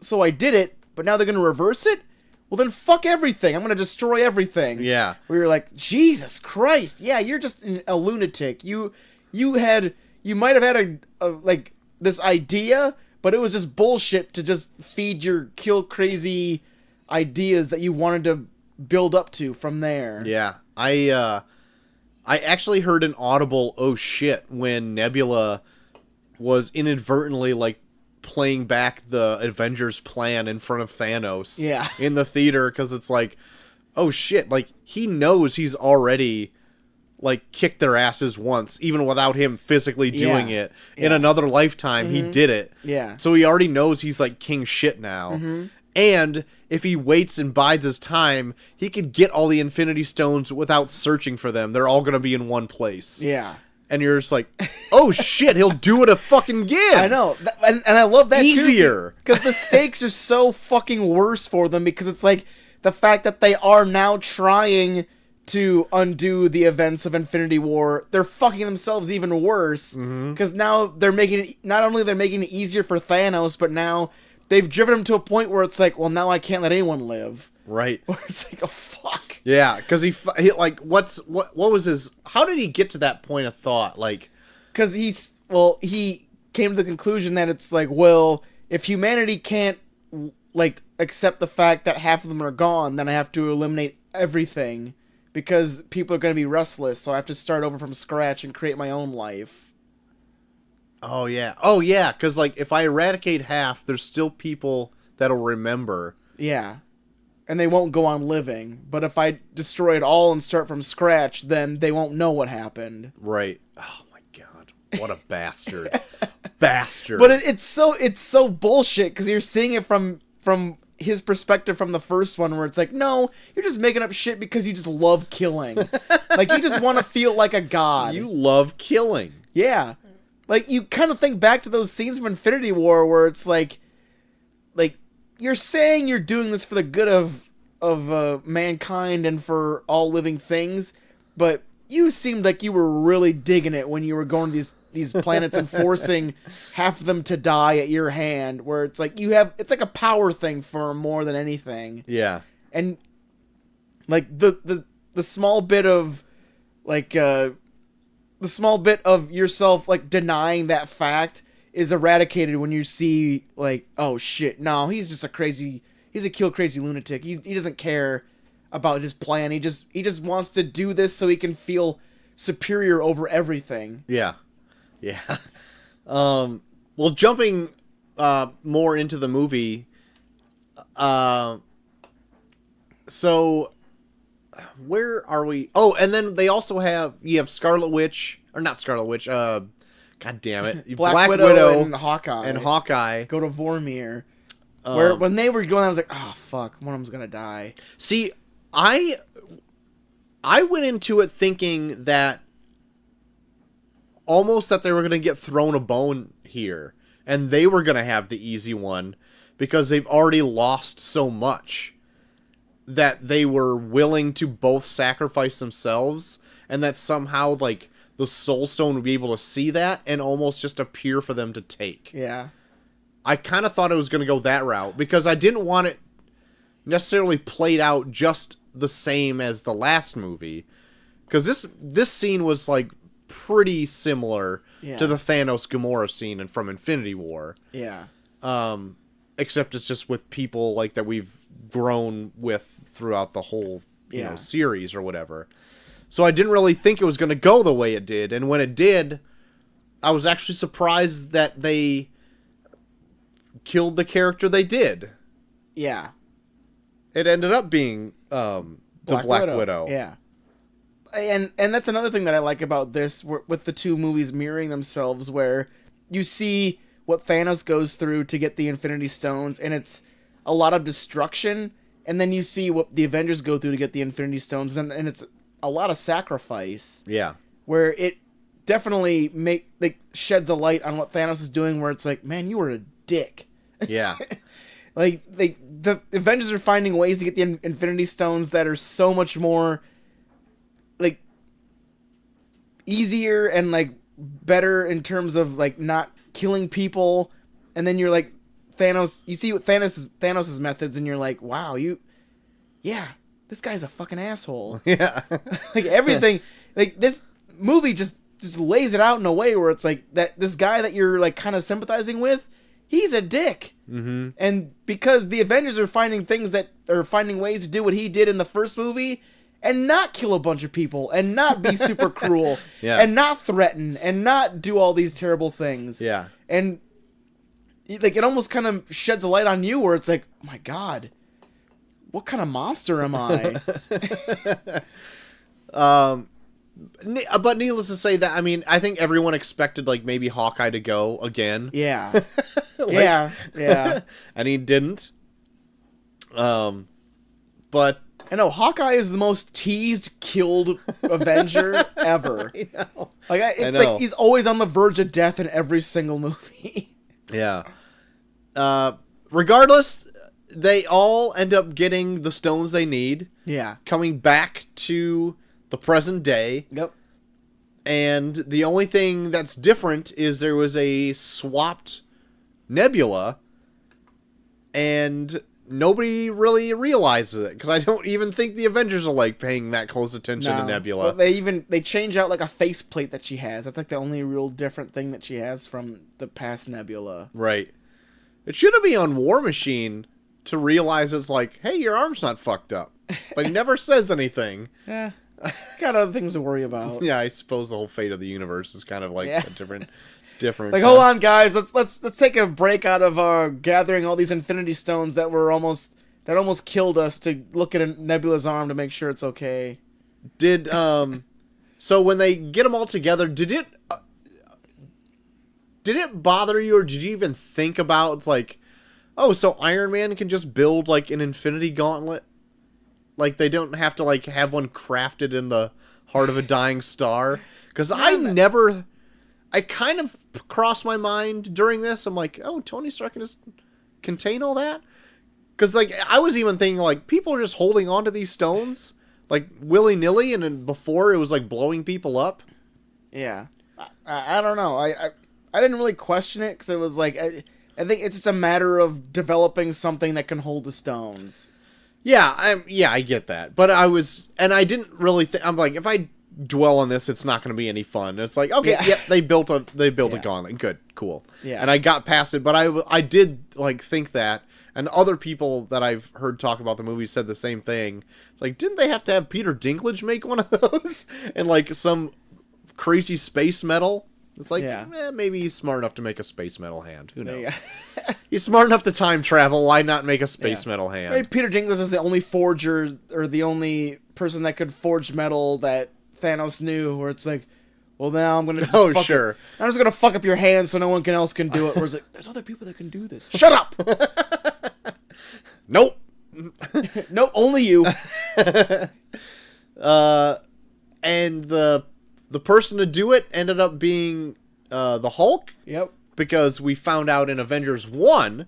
So I did it, but now they're going to reverse it? Well, then fuck everything. I'm going to destroy everything.
Yeah.
We were like, Jesus Christ. Yeah, you're just a lunatic. You might have had a like this idea, but it was just bullshit to just feed your kill crazy ideas that you wanted to build up to from there.
Yeah. I actually heard an audible oh shit when Nebula was inadvertently like playing back the Avengers plan in front of Thanos in the theater, because it's like, oh shit, like he knows he's already like kicked their asses once, even without him physically doing it. In another lifetime he did it. So he already knows he's like king shit now. And if he waits and bides his time, he could get all the Infinity Stones without searching for them. They're all gonna be in one place. And you're just like, oh shit, he'll do it a fucking again.
I know. And I love that
easier.
Because the stakes are so fucking worse for them, because it's like the fact that they are now trying to undo the events of Infinity War, they're fucking themselves even worse. Because now they're making it, not only they're making it easier for Thanos, but now they've driven him to a point where it's like, well, now I can't let anyone live.
Right.
Where it's like, oh fuck.
Yeah, because he like, what was his? How did he get to that point of thought? Like,
because he came to the conclusion that it's like, well, if humanity can't like accept the fact that half of them are gone, then I have to eliminate everything, because people are going to be restless. So I have to start over from scratch and create my own life.
Oh yeah, because like if I eradicate half, there's still people that'll remember.
Yeah. And they won't go on living. But if I destroy it all and start from scratch, then they won't know what happened.
Right. Oh my god. What a bastard. Bastard.
But it's so bullshit, because you're seeing it from his perspective from the first one, where it's like, no, you're just making up shit because you just love killing. Like, you just want to feel like a god.
You love killing.
Yeah. Like, you kind of think back to those scenes from Infinity War where it's like you're saying you're doing this for the good of mankind and for all living things, but you seemed like you were really digging it when you were going to these planets and forcing half of them to die at your hand, where it's like it's like a power thing for more than anything.
Yeah.
And like the small bit of like the small bit of yourself like denying that fact is eradicated when you see like, oh shit, no, he's a kill crazy lunatic. He doesn't care about his plan. He just wants to do this so he can feel superior over everything.
Yeah. Yeah. Well, jumping more into the movie, so where are we? Oh, and then you have Scarlet Witch, or not Scarlet Witch, God damn it.
Black Widow and Hawkeye. Go to Vormir. Where when they were going, I was like, oh fuck, one of them's gonna die.
See, I went into it thinking that almost that they were gonna get thrown a bone here, and they were gonna have the easy one, because they've already lost so much that they were willing to both sacrifice themselves, and that somehow like the Soul Stone would be able to see that and almost just appear for them to take.
Yeah.
I kind of thought it was going to go that route, because I didn't want it necessarily played out just the same as the last movie. Because this scene was like pretty similar to the Thanos Gamora scene from Infinity War.
Yeah.
Except it's just with people like that we've grown with throughout the whole you know, series or whatever. So I didn't really think it was going to go the way it did. And when it did, I was actually surprised that they killed the character they did.
Yeah.
It ended up being the Black Widow.
Yeah. And that's another thing that I like about this, with the two movies mirroring themselves, where you see what Thanos goes through to get the Infinity Stones, and it's a lot of destruction, and then you see what the Avengers go through to get the Infinity Stones, and it's a lot of sacrifice.
Yeah.
where it definitely sheds a light on what Thanos is doing, where it's like, man, you were a dick.
Yeah.
Like, the Avengers are finding ways to get the Infinity Stones that are so much more, like, easier and, like, better in terms of, like, not killing people. And then you're like, Thanos, you see what Thanos' methods, and you're like, wow, this guy's a fucking asshole.
Yeah.
Like, everything, like, this movie just lays it out in a way where it's like, that this guy that you're, like, kind of sympathizing with, he's a dick.
Mm-hmm.
And because the Avengers are finding ways to do what he did in the first movie and not kill a bunch of people and not be super cruel and not threaten and not do all these terrible things.
Yeah.
And like, it almost kind of sheds a light on you where it's like, oh my God, what kind of monster am I?
But needless to say that, I mean, I think everyone expected, like, maybe Hawkeye to go again.
Yeah.
Like,
yeah.
And he didn't. But
I know, Hawkeye is the most teased, killed Avenger ever.
I know.
Like, it's like he's always on the verge of death in every single movie.
Yeah. Regardless, they all end up getting the stones they need.
Yeah.
Coming back to the present day.
Yep.
And the only thing that's different is there was a swapped Nebula, and nobody really realizes it, because I don't even think the Avengers are, like, paying that close attention to Nebula.
Well, they change out, like, a faceplate that she has. That's, like, the only real different thing that she has from the past Nebula.
Right. It should have been on War Machine to realize it's like, hey, your arm's not fucked up. But he never says anything.
Yeah. Got other things to worry about.
Yeah, I suppose the whole fate of the universe is kind of like a different.
Like, hold on, guys. Let's take a break out of gathering all these Infinity Stones that almost killed us to look at Nebula's arm to make sure it's okay.
Did so when they get them all together, did it bother you, or did you even think about, it's like, oh, so Iron Man can just build, like, an Infinity Gauntlet? Like, they don't have to, like, have one crafted in the heart of a dying star? Because I kind of crossed my mind during this. I'm like, oh, Tony Stark can just contain all that? Because, like, I was even thinking, like, people are just holding on to these stones, like, willy-nilly, and then before it was, like, blowing people up.
Yeah. I don't know. I didn't really question it, because it was like, I think it's just a matter of developing something that can hold the stones.
Yeah, I get that. But I didn't really think, I'm like, if I dwell on this, it's not going to be any fun. It's like, okay, they built a gauntlet. Good, cool.
Yeah.
And I got past it, but I did, like, think that, and other people that I've heard talk about the movie said the same thing. It's like, didn't they have to have Peter Dinklage make one of those? And, like, some crazy space metal? It's like, maybe he's smart enough to make a space metal hand. Who knows? He's smart enough to time travel. Why not make a space metal hand?
Maybe Peter Dinklage was the only forger, or the only person that could forge metal that Thanos knew, where it's like, well, now I'm gonna just I'm just gonna fuck up your hand so no one else can do it. Whereas, like, there's other people that can do this. Shut up!
Nope.
Nope, only you.
And the person to do it ended up being the Hulk.
Yep.
Because we found out in Avengers 1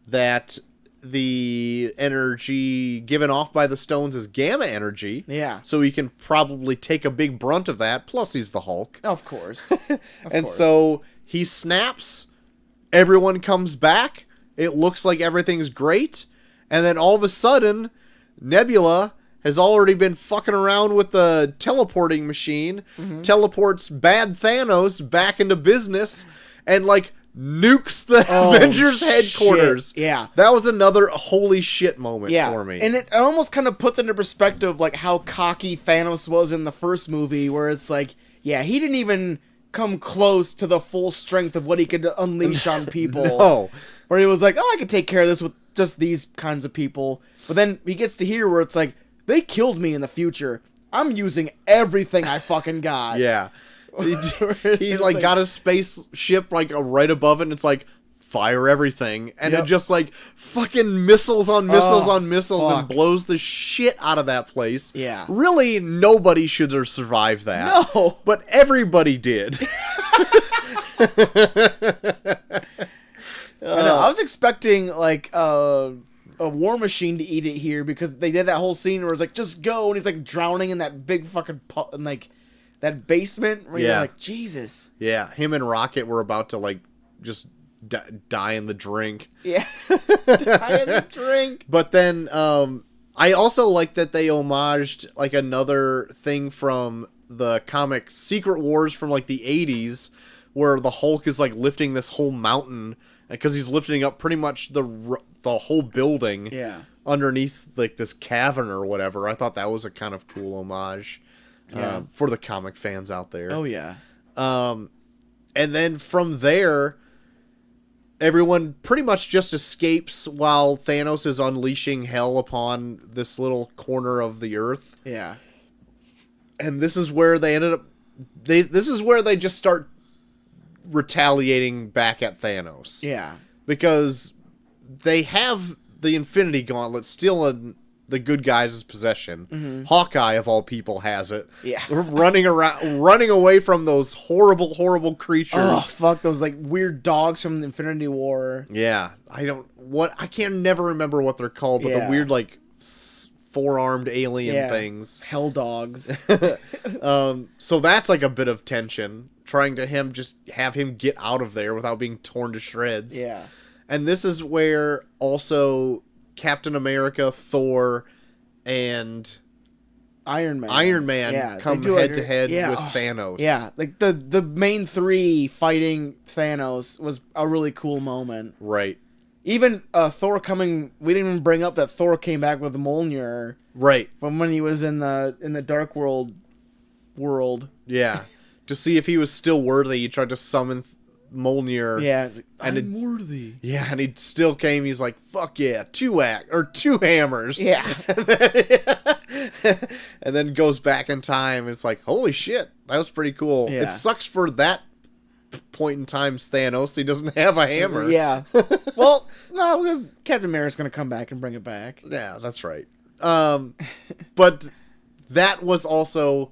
that the energy given off by the stones is gamma energy.
Yeah.
So he can probably take a big brunt of that, plus he's the Hulk.
Of course.
So he snaps, everyone comes back, it looks like everything's great, and then all of a sudden, Nebula has already been fucking around with the teleporting machine, teleports bad Thanos back into business, and, like, nukes the Avengers headquarters.
Yeah.
That was another holy shit moment for me.
And it almost kind of puts into perspective, like, how cocky Thanos was in the first movie, where it's like, yeah, he didn't even come close to the full strength of what he could unleash on people.
No.
Where he was like, oh, I could take care of this with just these kinds of people. But then he gets to here where it's like, they killed me in the future. I'm using everything I fucking got.
Yeah. He like got a spaceship, like, right above it, and it's like, fire everything, and
Yep.
it just like fucking missiles on missiles
Oh,
on missiles and
fuck.
blows the shit out of that place.
Yeah.
Really, nobody should have survived that.
No.
But everybody did.
I know. I was expecting like a war machine to eat it here because they did that whole scene where it's like just go and he's like drowning in that big fucking in like that basement where you're
Yeah.
like Jesus.
Yeah, him and Rocket were about to like just die in the drink.
Yeah. Die in the drink.
But then I also like that they homaged like another thing from the comic Secret Wars from like the 80s where the Hulk is like lifting this whole mountain because he's lifting up pretty much the whole building
Yeah.
underneath like this cavern or whatever. I thought that was a kind of cool homage
Yeah.
for the comic fans out there.
Oh yeah.
And then from there, everyone pretty much just escapes while Thanos is unleashing hell upon this little corner of the earth.
Yeah.
And this is where they ended up. This is where they just start retaliating back at Thanos.
Yeah.
Because they have the Infinity Gauntlet still in the good guys' possession.
Mm-hmm.
Hawkeye, of all people, has it.
Yeah.
Running away from those horrible creatures.
Oh fuck those like weird dogs from the Infinity War.
Yeah, I can never remember what they're called, but the
Yeah.
weird like four-armed alien
Yeah.
things.
Hell dogs.
So that's like a bit of tension, trying to have him get out of there without being torn to shreds.
Yeah.
And this is where also Captain America, Thor, and
Iron Man. Yeah,
come
they do
head to head
yeah,
with
oh,
Thanos.
Yeah, like the main three fighting Thanos was a really cool moment.
Right.
Even Thor coming, we didn't even bring up that Thor came back with Mjolnir
Right.
from when he was in the Dark World.
Yeah. To see if he was still worthy, he tried to summon Mjolnir.
Yeah, it's like,
And
I'm worthy.
Yeah, and he still came. He's like, "Fuck yeah, two hammers."
Yeah.
And then goes back in time. And it's like, holy shit, that was pretty cool.
Yeah.
It sucks for that point in time, Thanos. He doesn't have a hammer.
Yeah. Well, no, because Captain America's gonna come back and bring it back.
Yeah, that's right. But that was also.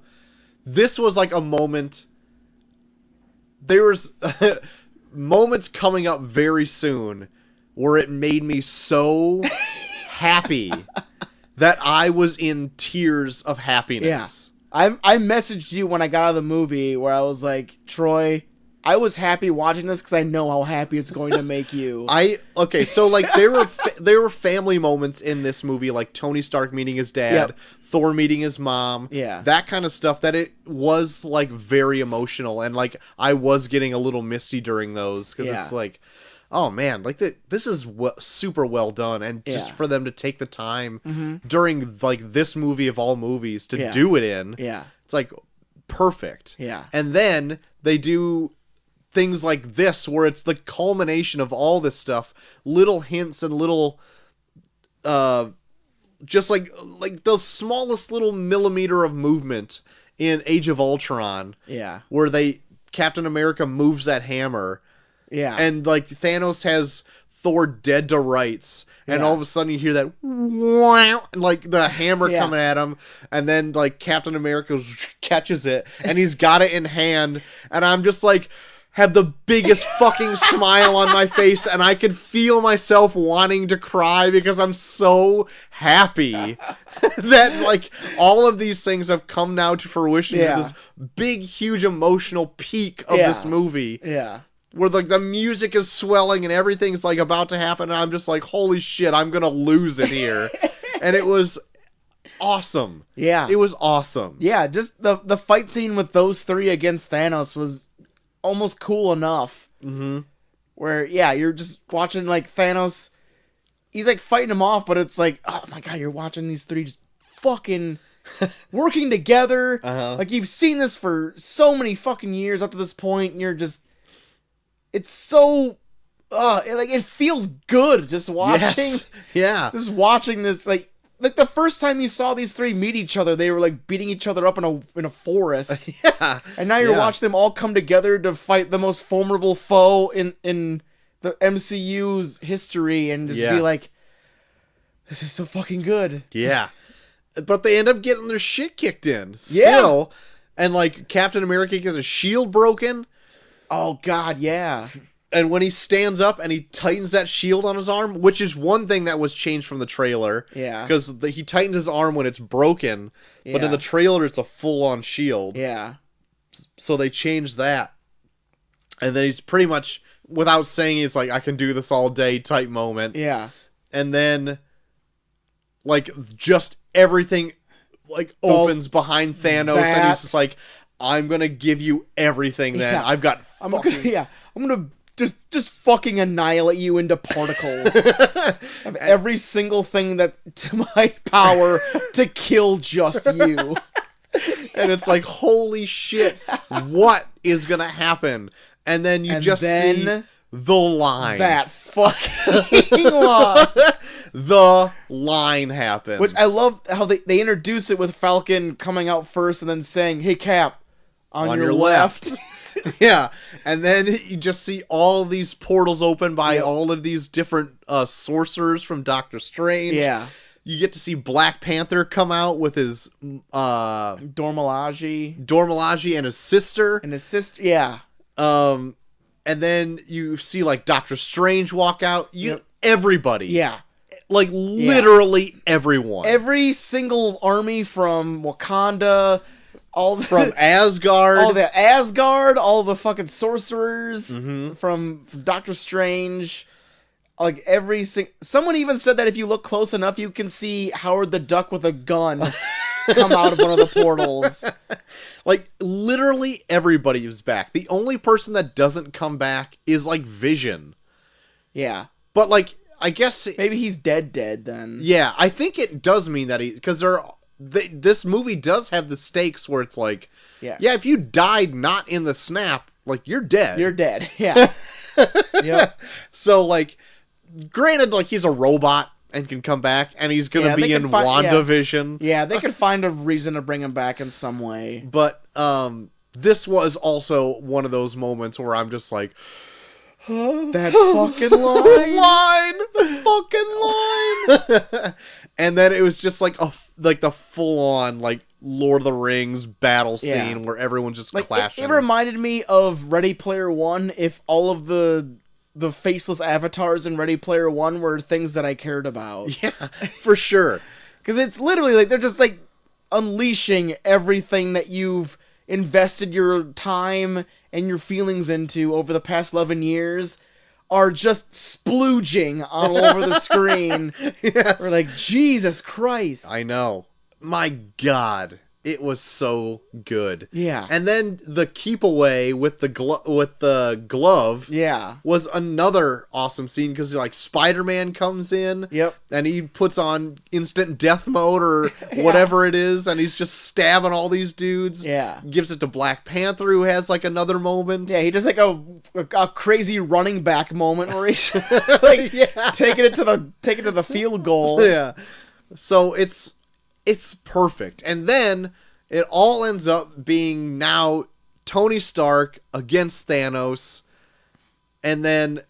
This was like a moment. There was moments coming up very soon where it made me so happy that I was in tears of happiness.
I messaged you when I got out of the movie where I was like, Troy, I was happy watching this because I know how happy it's going to make you.
So like there were family moments in this movie, like Tony Stark meeting his dad,
Yep.
Thor meeting his mom,
Yeah.
that kind of stuff. That it was like very emotional, and like I was getting a little misty during those because
Yeah.
it's like, oh man, like this is super well done, and just
Yeah.
for them to take the time
Mhm.
during like this movie of all movies to
Yeah.
do it in,
Yeah.
it's like perfect.
Yeah.
And then they do things like this where it's the culmination of all this stuff, little hints and little just like the smallest little millimeter of movement in Age of Ultron
Yeah.
where Captain America moves that hammer
Yeah.
and like Thanos has Thor dead to rights, and
Yeah.
all of a sudden you hear that wow, and like the hammer
Yeah.
coming at him, and then like Captain America catches it and he's got it in hand, and I'm just like had the biggest fucking smile on my face, and I could feel myself wanting to cry because I'm so happy that like all of these things have come now to fruition
Yeah.
to this big huge emotional peak of
Yeah.
this movie
Yeah.
where like the music is swelling and everything's like about to happen, and I'm just like, holy shit, I'm gonna lose it here. And it was awesome.
Yeah.
It was awesome.
Yeah, just the fight scene with those three against Thanos was almost cool enough.
Mm-hmm.
Where, yeah, you're just watching, like, Thanos, he's, like, fighting him off, but it's like, oh my god, you're watching these three just fucking working together.
Uh-huh.
Like, you've seen this for so many fucking years up to this point, and you're just, it's so, it feels good just watching,
Yes. Yeah.
just watching this, like the first time you saw these three meet each other, they were, like, beating each other up in a forest.
Yeah.
And now you're
Yeah.
watching them all come together to fight the most formidable foe in the MCU's history and just be like, this is so fucking good.
Yeah. But they end up getting their shit kicked in. Still. Yeah. And, like, Captain America gets his shield broken.
Oh, God, yeah.
And when he stands up and he tightens that shield on his arm, which is one thing that was changed from the trailer.
Yeah.
Because he tightens his arm when it's broken. But in the trailer, it's a full-on shield.
Yeah.
So they changed that. And then he's pretty much, without saying, he's like, I can do this all day type moment.
Yeah.
And then, like, just everything, like, opens behind Thanos. And he's just like, I'm going to give you everything then. I've got
I'm going to just fucking annihilate you into particles. Of every single thing that's to my power to kill just you.
And it's like, holy shit, what is going to happen? And then you see the line.
That fucking line.
The line happens.
Which I love how they introduce it with Falcon coming out first and then saying, hey, Cap, on your left.
Yeah. And then you just see all these portals open by all of these different sorcerers from Doctor Strange.
Yeah.
You get to see Black Panther come out with his
Dormalaji
and his sister.
Yeah.
And then you see, like, Doctor Strange walk out. Everybody.
Yeah.
Like, literally everyone.
Every single army from Wakanda,
from Asgard.
All the Asgard, all the fucking sorcerers from Doctor Strange. Like, someone even said that if you look close enough, you can see Howard the Duck with a gun come out of one of the portals.
Like, literally everybody is back. The only person that doesn't come back is, like, Vision.
Yeah.
But, like, I guess...
maybe he's dead then.
Yeah, I think it does mean that because this movie does have the stakes where it's like... Yeah, if you died not in the snap, like, you're dead.
You're dead, yeah. Yep.
So, like, granted, like, he's a robot and can come back, and he's gonna be in WandaVision.
Yeah, they could find a reason to bring him back in some way.
But this was also one of those moments where I'm just like,
that fucking line,
and then it was just like the full on like Lord of the Rings battle scene where everyone's just like, clashing.
It reminded me of Ready Player One. If all of the faceless avatars in Ready Player One were things that I cared about.
Yeah, for sure.
Because it's literally like they're just like unleashing everything that you've invested your time and your feelings into over the past 11 years are just splooging all over the screen.
Yes.
We're like, Jesus Christ.
I know. My God. It was so good.
Yeah.
And then the keep away with the glove was another awesome scene because like Spider-Man comes in and he puts on instant death mode or whatever it is and he's just stabbing all these dudes.
Yeah.
Gives it to Black Panther who has like another moment.
Yeah, he does like a crazy running back moment where he's like taking it to the field goal.
Yeah. So it's perfect. And then it all ends up being now Tony Stark against Thanos. And then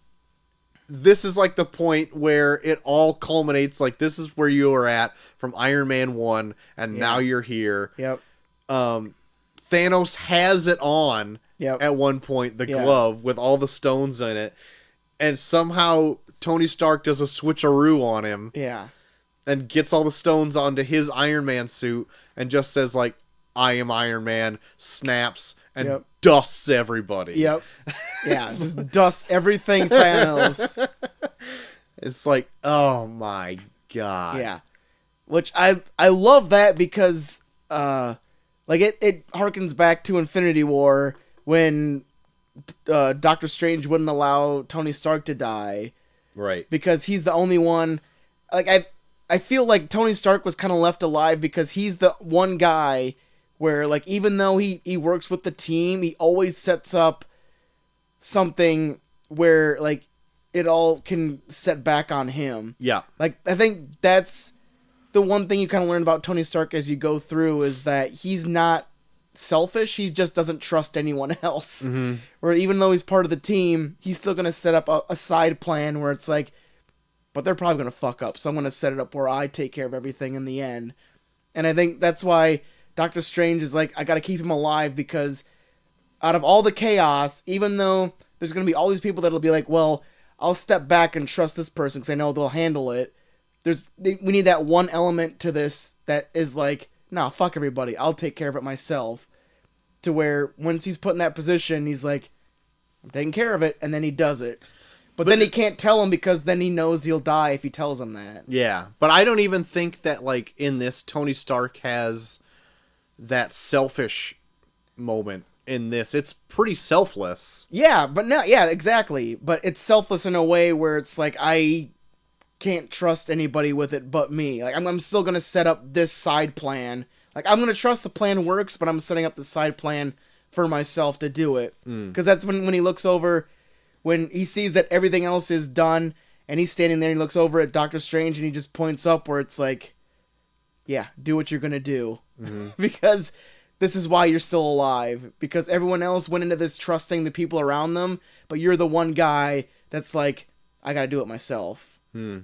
this is like the point where it all culminates. Like, this is where you were at from Iron Man 1, and now you're here.
Yep.
Thanos has it on at one point, the glove with all the stones in it. And somehow Tony Stark does a switcheroo on him.
Yeah. And
gets all the stones onto his Iron Man suit and just says, like, I am Iron Man, snaps, and dusts everybody.
Yep. Yeah, just dusts everything Thanos.
It's like, oh my God.
Yeah. Which I love that because, like, it harkens back to Infinity War when Doctor Strange wouldn't allow Tony Stark to die.
Right.
Because he's the only one, like, I feel like Tony Stark was kind of left alive because he's the one guy where, like, even though he works with the team, he always sets up something where, like, it all can set back on him.
Yeah.
Like, I think that's the one thing you kind of learn about Tony Stark as you go through is that he's not selfish. He just doesn't trust anyone else. Or even though he's part of the team, he's still going to set up a side plan where it's like, but they're probably going to fuck up. So I'm going to set it up where I take care of everything in the end. And I think that's why Doctor Strange is like, I got to keep him alive, because out of all the chaos, even though there's going to be all these people that'll be like, well, I'll step back and trust this person because I know they'll handle it. We need that one element to this that is like, nah, fuck everybody. I'll take care of it myself. To where once he's put in that position, he's like, I'm taking care of it, and then he does it. But then he can't tell him, because then he knows he'll die if he tells him that.
Yeah, but I don't even think that, like, in this, Tony Stark has that selfish moment in this. It's pretty selfless.
Yeah, but no, yeah, exactly. But it's selfless in a way where it's like, I can't trust anybody with it but me. Like, I'm still going to set up this side plan. Like, I'm going to trust the plan works, but I'm setting up the side plan for myself to do it. Because that's when he looks over, when he sees that everything else is done, and he's standing there and he looks over at Doctor Strange and he just points up where it's like, yeah, do what you're going to do. Because this is why you're still alive. Because everyone else went into this trusting the people around them, but you're the one guy that's like, I got to do it myself.
So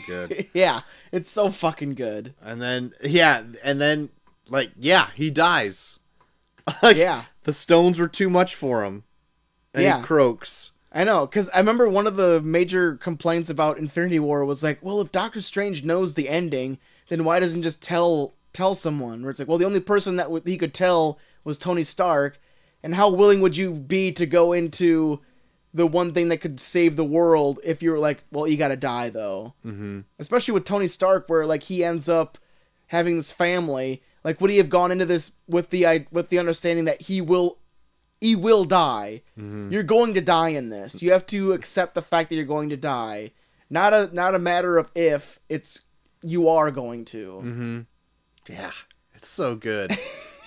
good.
Yeah, it's so fucking good.
And then, like, yeah, he dies. Like,
Yeah.
The stones were too much for him. And he croaks.
I know, because I remember one of the major complaints about Infinity War was like, well, if Doctor Strange knows the ending, then why doesn't he just tell someone? Where it's like, well, the only person that he could tell was Tony Stark, and how willing would you be to go into the one thing that could save the world if you were like, well, you gotta die, though. Especially with Tony Stark, where, like, he ends up having this family. Like, would he have gone into this with the understanding that he will die? You're going to die in this. You have to accept the fact that you're going to die. Not a matter of if, it's you are going to.
Yeah. It's so good.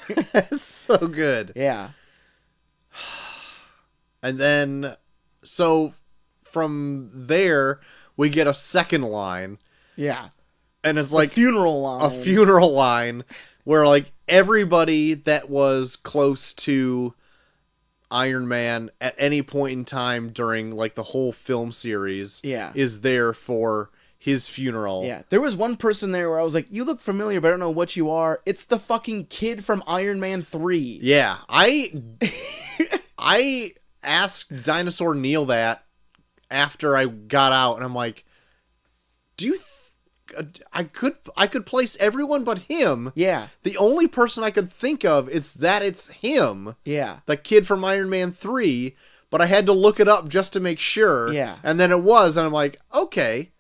It's so good.
Yeah.
And then, so from there, we get a second line.
Yeah.
And it's like
a funeral line
where, like, everybody that was close to Iron Man at any point in time during, like, the whole film series is there for his funeral.
Yeah. There was one person there where I was like, you look familiar, but I don't know what you are. It's the fucking kid from Iron Man 3.
Yeah. I asked Dinosaur Neil that after I got out, and I'm like, do you I could place everyone but him.
Yeah.
The only person I could think of is that it's him.
Yeah.
The kid from Iron Man 3, but I had to look it up just to make sure.
Yeah.
And then it was, and I'm like, okay.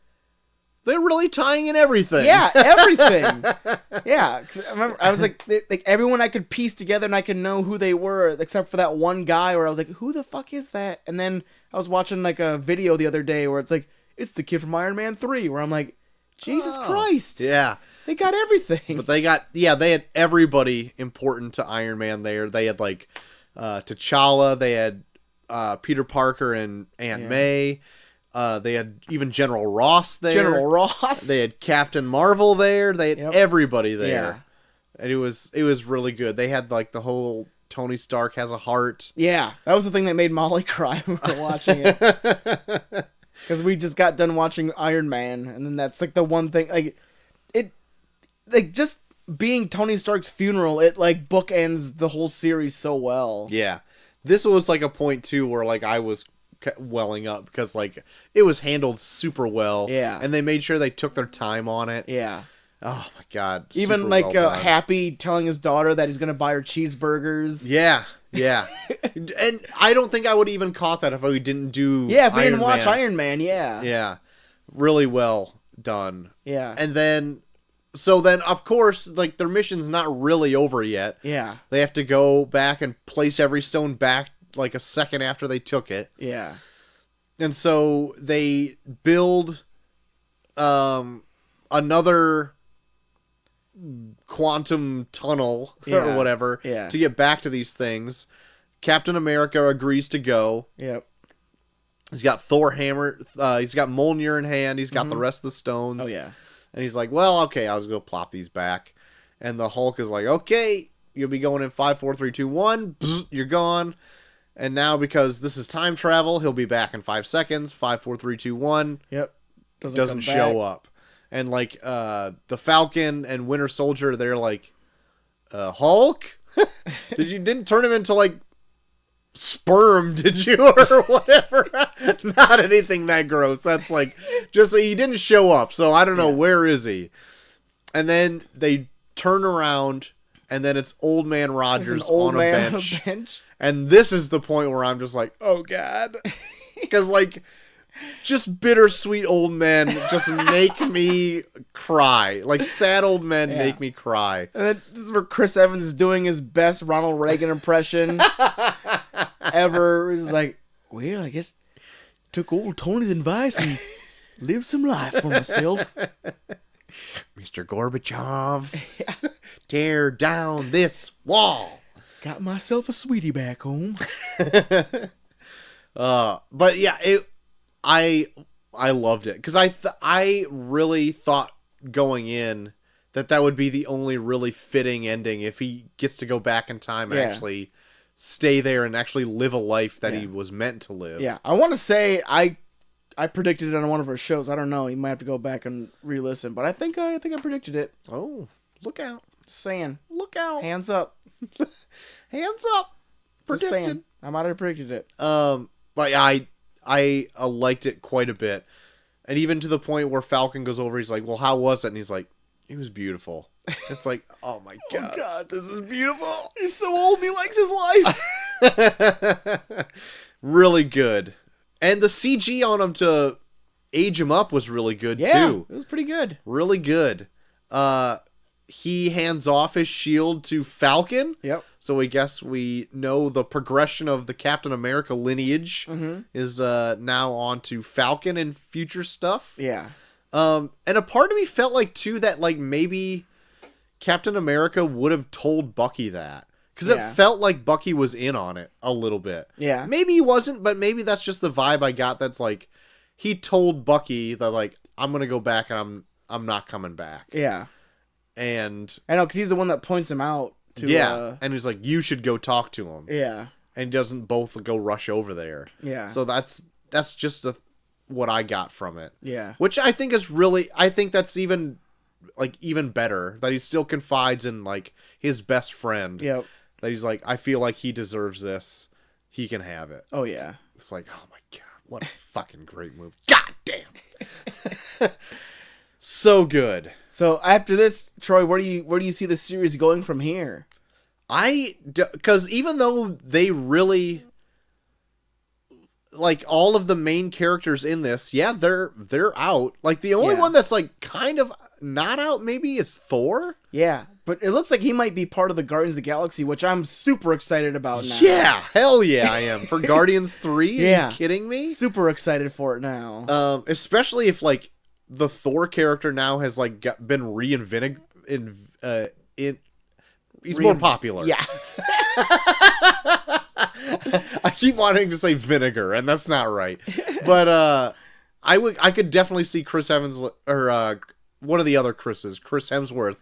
They're really tying in everything.
Yeah, everything. Yeah. 'Cause I remember, I was like everyone I could piece together and I could know who they were, except for that one guy where I was like, who the fuck is that? And then I was watching, like, a video the other day where it's like, it's the kid from Iron Man 3, where I'm like, Jesus Christ.
Yeah.
They got everything.
But they had everybody important to Iron Man there. They had, like, T'Challa, they had Peter Parker and Aunt May. They had even General Ross there.
General Ross.
They had Captain Marvel there. They had everybody there.
Yeah.
And it was really good. They had, like, the whole Tony Stark has a heart.
Yeah. That was the thing that made Molly cry when we were watching it. Because we just got done watching Iron Man, and then that's, like, the one thing, just being Tony Stark's funeral, it, like, bookends the whole series so well.
Yeah. This was, like, a point, too, where, like, I was welling up, because, like, it was handled super well.
Yeah.
And they made sure they took their time on it.
Yeah.
Oh, my God.
Even, like, Happy telling his daughter that he's going to buy her cheeseburgers.
Yeah. Yeah. And I don't think I would even caught that if we didn't do
if we didn't watch Iron Man,
Yeah. Really well done.
Yeah.
And then, of course, like, their mission's not really over yet.
Yeah.
They have to go back and place every stone back, like, a second after they took it.
Yeah.
And so they build another quantum tunnel or whatever to get back to these things. Captain America agrees to go.
Yep.
He's got Thor hammer. He's got Mjolnir in hand. He's got the rest of the stones.
Oh, yeah.
And he's like, well, okay, I'll just go plop these back. And the Hulk is like, okay, you'll be going in 5, 4, 3, 2, 1. You're gone. And now, because this is time travel, he'll be back in 5 seconds. 5, 4, 3, 2, 1.
Yep.
Doesn't show up. And like the Falcon and Winter Soldier, they're like, Hulk? Didn't turn him into like sperm, did you? Or whatever. Not anything that gross. That's like, just he didn't show up. So I don't know, where is he? And then they turn around, and then it's Old Man Rogers on a bench. And this is the point where I'm just like, oh God. Because like, just bittersweet old men just make me cry. Like, sad old men make me cry.
And then this is where Chris Evans is doing his best Ronald Reagan impression ever. He's like, well, I guess took old Tony's advice and lived some life for myself.
Mr. Gorbachev, tear down this wall.
Got myself a sweetie back home.
But yeah, I loved it because I really thought going in that would be the only really fitting ending if he gets to go back in time and actually stay there and actually live a life that he was meant to live.
Yeah, I want to say I predicted it on one of our shows. I don't know. You might have to go back and re-listen, but I think I predicted it.
Oh, look out!
Just saying,
look out!
Hands up!
Hands up!
Predicted. Just saying, I might have predicted it.
But I liked it quite a bit. And even to the point where Falcon goes over, he's like, well, how was it? And he's like, it was beautiful. It's like, oh my God.
Oh God,
this is beautiful.
He's so old, he likes his life.
Really good. And the CG on him to age him up was really good, too.
It was pretty good.
Really good. He hands off his shield to Falcon.
Yep.
So I guess we know the progression of the Captain America lineage is now on to Falcon and future stuff.
Yeah.
And a part of me felt like, too, that like maybe Captain America would have told Bucky that. Because it felt like Bucky was in on it a little bit.
Yeah.
Maybe he wasn't, but maybe that's just the vibe I got. That's like, he told Bucky that like, I'm going to go back and I'm not coming back.
Yeah.
And
I know, because he's the one that points him out to...
and he's like, you should go talk to him.
Yeah.
And doesn't both go rush over there.
Yeah.
So that's just what I got from it.
Yeah.
Which I think is really... I think that's even better. That he still confides in, like, his best friend.
Yep.
That he's like, I feel like he deserves this. He can have it.
Oh, yeah.
It's like, oh my God, what a fucking great movie. God damn. So good.
So after this, Troy, where do you see the series going from here?
Because even though they really, like, all of the main characters in this, they're out. Like, the only one that's like kind of not out maybe is Thor.
Yeah, but it looks like he might be part of the Guardians of the Galaxy, which I'm super excited about now.
Yeah, hell yeah, I am. For Guardians 3?
Yeah.
Are you kidding me?
Super excited for it now.
Especially if, like, the Thor character now has like been reinvented he's more popular.
Yeah.
I keep wanting to say vinegar, and that's not right. But I could definitely see Chris Evans or one of the other Chris's, Chris Hemsworth,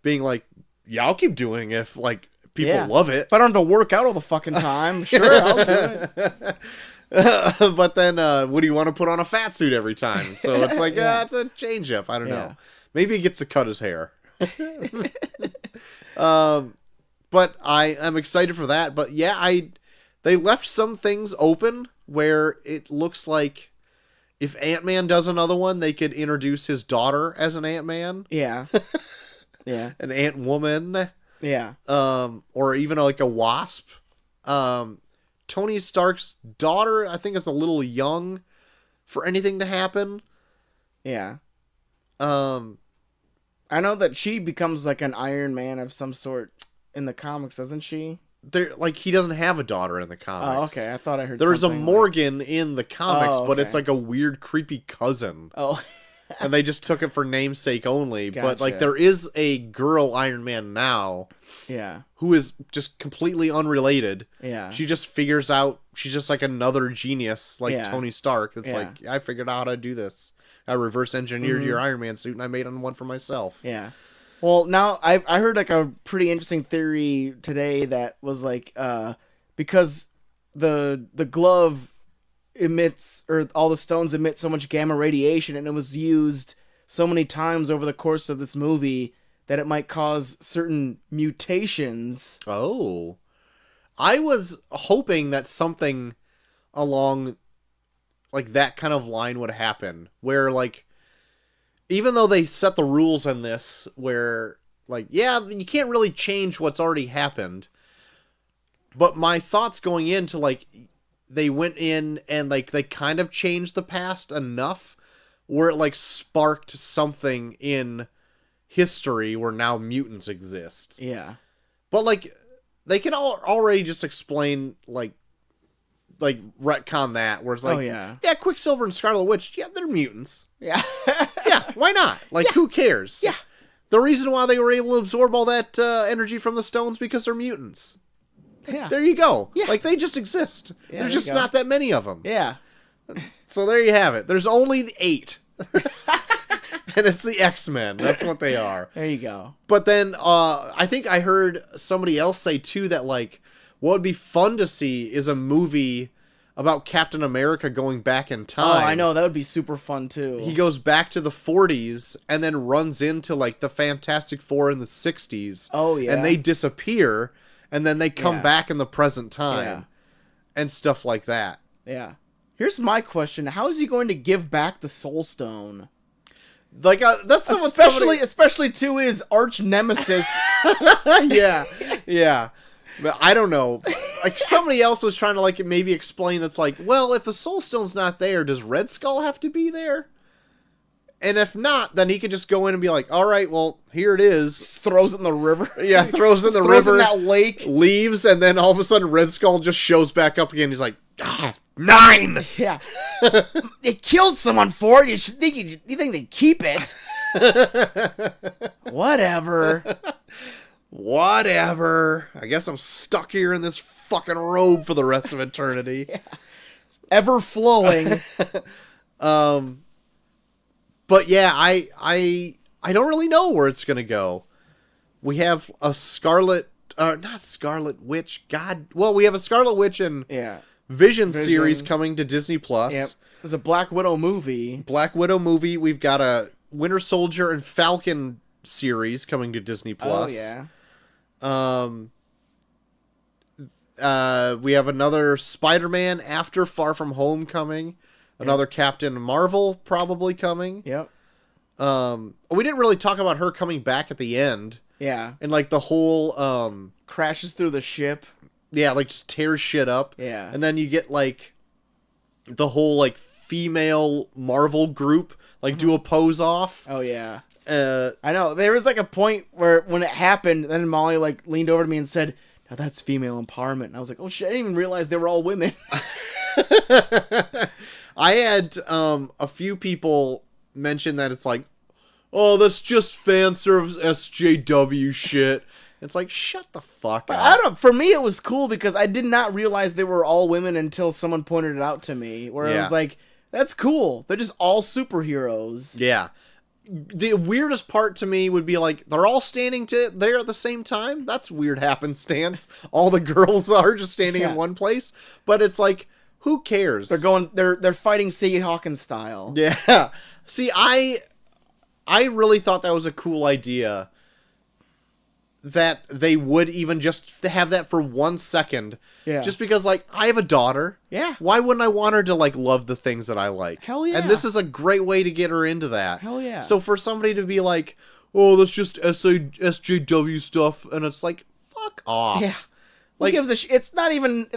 being like, yeah, I'll keep doing it if like people love it.
If I don't have to work out all the fucking time, sure, I'll do it.
But then would he want to put on a fat suit every time? So it's like, it's a change up. I don't know. Maybe he gets to cut his hair. But I am excited for that. But yeah, they left some things open where it looks like if Ant-Man does another one, they could introduce his daughter as an Ant-Man.
Yeah. Yeah.
An Ant-Woman.
Yeah.
Or even like a Wasp. Tony Stark's daughter, I think, is a little young for anything to happen.
Yeah. I know that she becomes like an Iron Man of some sort in the comics, doesn't she?
Like, he doesn't have a daughter in the comics.
Oh, okay. I thought I heard
There's a
something
Morgan in the comics,
Oh,
but
okay.
it's like a weird, creepy cousin.
Oh.
And they just took it for namesake only.
Gotcha.
But, like, there is a girl Iron Man now.
Yeah.
Who is just completely unrelated.
Yeah.
She just figures out, she's just like another genius, like Tony Stark. It's
Yeah.
like, I figured out how to do this. I reverse engineered your Iron Man suit and I made one for myself.
Yeah. Well, now I heard like a pretty interesting theory today that was like because the glove emits, or all the stones emit so much gamma radiation, and it was used so many times over the course of this movie that it might cause certain mutations.
Oh. I was hoping that something along like that kind of line would happen, where like even though they set the rules in this where like, yeah, you can't really change what's already happened, but my thoughts going into like they went in and like they kind of changed the past enough where it like sparked something in history where now mutants exist.
Yeah.
But like they can already just explain like retcon that, where it's like, yeah, Quicksilver and Scarlet Witch, yeah, they're mutants.
Yeah.
Yeah, why not? Like, who cares?
Yeah.
The reason why they were able to absorb all that energy from the stones because they're mutants.
Yeah.
There you go.
Yeah.
Like, they just exist.
Yeah,
There's just not that many of them.
Yeah.
So there you have it. There's only 8. And it's the X-Men. That's what they are.
There you go.
But then I think I heard somebody else say, too, that, like, what would be fun to see is a movie about Captain America going back in time.
Oh, I know. That would be super fun, too.
He goes back to the 40s and then runs into, like, the Fantastic Four in the 60s.
Oh, yeah.
And they disappear, and then they come back in the present time.
Yeah.
And stuff like that.
Yeah. Here's my question. How is he going to give back the Soul Stone?
Like, that's
especially to his arch nemesis.
Yeah. Yeah. But I don't know. Like, somebody else was trying to, like, maybe explain that's like, well, if the Soul Stone's not there, does Red Skull have to be there? And if not, then he could just go in and be like, all right, well, here it is.
Just throws it in the river.
Yeah, throws it in the river.
In that lake.
Leaves, and then all of a sudden Red Skull just shows back up again. He's like, 9!
Yeah. They killed someone for it. You think they'd keep it. Whatever.
Whatever. I guess I'm stuck here in this fucking robe for the rest of eternity.
Yeah. It's ever flowing.
But yeah, I don't really know where it's gonna go. We have a not Scarlet Witch. God, well, we have a Scarlet Witch and Vision series coming to Disney Plus.
Yep. There's a Black Widow movie.
We've got a Winter Soldier and Falcon series coming to Disney Plus.
Oh
yeah. We have another Spider-Man after Far From Home coming. Another Captain Marvel probably coming.
Yep.
We didn't really talk about her coming back at the end.
Yeah.
And like the whole
crashes through the ship.
Yeah, like just tears shit up.
Yeah.
And then you get like the whole like female Marvel group like do a pose off.
Oh yeah.
I
know. There was like a point where when it happened, then Molly like leaned over to me and said, "Now that's female empowerment." And I was like, "Oh shit, I didn't even realize they were all women."
I had a few people mention that it's like, oh, that's just fan service SJW shit. It's like, shut the fuck up.
I don't. For me, it was cool because I did not realize they were all women until someone pointed it out to me. Where I was like, that's cool. They're just all superheroes.
Yeah. The weirdest part to me would be like, they're all standing there at the same time. That's weird happenstance. All the girls are just standing in one place. But it's like, who cares?
They're fighting Sadie Hawkins style.
Yeah. See, I really thought that was a cool idea. That they would even just have that for 1 second.
Yeah.
Just because, like, I have a daughter.
Yeah.
Why wouldn't I want her to, like, love the things that I like?
Hell yeah.
And this is a great way to get her into that.
Hell yeah.
So for somebody to be like, oh, that's just SJW stuff, and it's like, fuck off.
Yeah.
Like,
who gives a shit? It's not even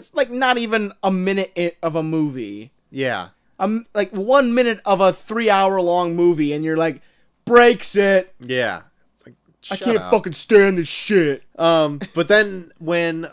a minute of a movie.
Yeah.
Like 1 minute of a 3-hour long movie, and you're like, breaks it.
Yeah. It's like,
I can't fucking stand this shit.
But then when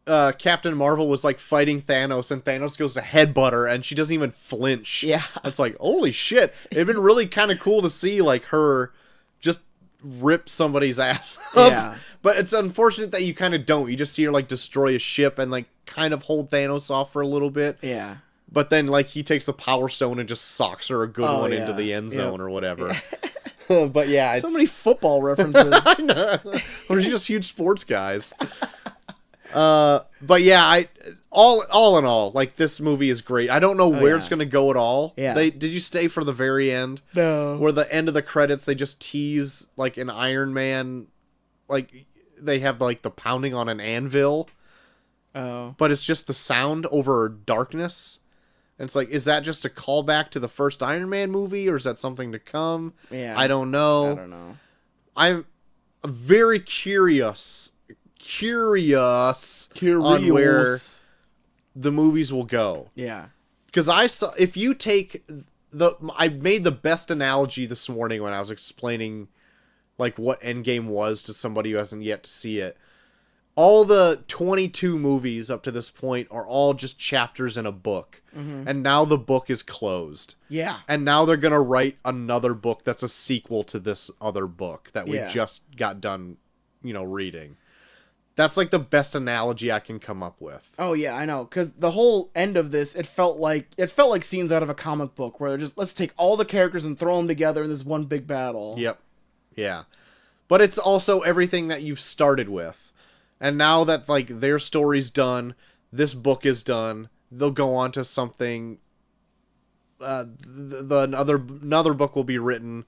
Captain Marvel was like fighting Thanos, and Thanos goes to headbutt her, and she doesn't even flinch.
Yeah.
It's like, holy shit. It'd been really kind of cool to see like her just rip somebody's ass up.
Yeah.
But it's unfortunate that you kind of don't. You just see her like destroy a ship and like kind of hold Thanos off for a little bit.
Yeah.
But then like he takes the Power Stone and just socks her a good one into
yeah.
the end zone or whatever. But yeah,
So many football references.
I know. We're just huge sports guys. But yeah, all in all, like, this movie is great. I don't know where it's gonna go at all.
Yeah.
Did you stay for the very end?
No.
Where the end of the credits, they just tease like an Iron Man, like they have like the pounding on an anvil,
Oh.
but it's just the sound over darkness. And it's like, is that just a callback to the first Iron Man movie, or is that something to come?
Yeah.
I don't know.
I don't know.
I'm very curious on where the movies will go.
Yeah.
Because if you take I made the best analogy this morning when I was explaining like what Endgame was to somebody who hasn't yet to see it. All the 22 movies up to this point are all just chapters in a book.
Mm-hmm.
And now the book is closed.
Yeah.
And now they're going to write another book that's a sequel to this other book that we just got done, reading. That's like the best analogy I can come up with.
Oh yeah, I know. Because the whole end of this, it felt like scenes out of a comic book where they're just, let's take all the characters and throw them together in this one big battle.
Yep. Yeah. But it's also everything that you've started with. And now that like their story's done, this book is done, they'll go on to something. Another book will be written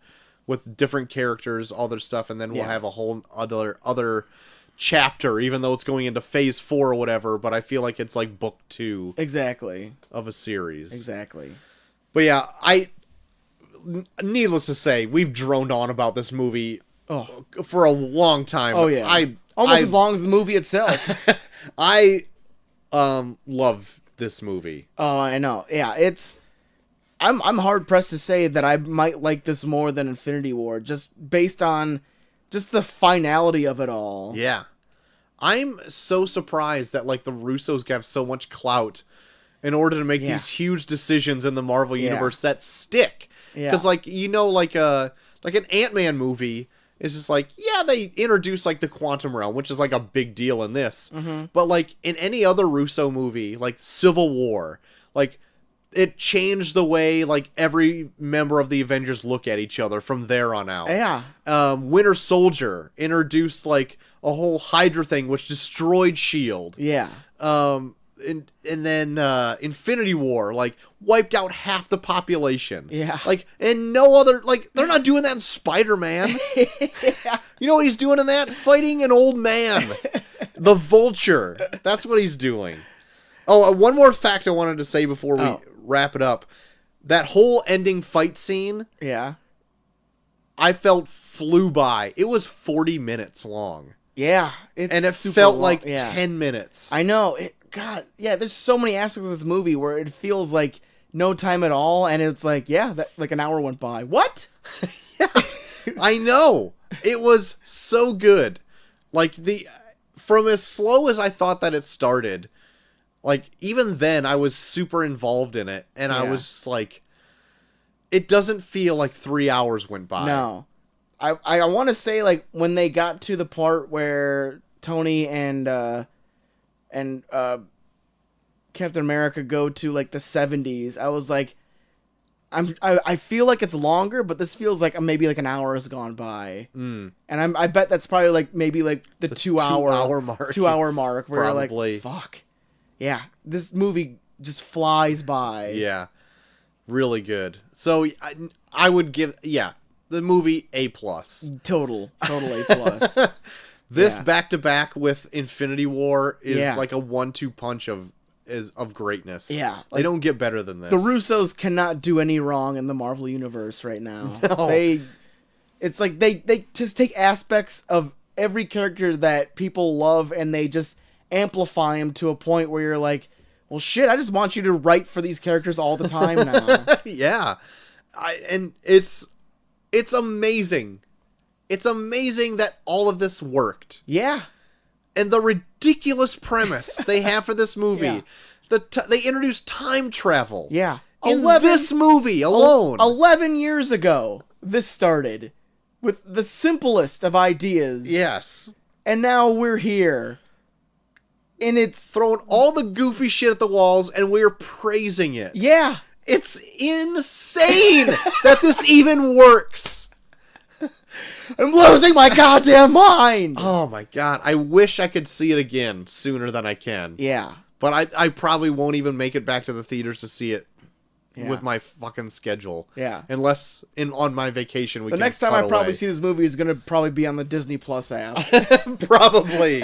with different characters, all their stuff, and then we'll have a whole other chapter, even though it's going into phase 4 or whatever. But I feel like it's like book 2
Exactly.
of a series.
Exactly.
But yeah, needless to say, we've droned on about this movie for a long time.
Oh yeah. Almost as long as the movie itself.
I love this movie.
Oh, I know. Yeah, I'm hard pressed to say that I might like this more than Infinity War, just based on just the finality of it all.
Yeah. I'm so surprised that like the Russos have so much clout in order to make these huge decisions in the Marvel universe that stick.
Yeah.
Because like like an Ant-Man movie is just like, yeah, they introduce like the quantum realm, which is like a big deal in this.
Mm-hmm.
But like in any other Russo movie, like Civil War, like it changed the way like every member of the Avengers look at each other from there on out.
Yeah.
Winter Soldier introduced like a whole Hydra thing which destroyed S.H.I.E.L.D.
Yeah.
And then Infinity War like wiped out half the population.
Yeah.
Like, and no other, like, they're not doing that in Spider-Man.
Yeah.
You know what he's doing in that? Fighting an old man. The Vulture. That's what he's doing. Oh, one more fact I wanted to say before we wrap it up. That whole ending fight scene.
Yeah.
I felt flew by. It was 40 minutes long.
Yeah.
And it felt like 10 minutes.
I know. God, yeah, there's so many aspects of this movie where it feels like no time at all, and it's like, like an hour went by. What?
Yeah, I know. It was so good. Like, from as slow as I thought that it started, like, even then, I was super involved in it, and I was just like, it doesn't feel like 3 hours went by.
No. I want to say, like, when they got to the part where Tony and Captain America go to like the 70s, I was like, I feel like it's longer, but this feels like maybe like an hour has gone by. And I bet that's probably like maybe like the 2 hour mark. 2 hour mark where
Probably.
you're like, fuck. Yeah, this movie just flies by.
Yeah. Really good. So I would give the movie A+.
Total A+.
This back to back with Infinity War is like a 1-2 punch of greatness.
Yeah,
like, they don't get better than this.
The Russos cannot do any wrong in the Marvel universe right now.
No.
It's like they just take aspects of every character that people love and they just amplify them to a point where you're like, well, shit, I just want you to write for these characters all the time now.
Yeah, and it's amazing. It's amazing that all of this worked.
Yeah.
And the ridiculous premise they have for this movie. They introduced time travel.
Yeah.
In this movie alone.
11 years ago, this started with the simplest of ideas.
Yes.
And now we're here. And it's
throwing all the goofy shit at the walls, and we're praising it.
Yeah.
It's insane that this even works.
I'm losing my goddamn mind.
Oh my god. I wish I could see it again sooner than I can.
Yeah.
But I probably won't even make it back to the theaters to see it
Yeah.
with my fucking schedule.
Yeah.
Unless on my vacation we
The
can
next time
cut
I probably
away.
see this movie is going to probably be on the Disney Plus app.
Probably.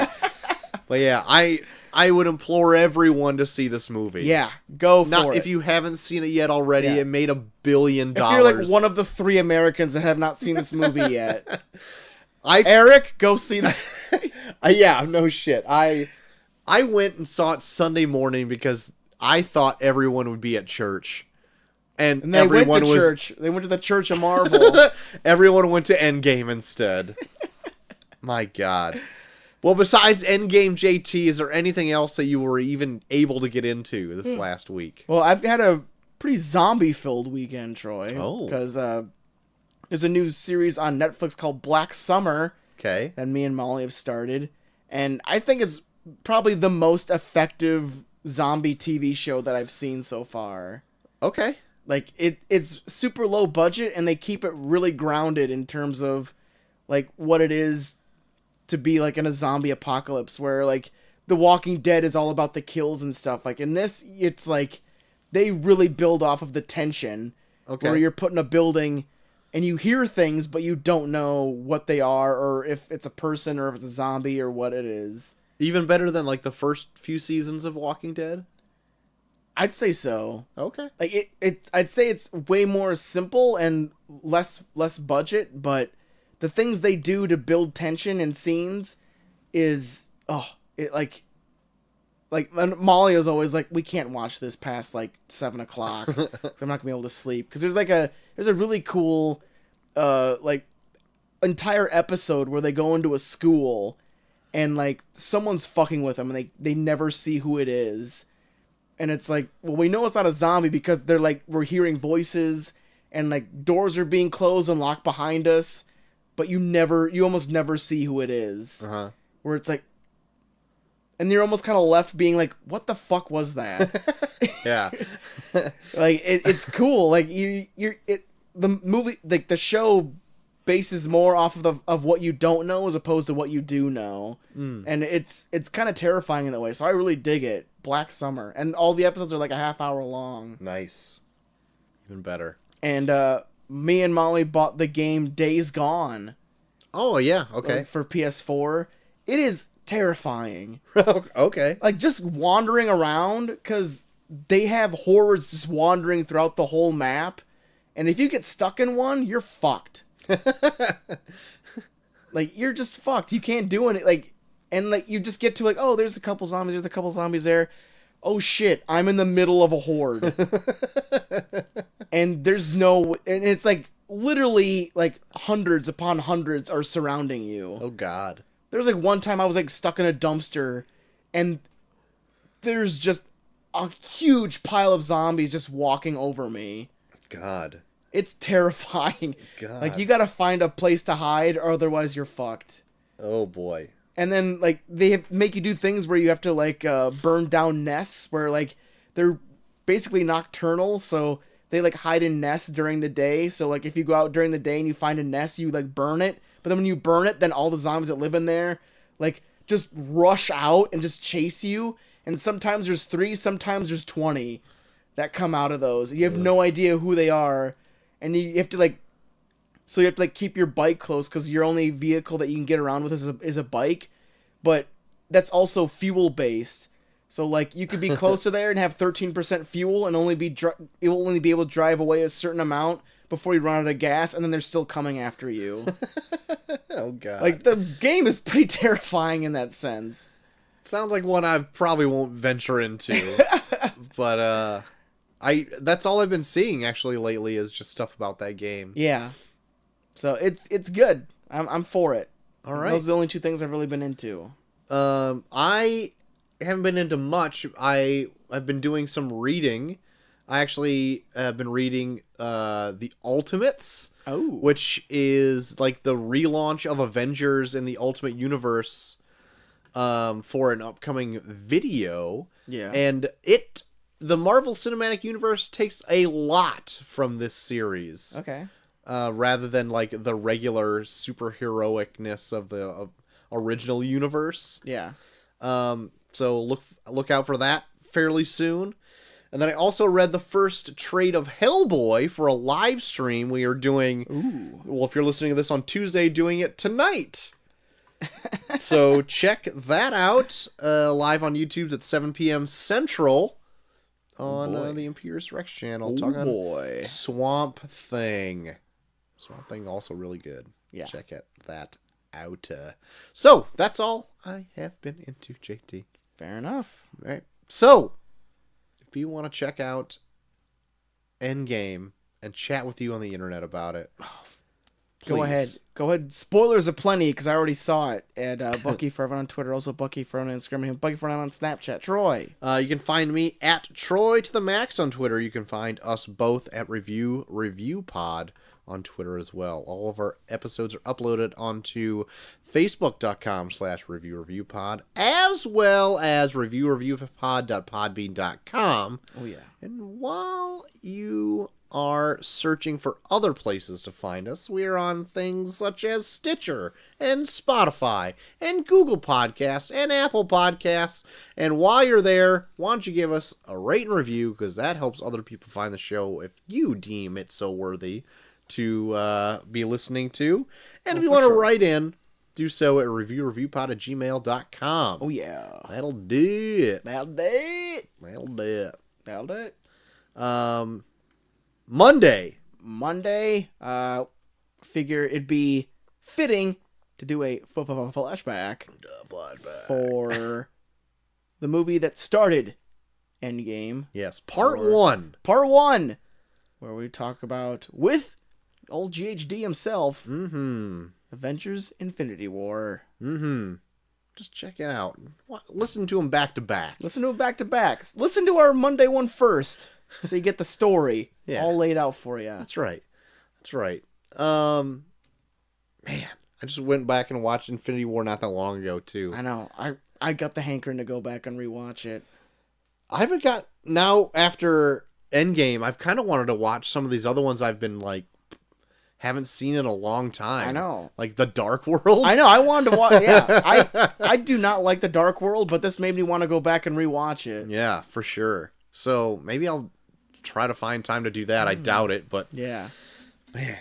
But yeah, I would implore everyone to see this movie.
Yeah, go for
Not
it.
if you haven't seen it yet already.
Yeah.
It made $1 billion.
If you're like one of the 3 Americans that have not seen this movie yet,
I
Eric, go see this.
yeah, no shit. I went and saw it Sunday morning because I thought everyone would be at church, and
And they
everyone
went to
was.
church. They went to the Church of Marvel.
Everyone went to Endgame instead. My God. Well, besides Endgame, JT, is there anything else that you were even able to get into this last week?
Well, I've had a pretty zombie-filled weekend, Troy.
Oh.
Because there's a new series on Netflix called Black Summer
Okay.
that me and Molly have started. And I think it's probably the most effective zombie TV show that I've seen so far.
Okay.
Like, it's super low budget, and they keep it really grounded in terms of, like, what it is to be, like, in a zombie apocalypse, where, like, The Walking Dead is all about the kills and stuff. Like, in this, it's, like, they really build off of the tension,
Okay.
where you're put in a building, and you hear things, but you don't know what they are, or if it's a person, or if it's a zombie, or what it is.
Even better than, like, the first few seasons of Walking Dead?
I'd say so.
Okay.
Like, I'd say it's way more simple and less budget, but the things they do to build tension in scenes is like Molly is always like, we can't watch this past like 7 o'clock, so I'm not gonna be able to sleep, because there's a really cool like entire episode where they go into a school and like someone's fucking with them, and they never see who it is, and it's like, well, we know it's not a zombie because they're like, we're hearing voices and like doors are being closed and locked behind us, but you almost never see who it is.
Uh-huh.
Where it's like, and you're almost kind of left being like, what the fuck was that?
Yeah.
Like, it's cool. Like, the movie, like, the show bases more off of what you don't know as opposed to what you do know. And it's kind of terrifying in that way. So I really dig it. Black Summer. And all the episodes are like a half hour long.
Nice. Even better.
And me and Molly bought the game Days Gone.
Oh, yeah. Okay.
For PS4. It is terrifying.
Okay.
Like, just wandering around, because they have hordes just wandering throughout the whole map, and if you get stuck in one, you're fucked. Like, you're just fucked. You can't do anything. Like, and like, you just get to like, oh, there's a couple zombies there. Oh shit, I'm in the middle of a horde. And it's like literally like hundreds upon hundreds are surrounding you.
Oh God.
There was like one time I was like stuck in a dumpster, and there's just a huge pile of zombies just walking over me.
God.
It's terrifying.
God.
Like, you gotta find a place to hide, or otherwise you're fucked.
Oh boy.
And then like they make you do things where you have to like burn down nests, where like they're basically nocturnal, so they like hide in nests during the day. So like if you go out during the day and you find a nest, you like burn it. But then when you burn it, then all the zombies that live in there, like, just rush out and just chase you. And sometimes there's 3, sometimes there's 20 that come out of those. You have no idea who they are. And you have to, like... So you have to, like, keep your bike close, because your only vehicle that you can get around with is a bike. But that's also fuel-based. So, like, you could be close to there and have 13% fuel and it will only be able to drive away a certain amount before you run out of gas, and then they're still coming after you.
Oh God.
Like, the game is pretty terrifying in that sense.
Sounds like one I probably won't venture into. But that's all I've been seeing actually lately, is just stuff about that game.
Yeah. So it's good. I'm for it.
All right.
Those are the only 2 things I've really been into.
I haven't been into much. I've been doing some reading. I actually have been reading The Ultimates, which is like the relaunch of Avengers in the Ultimate Universe for an upcoming video.
Yeah.
And the Marvel Cinematic Universe takes a lot from this series.
Okay.
rather than like the regular superheroicness of the original universe.
Yeah.
So look out for that fairly soon. And then I also read the first trade of Hellboy for a live stream we are doing.
Ooh.
Well, if you're listening to this on Tuesday, doing it tonight. So check that out live on YouTube at 7 p.m. Central on the Imperious Rex channel.
Oh,
talking
boy.
Swamp Thing. Swamp Thing also really good.
Yeah.
Check that out. So that's all I have been into, JT.
Fair enough.
All right. So if you want to check out Endgame and chat with you on the internet about it,
Go ahead. Spoilers aplenty because I already saw it. And Bucky Forever on Twitter, also Bucky Forever on Instagram, and Bucky Forever on Snapchat. Troy.
You can find me at Troy to the Max on Twitter. You can find us both at Review Pod on Twitter as well. All of our episodes are uploaded onto Facebook.com/ReviewReviewPod, as well as ReviewReviewPod.podbean.com.
Oh, yeah.
And while you are searching for other places to find us, we are on things such as Stitcher and Spotify and Google Podcasts and Apple Podcasts. And while you're there, why don't you give us a rate and review, because that helps other people find the show if you deem it so worthy to be listening to. And if you want to write in, do so at reviewreviewpod@gmail.com.
Oh, yeah.
That'll do it.
That'll do it.
That'll do it.
That'll do it.
Monday,
figure it'd be fitting to do a flashback for the movie that started Endgame.
Yes, part one.
Part 1, where we talk about, with old GHD himself, Avengers Infinity War.
Just check it out. Listen to them back to back.
Listen to it back to back. Listen to our Monday one first, so you get the story all laid out for you.
That's right. Man, I just went back and watched Infinity War not that long ago too.
I know. I got the hankering to go back and rewatch it.
I haven't got now after Endgame. I've kind of wanted to watch some of these other ones I've been like haven't seen in a long time.
I know.
Like The Dark World.
I know. I wanted to watch. Yeah, I do not like The Dark World, but this made me want to go back and rewatch it.
Yeah, for sure. So maybe I'll try to find time to do that. I doubt it, but
yeah,
man.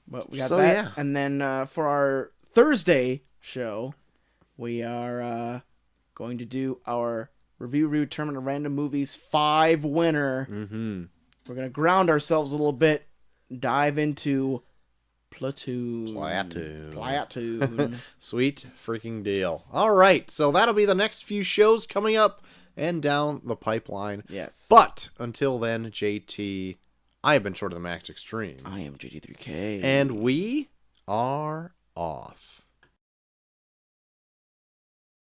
But we got that.
Yeah.
And then for our Thursday show, we are going to do our review tournament of random movies 5 winner. We're gonna ground ourselves a little bit, dive into Platoon.
Sweet freaking deal. All right, so that'll be the next few shows coming up and down the pipeline.
Yes.
But until then, JT, I have been Short of the Max Extreme.
I am GT3K.
And we are off.